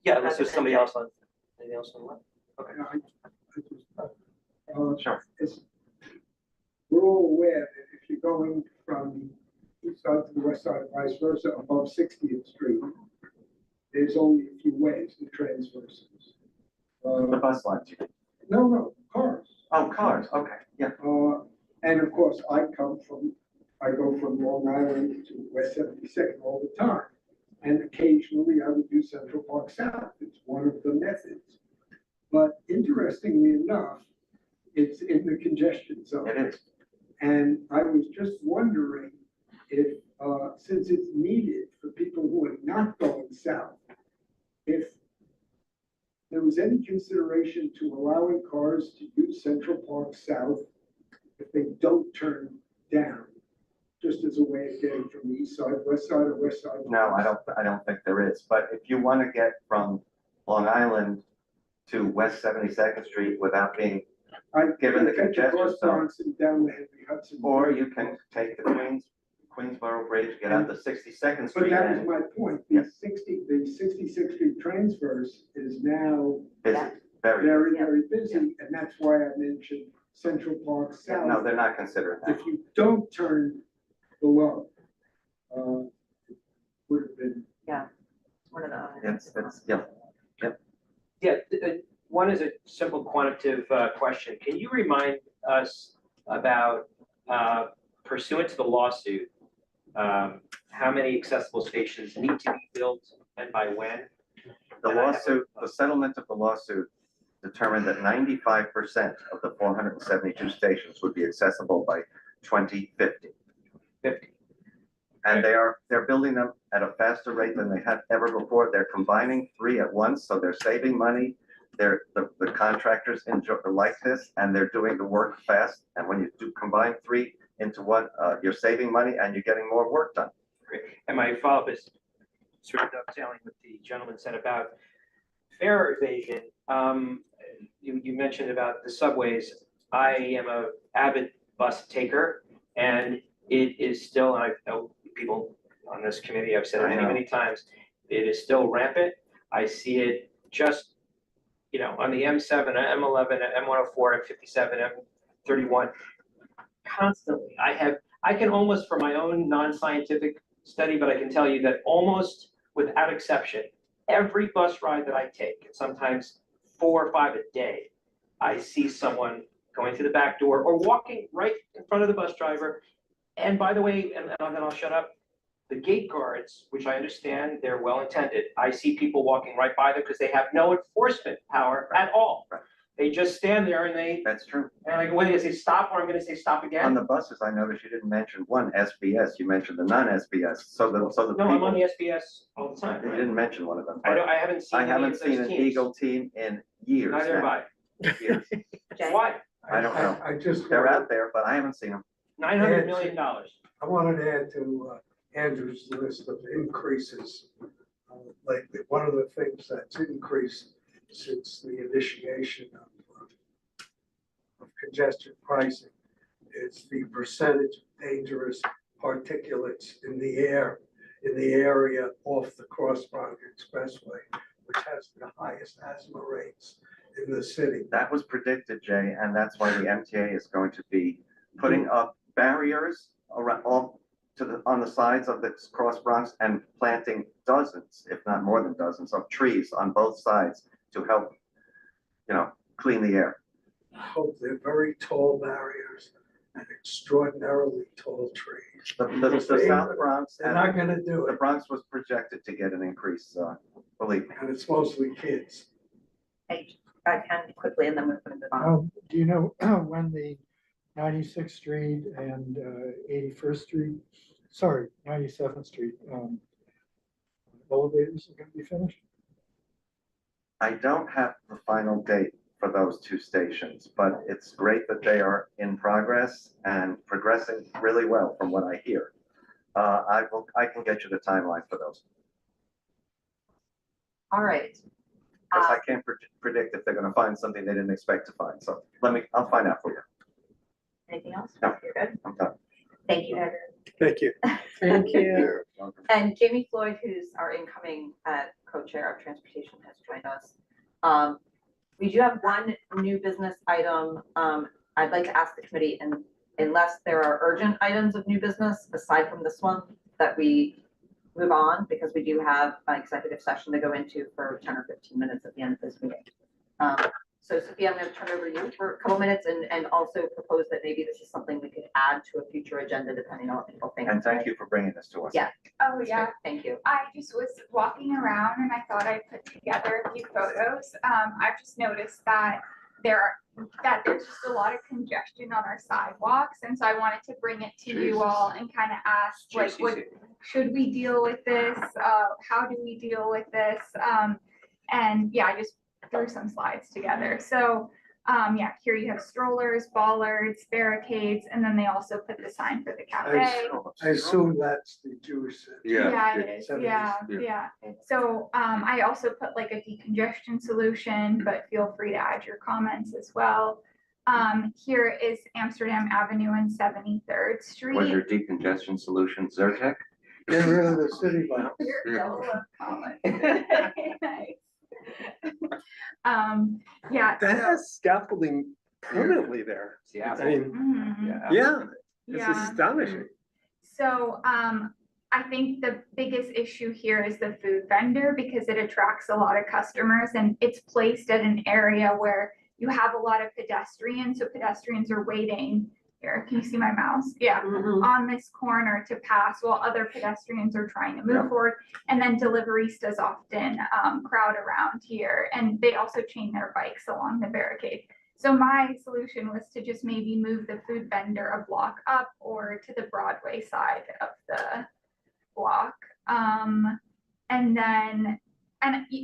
Yeah, unless there's somebody else on, anything else on the Okay. Sure. We're all aware that if you're going from east side to the west side, vice versa, above 60th Street, there's only a few ways to transverse. The bus lines. No, cars. Oh, cars, okay, yeah. And of course, I go from Long Island to West 72nd all the time. And occasionally I would do Central Park South. It's one of the methods. But interestingly enough, it's in the congestion zone. It is. And I was just wondering if, since it's needed for people who are not going south, if there was any consideration to allowing cars to use Central Park South if they don't turn down, just as a way of getting from the east side, west side, or west side? No, I don't think there is. But if you want to get from Long Island to West 72nd Street without being given the congestion zone, down the Henry Hudson, or you can take the Queensboro Bridge, get out to 62nd Street. But that is and my point. The 66th Street transverse is now busy, very busy, and that's why I mentioned Central Park South. No, they're not considering that. If you don't turn below, would have been. Yeah, one of the. Yeah, one is a simple quantitative question. Can you remind us about, pursuant to the lawsuit, how many accessible stations need to be built and by when? The settlement of the lawsuit determined that 95% of the 472 stations would be accessible by 2050. And they're building them at a faster rate than they had ever before. They're combining 3 at once, so they're saving money. The contractors like this, and they're doing the work fast. And when you do combine 3 into one, you're saving money and you're getting more work done. Great. And my follow-up is sort of dovetailing with the gentleman said about fare evasion. You mentioned about the subways. I am a avid bus taker, and it is still, and I know people on this committee, I've said it many times, it is still rampant. I see it just, on the M7, M11, M104, M57, M31, constantly. I can almost, for my own non-scientific study, but I can tell you that almost without exception, every bus ride that I take, and sometimes 4 or 5 a day, I see someone going through the back door or walking right in front of the bus driver. And by the way, and then I'll shut up, the gate guards, which I understand they're well intended, I see people walking right by them because they have no enforcement power at all. Right. They just stand there and they. That's true. And I go, wait, they say stop, or I'm going to say stop again. On the buses, I noticed you didn't mention one SBS. You mentioned the non-SBS. So the no, people, I'm on the SBS all the time. You didn't mention one of them. I haven't seen. I haven't seen an Eagle team in years. Neither have I. Years. Why? I don't know. They're out there, but I haven't seen them. $900 million. I wanted to add to Andrew's list of increases. Lately, one of the things that's increased since the initiation of congestion pricing is the percentage of dangerous particulates in the air in the area off the Cross Bronx Expressway, which has the highest asthma rates in the city. That was predicted, Jay, and that's why the MTA is going to be putting up barriers around all to the, on the sides of the Cross Bronx and planting dozens, if not more than dozens, of trees on both sides to help, you know, clean the air. I hope they're very tall barriers and extraordinarily tall trees. The South Bronx. They're not gonna do The it, Bronx was projected to get an increase, believe me. and it's mostly kids. I can quickly, and then we're going to move on. Do you know when the 96th Street and 81st Street, sorry, 97th Street elevators are going to be finished? I don't have the final date for those two stations, but it's great that they are in progress and progressing really well from what I hear. I can get you the timeline for those, All right. because I can't predict if they're gonna find something they didn't expect to find, so I'll find out for you. Anything else? No. You're good? I'm done. Thank you, Edgar. Thank you. Thank you. And Jami Floyd, who's our incoming co-chair of transportation, has joined us. We do have one new business item. I'd like to ask the committee, and unless there are urgent items of new business aside from this one, that we move on, because we do have an executive session to go into for 10 or 15 minutes at the end of this meeting. So Sophia, I'm going to turn it over to you for a couple minutes and also propose that maybe this is something we could add to a future agenda depending on what people think. And thank you for bringing this to us. Yeah. Oh, yeah. Thank you. I just was walking around and I thought I'd put together a few photos. I've just noticed that there's just a lot of congestion on our sidewalks. And so I wanted to bring it to you all and kind of ask, like, what should we deal with this? How do we deal with this? And yeah, I just threw some slides together. So yeah, here you have strollers, bollards, barricades, and then they also put the sign for the cafe. I assume that's the Jewish. Yeah, it is. Yeah. So I also put like a decongestion solution, but feel free to add your comments as well. Here is Amsterdam Avenue and 73rd Street. Was your decongestion solution Zyrtec? Get rid of the city bus. Nice. Yeah. That has scaffolding permanently there. Yeah. I mean, Mhm. yeah, it's Yeah. astonishing. So I think the biggest issue here is the food vendor because it attracts a lot of customers and it's placed at an area where you have a lot of pedestrians. So pedestrians are waiting. Here, can you see my mouse? Yeah, on this corner to pass while other pedestrians are trying to move forward. And then deliveristas often crowd around here and they also chain their bikes along the barricade. So my solution was to just maybe move the food vendor a block up or to the Broadway side of the block. And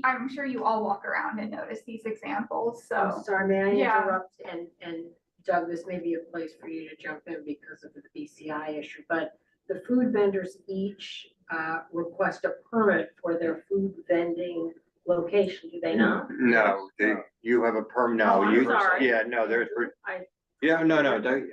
I'm sure you all walk around and notice these examples, so. I'm sorry, may I Yeah. interrupt? And Doug, this may be a place for you to jump in because of the BCI issue, but the food vendors each request a permit for their food vending location, do they not? No, you have a perm, Oh, no, I'm you, sorry. yeah, no, there's, I- yeah, no,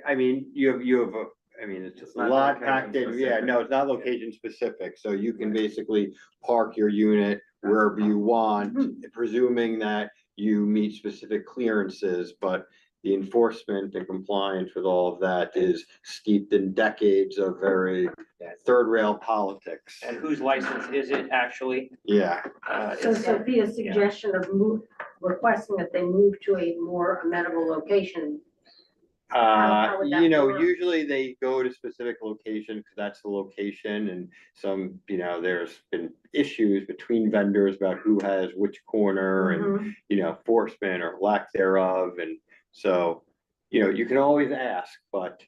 I mean, you have a, I mean, it's a not lot location packed in, yeah, specific. no, it's not location specific, so you can basically park your unit wherever you want, presuming that you meet specific clearances, but the enforcement and compliance with all of that is steeped in decades of very third rail politics. And whose license is it actually? Yeah. So Sophia's suggestion of requesting that they move to a more amenable location. How would that You know, work? usually they go to specific location because that's the location and some, you know, there's been issues between vendors about who has which corner and, you know, enforcement or lack thereof. And so, you know, you can always ask, but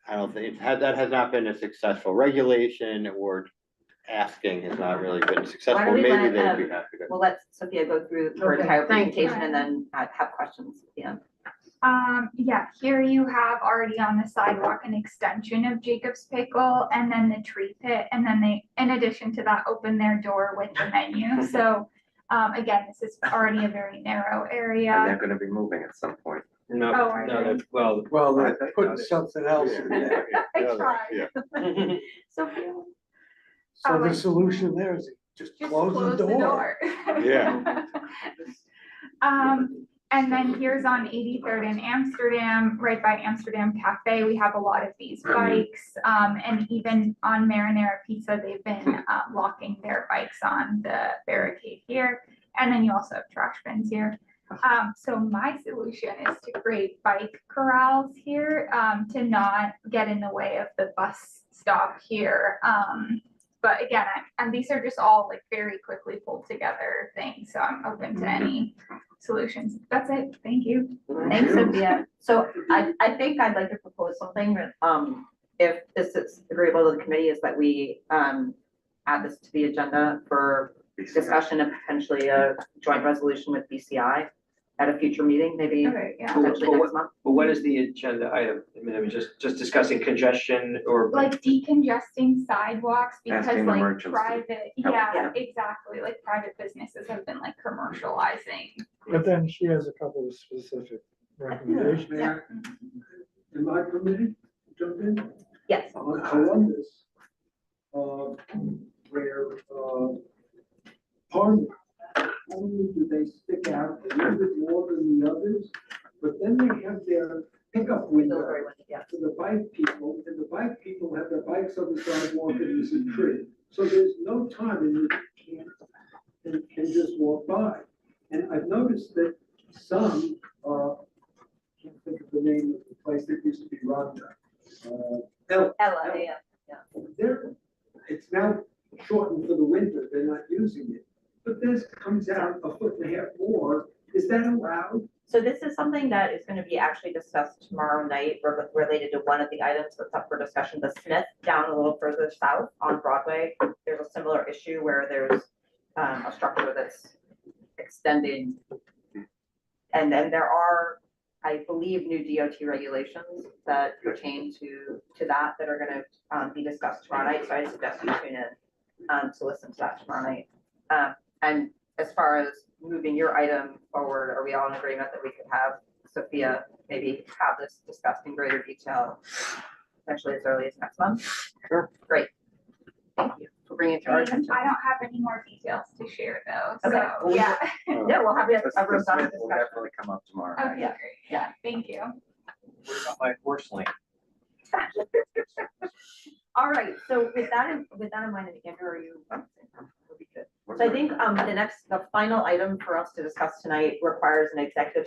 I don't think that has not been a successful regulation or asking has not really been Why successful. don't we Maybe let, they'd be happy to. we'll let Sophia go through her Okay, entire thank you. presentation and then have questions at the end. Yeah, here you have already on the sidewalk an extension of Jacob's Pickle and then the tree pit. And then they, in addition to that, open their door with the menu. So again, this is already a very narrow And area. they're gonna be moving at some point. No, Oh, are no, they? well. Well, they're putting something else in there. I tried. Yeah. Sophia, So the solution there is just close the door. Yeah. And then here's on 83rd in Amsterdam, right by Amsterdam Cafe, we have a lot of these bikes. And even on Marinara Pizza, they've been locking their bikes on the barricade here. And then you also have trash bins here. So my solution is to create bike corrals here to not get in the way of the bus stop here. But again, and these are just all like very quickly pulled together things. So I'm open to any solutions. That's it. Thank you. Thanks, Sophia. So I think I'd like to propose something, if this is agreeable to the committee, is that we add this to the agenda for discussion and potentially a joint resolution with BCI at a future meeting, maybe potentially next month. But what is the agenda item? I mean, just discussing congestion or. Like decongesting sidewalks because Asking like emergency. private, yeah, exactly. Like private businesses have been like commercializing. But then she has a couple of specific recommendations. May I, am I permitted to jump in? Yes. On Columbus, where, pardon, not only do they stick out a little bit more than the others, but then they have their pickup window for the bike people, and the bike people have their bikes on the sidewalk and there's a tree. So there's no time in which you can just walk by. And I've noticed that some, can't think of the name of the place that used to be Rhonda. Ella, they're, it's now shortened for the winter, they're not using it. But this comes out a foot and a half more. Is that allowed? So this is something that is going to be actually discussed tomorrow night related to one of the items that's up for discussion. The Smith down a little further south on Broadway, there's a similar issue where there's a structure that's extended. And then there are, I believe, new DOT regulations that pertain to that are going to be discussed tomorrow night. So I suggest you tune in to listen to that tomorrow night. And as far as moving your item forward, are we all in agreement that we could have Sophia maybe have this discussed in greater detail, potentially as early as next month? Sure. Great. Thank you for bringing it to our attention. I don't have any more details to share though. Okay. So yeah. Yeah, we'll have a robust discussion. Will definitely come up tomorrow. Okay, great. Yeah, thank you. What about my horse lane? All right, so with that in mind, Andrew, are you? So I think the final item for us to discuss tonight requires an executive session.